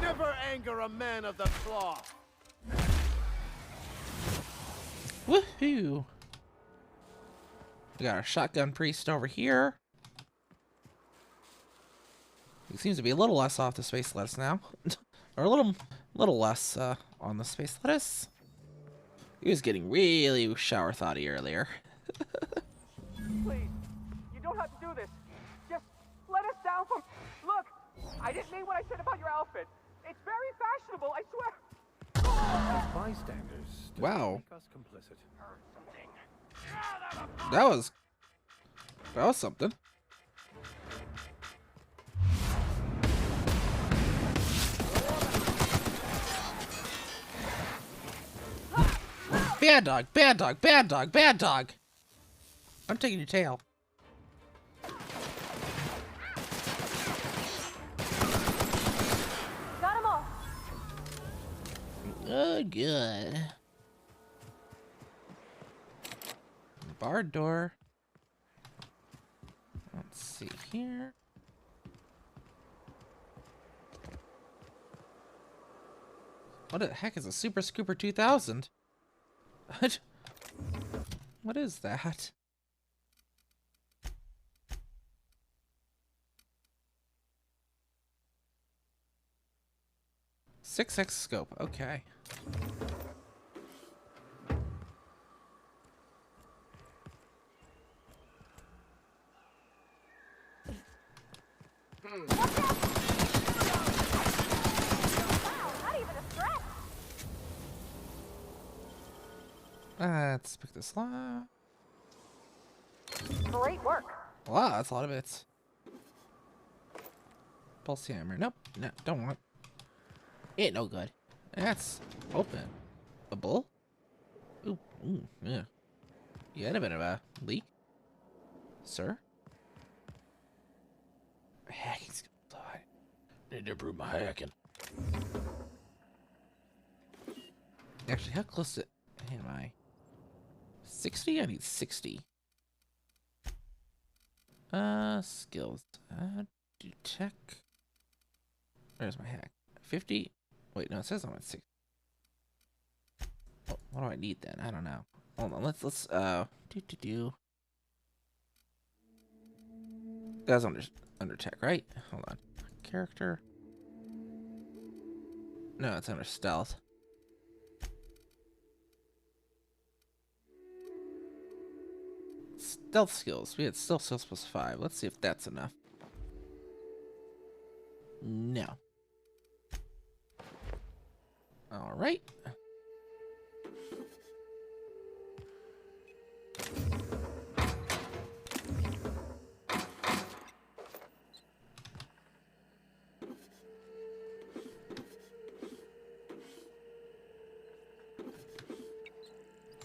Never anger a man of the cloth. Woohoo! We got our shotgun priest over here. He seems to be a little less off the space lettuce now. Or a little less on the space lettuce. He was getting really shower thoughty earlier. Please, you don't have to do this. Just let us down from... Look, I didn't mean what I said about your outfit. It's very fashionable, I swear. As bystanders, does Wow. that make us complicit? That was something. Bad dog, bad dog, bad dog, bad dog. I'm taking your tail. Got 'em all. Oh, good. Barred door. Let's see here. What the heck is a Super Scooper 2000? What is that? Six scope. Okay. Let's pick this lot. Great work. Wow, that's a lot of bits. Pulse hammer. Nope. No, don't want. Ain't no good. That's open. A bull? Ooh, yeah. You had a bit of a leak, sir. Hacking skill. Need to improve my hacking. Actually, how close am I? 60? I need 60. Skills. Do tech. Where's my hack? 50? Wait, no, it says I'm at 60. What do I need then? I don't know. Hold on, let's That's under tech, right? Hold on. Character. No, it's under stealth. Stealth skills. We had stealth skills plus 5. Let's see if that's enough. No. All right.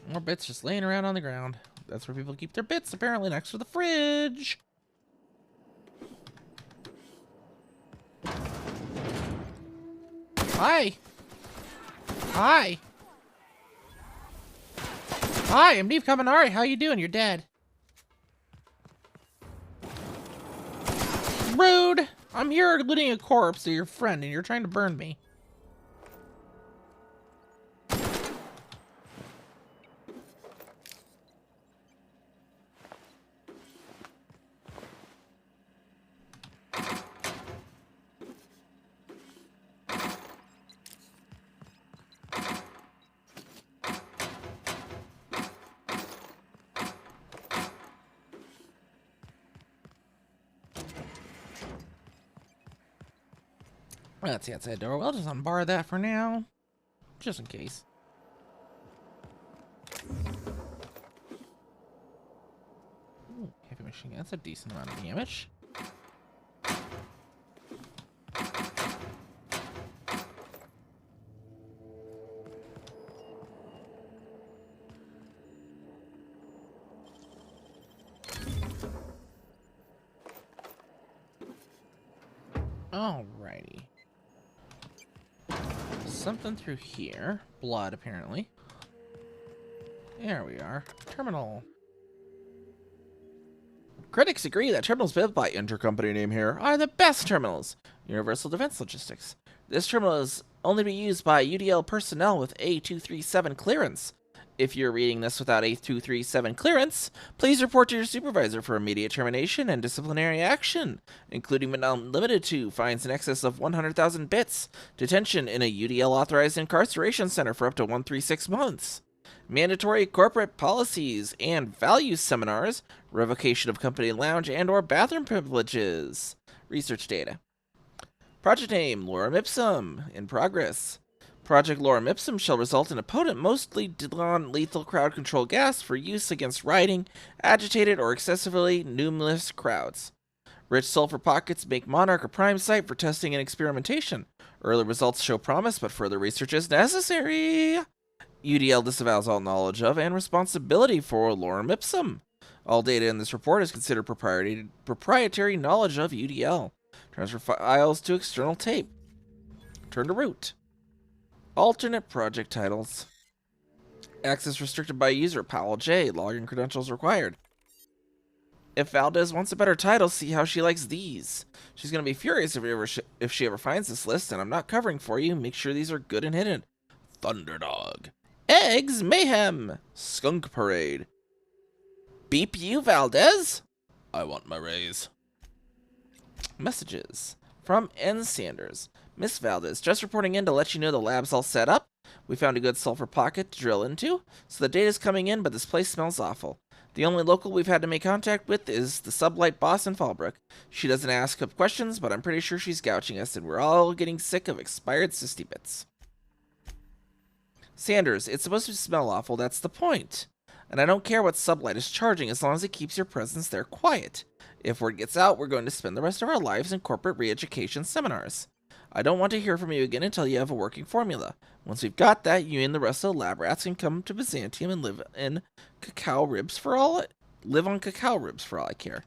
More bits just laying around on the ground. That's where people keep their bits, apparently, next to the fridge. Hi. Hi. Hi, I'm Neve Kaminari. How you doing? You're dead. Rude. I'm here looting a corpse of your friend, and you're trying to burn me. That's the outside door. We'll just unbar that for now. Just in case. Ooh, heavy machine gun. That's a decent amount of damage. Alrighty. Something through here. Blood, apparently. There we are. Terminal. Critics agree that terminals built by intercompany name here are the best terminals. Universal Defense Logistics. This terminal is only to be used by UDL personnel with A237 clearance. If you're reading this without A237 clearance, please report to your supervisor for immediate termination and disciplinary action, including but not limited to fines in excess of 100,000 bits, detention in a UDL-authorized incarceration center for up to 136 months, mandatory corporate policies and values seminars, revocation of company lounge and or bathroom privileges. Research data. Project name, Lorem Ipsum, in progress. Project Lorem Ipsum shall result in a potent, mostly non-lethal crowd control gas for use against rioting, agitated, or excessively numerous crowds. Rich sulfur pockets make Monarch a prime site for testing and experimentation. Early results show promise, but further research is necessary. UDL disavows all knowledge of and responsibility for Lorem Ipsum. All data in this report is considered proprietary knowledge of UDL. Transfer files to external tape. Turn to root. Alternate project titles. Access restricted by user Powell J. Login credentials required. If Valdez wants a better title, see how she likes these. She's going to be furious if she ever finds this list, and I'm not covering for you. Make sure these are good and hidden. Thunderdog. Eggs Mayhem. Skunk Parade. Beep you, Valdez? I want my raise. Messages. From N. Sanders. Miss Valdez, just reporting in to let you know the lab's all set up. We found a good sulfur pocket to drill into, so the data's coming in, but this place smells awful. The only local we've had to make contact with is the sublight boss in Fallbrook. She doesn't ask up questions, but I'm pretty sure she's gouging us, and we're all getting sick of expired cysty bits. Sanders, it's supposed to smell awful, that's the point. And I don't care what Sublight is charging as long as it keeps your presence there quiet. If word gets out, we're going to spend the rest of our lives in corporate re-education seminars. I don't want to hear from you again until you have a working formula. Once we've got that, you and the rest of the lab rats can come to Byzantium and live on cacao ribs for all I care.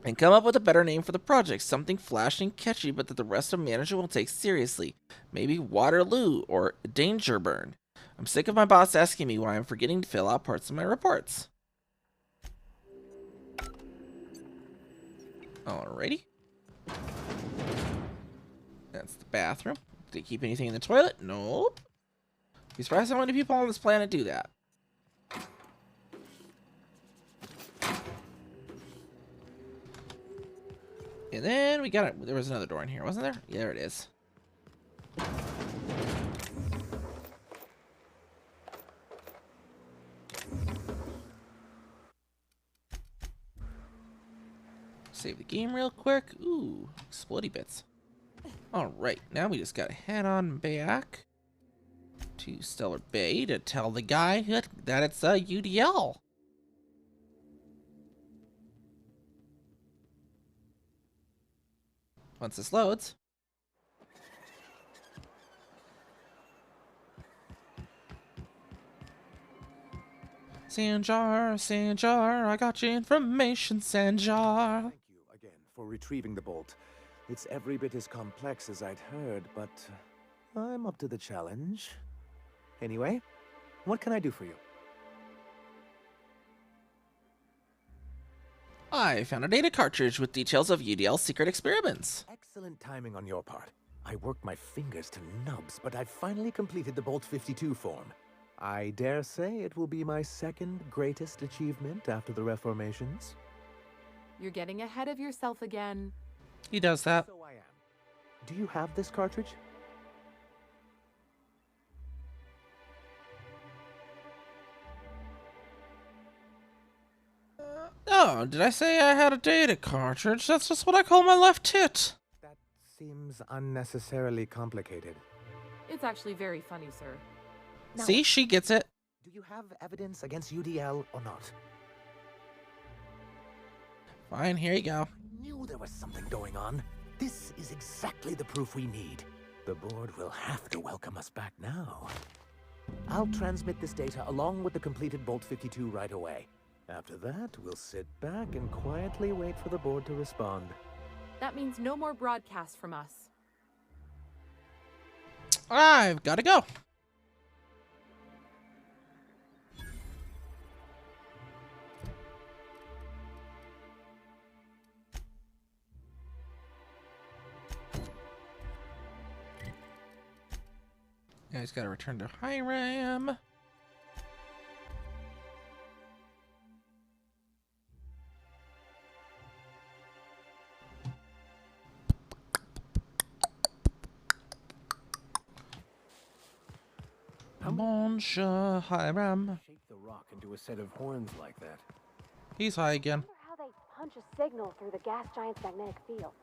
And come up with a better name for the project, something flashy and catchy, but that the rest of management will take seriously. Maybe Waterloo or Danger Burn. I'm sick of my boss asking me why I'm forgetting to fill out parts of my reports. Alrighty. That's the bathroom. Did they keep anything in the toilet? Nope. Be surprised how many people on this planet do that. And then we got it. There was another door in here, wasn't there? Yeah, there it is. Save the game real quick. Ooh, explodey bits. Alright, now we just gotta head on back to Stellar Bay to tell the guy that it's a UDL. Once this loads. Sanjar, Sanjar, I got your information, Sanjar. Thank you again for retrieving the bolt. It's every bit as complex as I'd heard, but I'm up to the challenge. Anyway, what can I do for you? I found a data cartridge with details of UDL's secret experiments. Excellent timing on your part. I worked my fingers to nubs, but I've finally completed the Bolt 52 form. I dare say it will be my second greatest achievement after the Reformations. You're getting ahead of yourself again. He does that. So I am. Do you have this cartridge? Oh, did I say I had a data cartridge? That's just what I call my left tit. That seems unnecessarily complicated. It's actually very funny, sir. Now, see, she gets it. Do you have evidence against UDL or not? Fine, here you go. I knew there was something going on. This is exactly the proof we need. The board will have to welcome us back now. I'll transmit this data along with the completed Bolt 52 right away. After that, we'll sit back and quietly wait for the board to respond. That means no more broadcasts from us. I've got to go. Yeah, he's got to return to Hiram. Monsieur Hiram. Shape the rock into a set of horns like that. He's high again. I wonder how they punch a signal through the gas giant's magnetic field.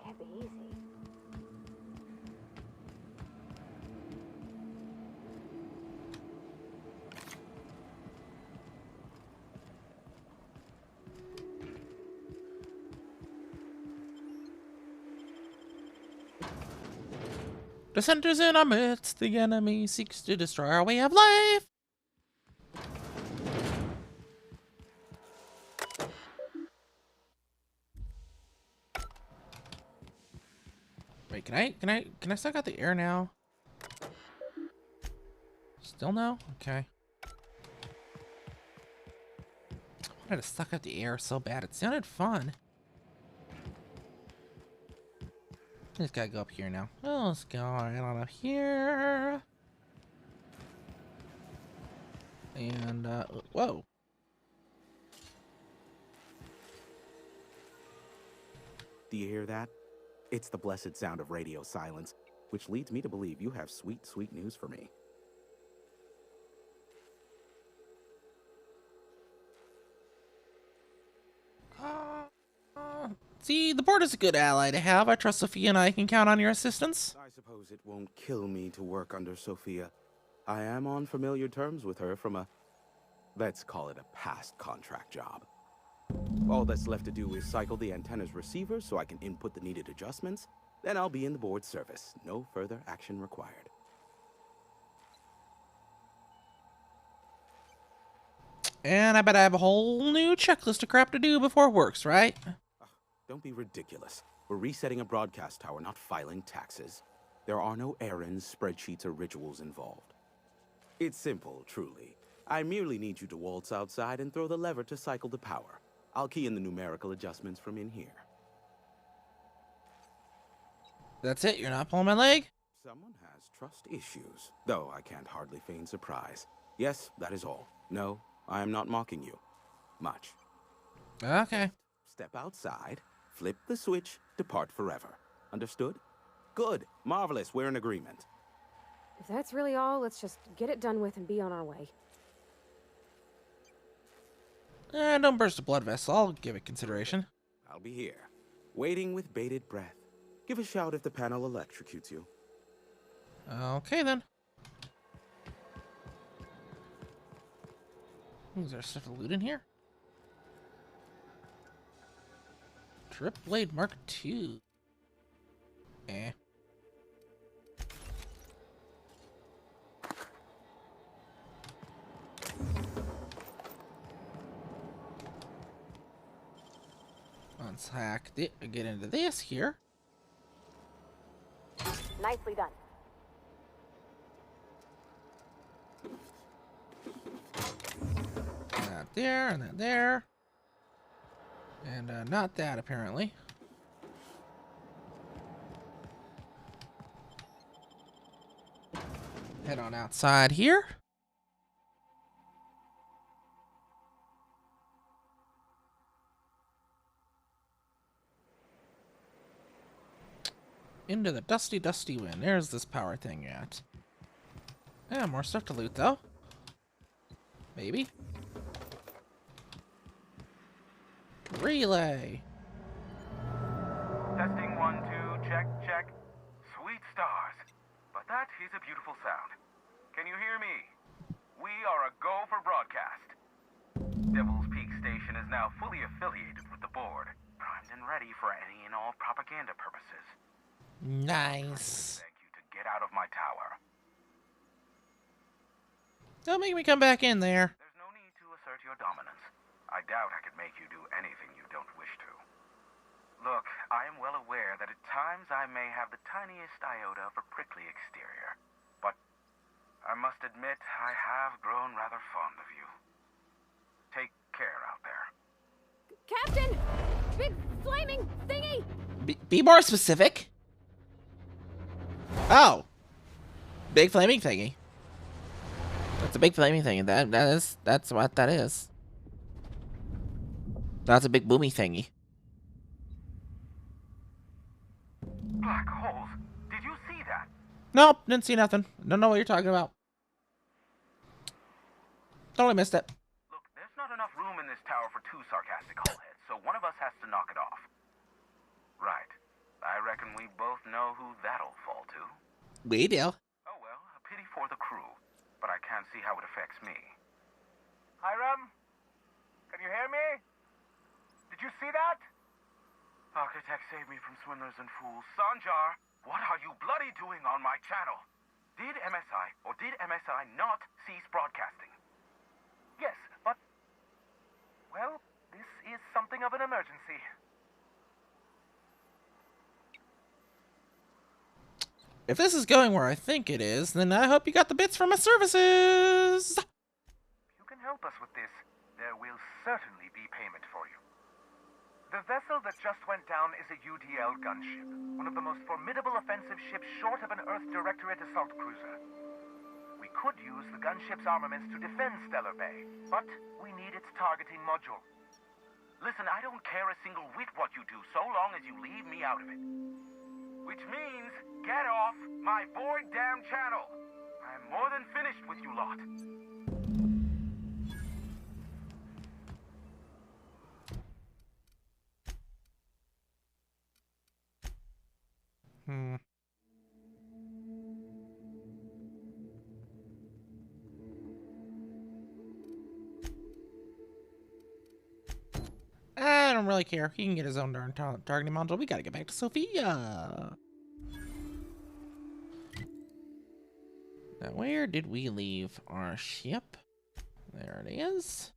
Can't be easy. Dissenters in our midst, the enemy seeks to destroy our way of life. Wait, can I suck out the air now? Still no? Okay. I wanted to suck out the air so bad. It sounded fun. Just gotta go up here now. Oh, let's go right on up here. And, whoa. Do you hear that? It's the blessed sound of radio silence, which leads me to believe you have sweet, sweet news for me. See, the board is a good ally to have. I trust Sophia and I can count on your assistance. I suppose suppose it won't kill me to work under Sophia. I am on familiar terms with her from a, let's call it a past contract job. All that's left to do is cycle the antenna's receiver so I can input the needed adjustments. Then I'll be in the board's service. No further action required. And I bet I have a whole new checklist of crap to do before it works, right? Don't be ridiculous. We're resetting a broadcast tower, not filing taxes. There are no errands, spreadsheets, or rituals involved. It's simple, truly. I merely need you to waltz outside and throw the lever to cycle the power. I'll key in the numerical adjustments from in here. That's it? You're not pulling my leg? Someone has trust issues, though I can't hardly feign surprise. Yes, that is all. No, I am not mocking you. Much. Okay. Step outside, flip the switch, depart forever. Understood? Good. Marvelous. We're in agreement. If that's really all, let's just get it done with and be on our way. Don't burst a blood vessel. I'll give it consideration. I'll be here, waiting with bated breath. Give a shout if the panel electrocutes you. Okay, then. Is there stuff to loot in here? Trip Blade Mark II. Eh. Let's get into this here. Nicely done. Not there, and not there. And not that, apparently. Head on outside here. Into the dusty, dusty wind. There's this power thing at. Yeah, more stuff to loot, though. Maybe. Relay. Testing 1, 2, check, check. Sweet stars. But that is a beautiful sound. Can you hear me? We are a go for broadcast. Devil's Peak Station is now fully affiliated with the board, primed and ready for any and all propaganda purposes. Nice. Thank you to get out of my tower. Don't make me come back in there. There's no need to assert your dominance. I doubt I could make you do anything you don't wish to. Look, I am well aware that at times I may have the tiniest iota of a prickly exterior, but I must admit I have grown rather fond of you. Take care out there. Captain! Big flaming thingy! Be more specific. Oh. Big flaming thingy. That's a big flaming thingy. That's what that is. That's a big boomy thingy. Black holes. Did you see that? Nope, didn't see nothing. Don't know what you're talking about. Totally missed it. Look, there's not enough room in this tower for two sarcastic hullheads, so one of us has to knock it off. Right. I reckon we both know who that'll fall to. We do. Oh well, a pity for the crew, but I can't see how it affects me. Hiram? Can you hear me? Did you see that? Architect saved me from swindlers and fools. Sanjar, what are you bloody doing on my channel? Did MSI or did MSI not cease broadcasting? Yes, but... well, this is something of an emergency. If this is going where I think it is, then I hope you got the bits for my services. You can help us with this. There will certainly be payment for you. The vessel that just went down is a UDL gunship, one of the most formidable offensive ships short of an Earth Directorate assault cruiser. We could use the gunship's armaments to defend Stellar Bay, but we need its targeting module. Listen, I don't care a single whit what you do, so long as you leave me out of it. Which means, get off my void damn channel! I am more than finished with you lot. don't really care. He can get his own darn targeting module. We gotta get back to Sophia. Now, where did we leave our ship? There it is.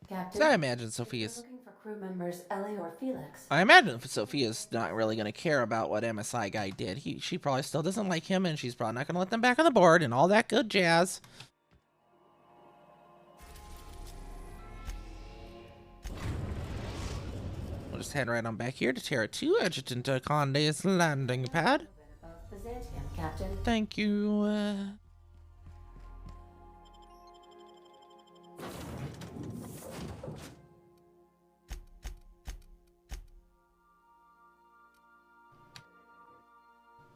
Captain, So I imagine Sophia's... looking for crew members Ellie or Felix. I imagine Sophia's not really going to care about what MSI guy did. She probably still doesn't like him, and she's probably not going to let them back on the board and all that good jazz. We'll just head right on back here to Terra 2, Adjutant Conde's landing pad. Byzantium, Captain. Thank you.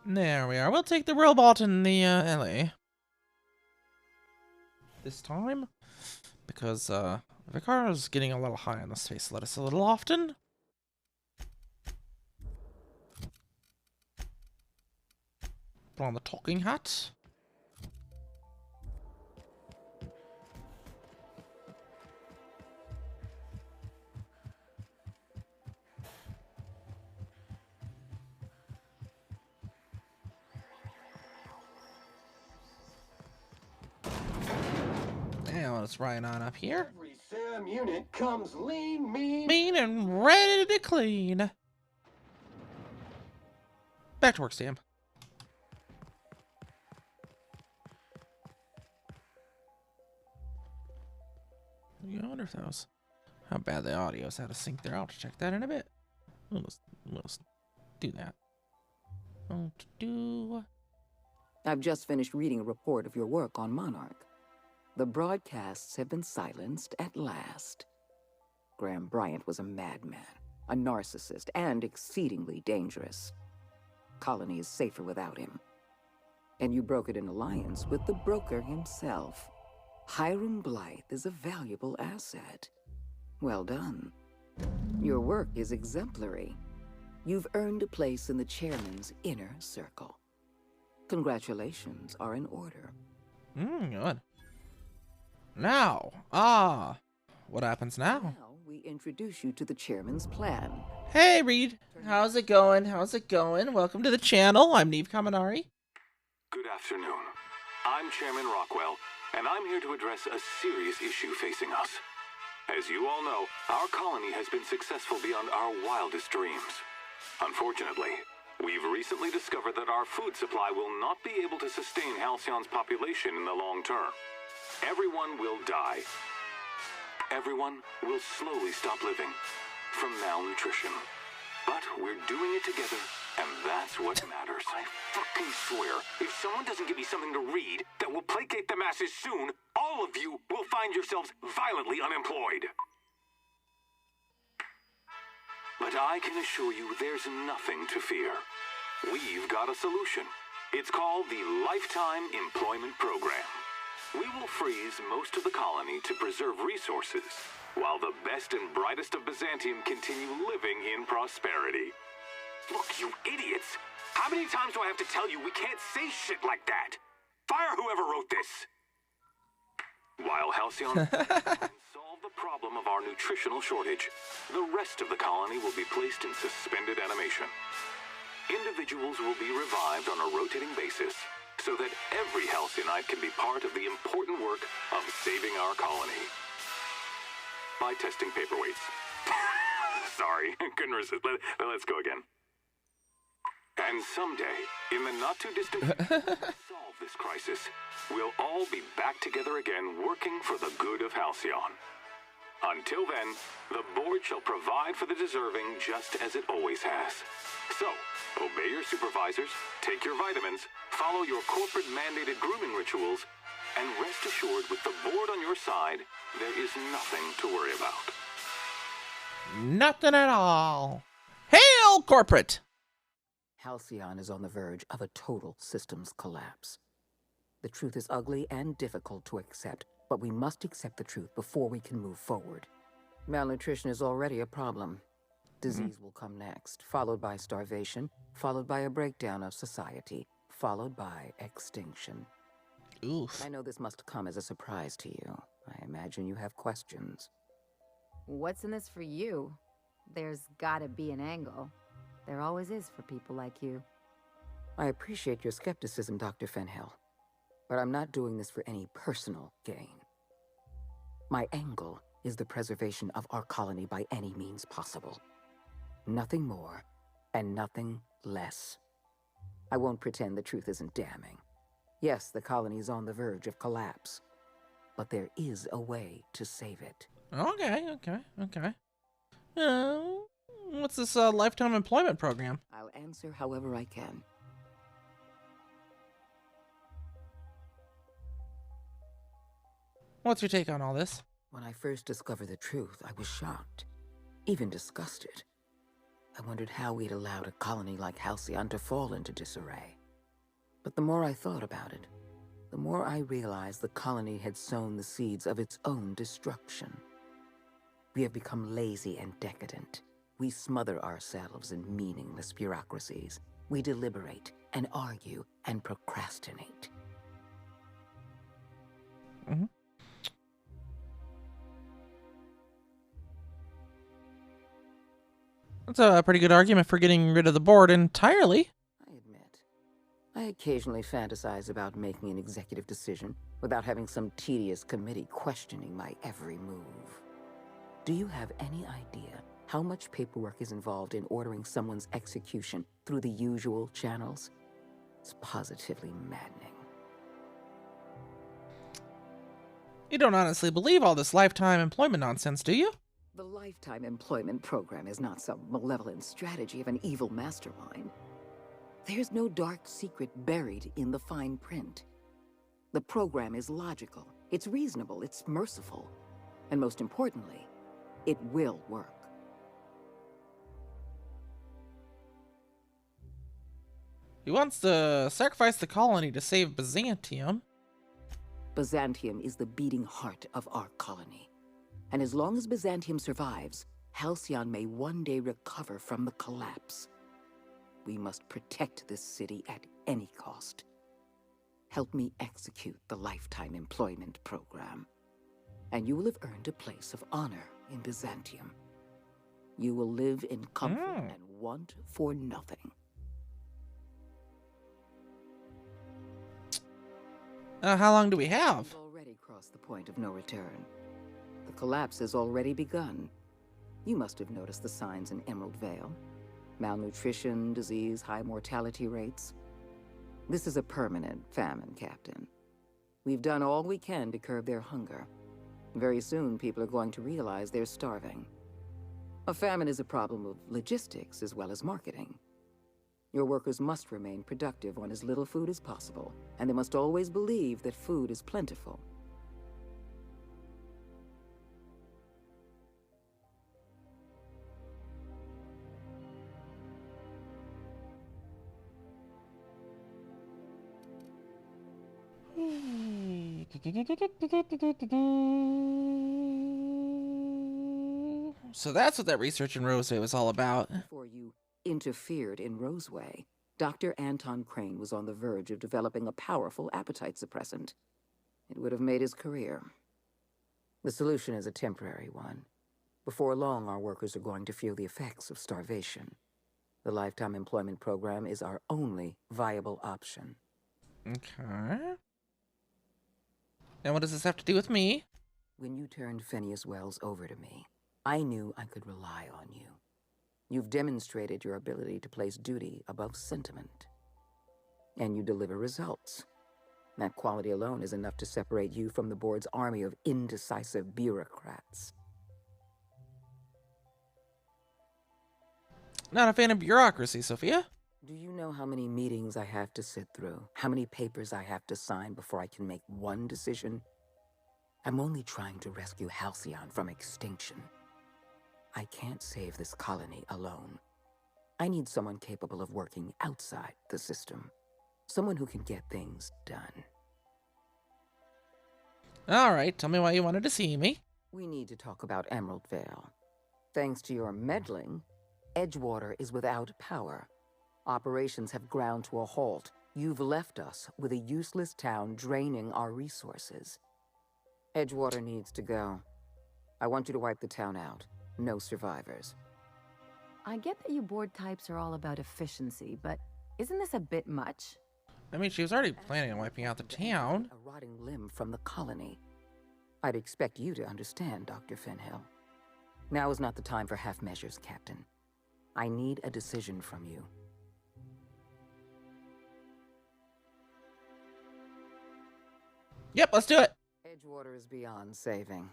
There we are. We'll take the robot in the LA this time, because Vicar's getting a little high on the space lettuce a little often. Put on the talking hat. Now let's ride on up here. Every SAM unit comes lean, Mean and ready to clean. Back to work, Sam. I wonder if that was how bad the audio is. How to sync there. I'll check that in a bit. Let's do that. I've just finished reading a report of your work on Monarch. The broadcasts have been silenced at last. Graham Bryant was a madman, a narcissist, and exceedingly dangerous. Colony is safer without him. And you brokered an alliance with the broker himself. Hiram Blythe is a valuable asset. Well done. Your work is exemplary. You've earned a place in the chairman's inner circle. Congratulations are in order. Good. Now, what happens now? Now we introduce you to the chairman's plan. Hey, Reed. How's it going? How's it going? Welcome to the channel. I'm Neve Kaminari. Good afternoon. I'm Chairman Rockwell, and I'm here to address a serious issue facing us. As you all know, our colony has been successful beyond our wildest dreams. Unfortunately, we've recently discovered that our food supply will not be able to sustain Halcyon's population in the long term. Everyone will die. Everyone will slowly stop living from malnutrition. But we're doing it together, and that's what matters. I fucking swear, if someone doesn't give me something to read that will placate the masses soon, all of you will find yourselves violently unemployed. But I can assure you there's nothing to fear. We've got a solution. It's called the Lifetime Employment Program. We will freeze most of the colony to preserve resources, while the best and brightest of Byzantium continue living in prosperity. Look, you idiots! How many times do I have to tell you we can't say shit like that? Fire whoever wrote this! While Halcyon can solve the problem of our nutritional shortage, the rest of the colony will be placed in suspended animation. Individuals will be revived on a rotating basis, so that every Halcyonite can be part of the important work of saving our colony. By testing paperweights. Sorry, couldn't resist. Let's go again. And someday, in the not-too-distant future, to solve this crisis, we'll all be back together again working for the good of Halcyon. Until then, the board shall provide for the deserving just as it always has. So, obey your supervisors, take your vitamins, follow your corporate-mandated grooming rituals, and rest assured with the board on your side, there is nothing to worry about. Nothing at all. Hail, corporate! Halcyon is on the verge of a total systems collapse. The truth is ugly and difficult to accept, but we must accept the truth before we can move forward. Malnutrition is already a problem. Disease will come next, followed by starvation, followed by a breakdown of society, followed by extinction. Oof. I know this must come as a surprise to you. I imagine you have questions. What's in this for you? There's gotta be an angle. There always is for people like you. I appreciate your skepticism, Dr. Fenhill, but I'm not doing this for any personal gain. My angle is the preservation of our colony by any means possible. Nothing more, and nothing less. I won't pretend the truth isn't damning. Yes, the colony is on the verge of collapse, but there is a way to save it. Okay. What's this lifetime employment program? I'll answer however I can. What's your take on all this? When I first discovered the truth, I was shocked, even disgusted. I wondered how we'd allowed a colony like Halcyon to fall into disarray. But the more I thought about it, the more I realized the colony had sown the seeds of its own destruction. We have become lazy and decadent. We smother ourselves in meaningless bureaucracies. We deliberate and argue and procrastinate. Mm-hmm. That's a pretty good argument for getting rid of the board entirely. I occasionally fantasize about making an executive decision without having some tedious committee questioning my every move. Do you have any idea how much paperwork is involved in ordering someone's execution through the usual channels? It's positively maddening. You don't honestly believe all this lifetime employment nonsense, do you? The Lifetime Employment Program is not some malevolent strategy of an evil mastermind. There's no dark secret buried in the fine print. The program is logical, it's reasonable, it's merciful, and most importantly, it will work. He wants to sacrifice the colony to save Byzantium. Byzantium is the beating heart of our colony. And as long as Byzantium survives, Halcyon may one day recover from the collapse. We must protect this city at any cost. Help me execute the Lifetime Employment Program, and you will have earned a place of honor in Byzantium. You will live in comfort and want for nothing. How long do we have? We've already crossed the point of no return. The collapse has already begun. You must have noticed the signs in Emerald Vale. Malnutrition, disease, high mortality rates. This is a permanent famine, Captain. We've done all we can to curb their hunger. Very soon, people are going to realize they're starving. A famine is a problem of logistics as well as marketing. Your workers must remain productive on as little food as possible, and they must always believe that food is plentiful. So that's what that research in Roseway was all about. Before you interfered in Roseway, Dr. Anton Crane was on the verge of developing a powerful appetite suppressant. It would have made his career. The solution is a temporary one. Before long, our workers are going to feel the effects of starvation. The Lifetime Employment Program is our only viable option. Okay. And what does this have to do with me? When you turned Phineas Wells over to me, I knew I could rely on you. You've demonstrated your ability to place duty above sentiment. And you deliver results. That quality alone is enough to separate you from the board's army of indecisive bureaucrats. Not a fan of bureaucracy, Sophia. Do you know how many meetings I have to sit through? How many papers I have to sign before I can make one decision? I'm only trying to rescue Halcyon from extinction. I can't save this colony alone. I need someone capable of working outside the system. Someone who can get things done. All right, tell me why you wanted to see me. We need to talk about Emerald Vale. Thanks to your meddling, Edgewater is without power. Operations have ground to a halt, You've left us with a useless town draining our resources. Edgewater needs to go. I want you to wipe the town out. No survivors. I get that you board types are all about efficiency, but isn't this a bit much? I mean, she was already planning on wiping out the town. A rotting limb from the colony. I'd expect you to understand, Dr. Finhill. Now is not the time for half measures, Captain. I need a decision from you. Yep, let's do it. Edgewater is beyond saving.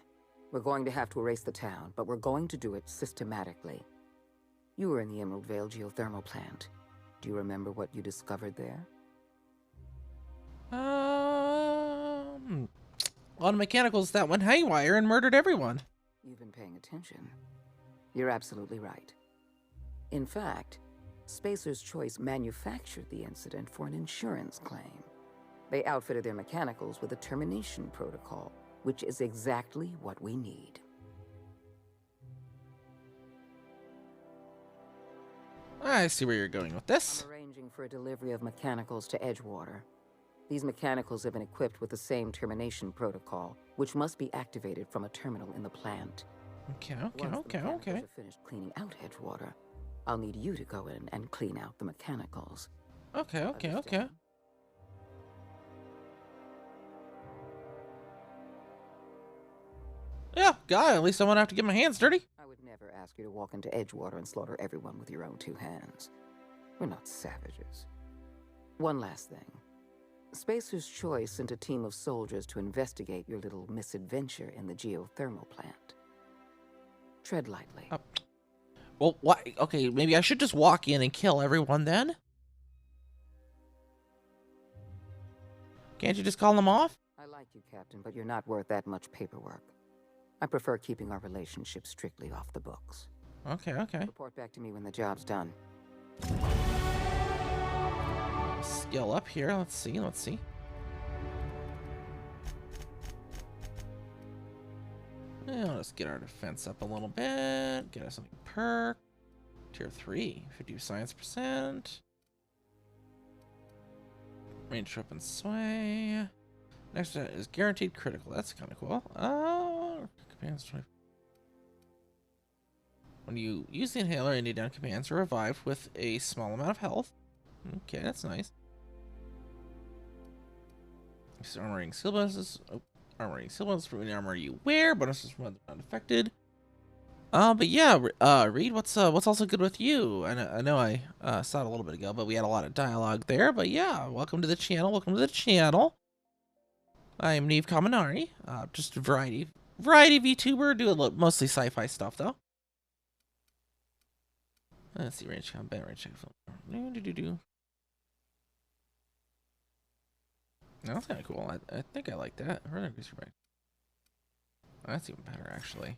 We're going to have to erase the town, but we're going to do it systematically. You were in the Emerald Vale geothermal plant. Do you remember what you discovered there? A lot of mechanicals that went haywire and murdered everyone. You've been paying attention. You're absolutely right. In fact, Spacer's Choice manufactured the incident for an insurance claim. They outfitted their mechanicals with a termination protocol, which is exactly what we need. I see where you're going with this. I'm arranging for a delivery of mechanicals to Edgewater. These mechanicals have been equipped with the same termination protocol, which must be activated from a terminal in the plant. Okay. Once the mechanicals are finished cleaning out Edgewater, I'll need you to go in and clean out the mechanicals. Okay. Yeah, God, at least I won't have to get my hands dirty. I would never ask you to walk into Edgewater and slaughter everyone with your own two hands. We're not savages. One last thing. Spacer's Choice sent a team of soldiers to investigate your little misadventure in the geothermal plant. Tread lightly. Well, why? Okay, maybe I should just walk in and kill everyone then? Can't you just call them off? I like you, Captain, but you're not worth that much paperwork. I prefer keeping our relationship strictly off the books. Okay. Report back to me when the job's done. Skill up here. Let's see. Yeah, let's get our defense up a little bit. Get us something perk. Tier 3. 50 science %. Range weapon sway. Next is guaranteed critical. That's kind of cool. Commands 20. When you use the inhaler, any down commands are revived with a small amount of health. Okay, that's nice. So armoring skill bonuses. Armoring skill bonuses for any armor you wear. Bonuses from other unaffected. But yeah, Reed, what's also good with you? I know I saw it a little bit ago, but we had a lot of dialogue there. But yeah, welcome to the channel. I am Neve Kaminari. Just a variety VTuber. Do mostly sci-fi stuff though. Let's see, range combat, range check. No, that's kind of cool. I think I like that. That's even better, actually.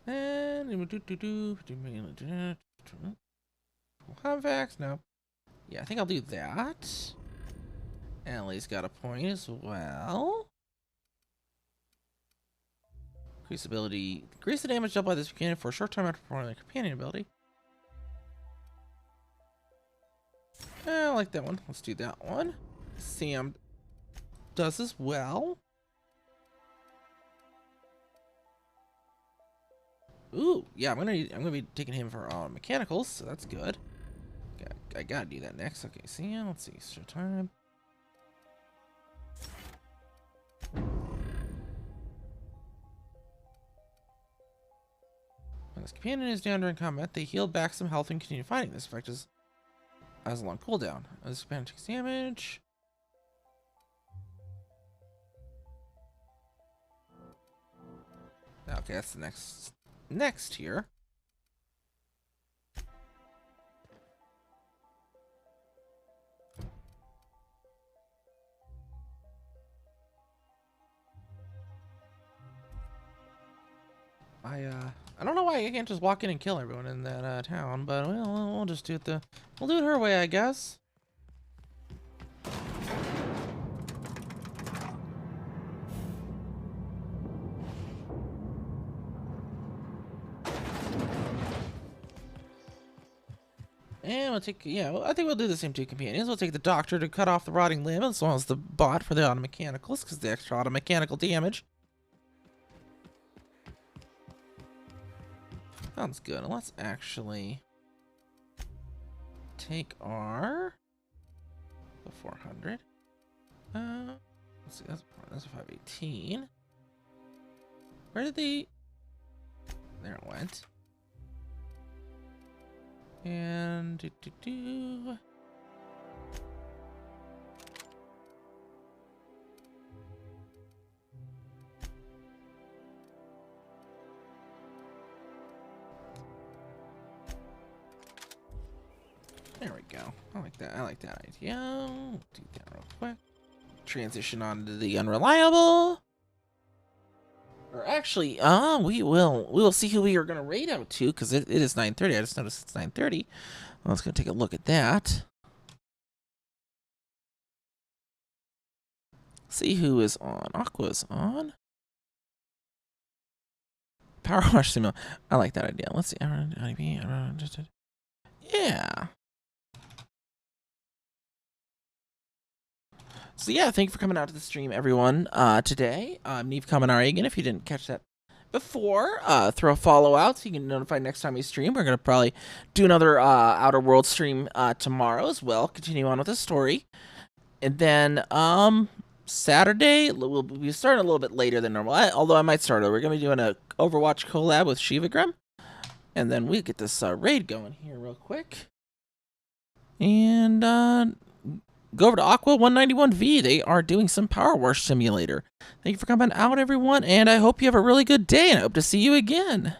And Havax, no. Yeah, I think I'll do that. Ellie's got a point as well. Increase ability. Increase the damage dealt by this companion for a short time after performing the companion ability. I like that one. Let's do that one. Sam does as well. Ooh, yeah, I'm gonna be taking him for mechanicals, so that's good. I gotta do that next. Okay, Sam. Let's see. Short time. When this companion is down during combat, they heal back some health and continue fighting. This effect has a long cooldown. This companion takes damage. Okay, that's the next here. I don't know why I can't just walk in and kill everyone in that town, but we'll just do it we'll do it her way, I guess. And we'll take, yeah, I think we'll do the same 2 companions. We'll take the doctor to cut off the rotting limb, as well as the bot for the automechanicals, because the extra automechanical damage. Sounds good. Let's actually take our 400. Let's see, that's a 518. Where did they? There it went. And there we go. I like that. I like that idea. Do that real quick. Transition on to the unreliable. Or actually, we will see who we are going to raid out to, because it is 9:30. I just noticed it's 9:30. Well, let's go take a look at that. See who is on. Aqua's on. Power Wash Simulator. I like that idea. Let's see. Yeah. So yeah, thank you for coming out to the stream, everyone. Today, I'm Neve Kaminari again. If you didn't catch that before, throw a follow out so you can get notified next time we stream. We're gonna probably do another Outer World stream tomorrow as well. Continue on with the story, and then Saturday we'll be starting a little bit later than normal. Although I might start early. We're gonna be doing a Overwatch collab with Shiva Grim, and then we get this raid going here real quick, and go over to Aqua 191V. They are doing some Power Wash Simulator. Thank you for coming out, everyone, and I hope you have a really good day, and I hope to see you again.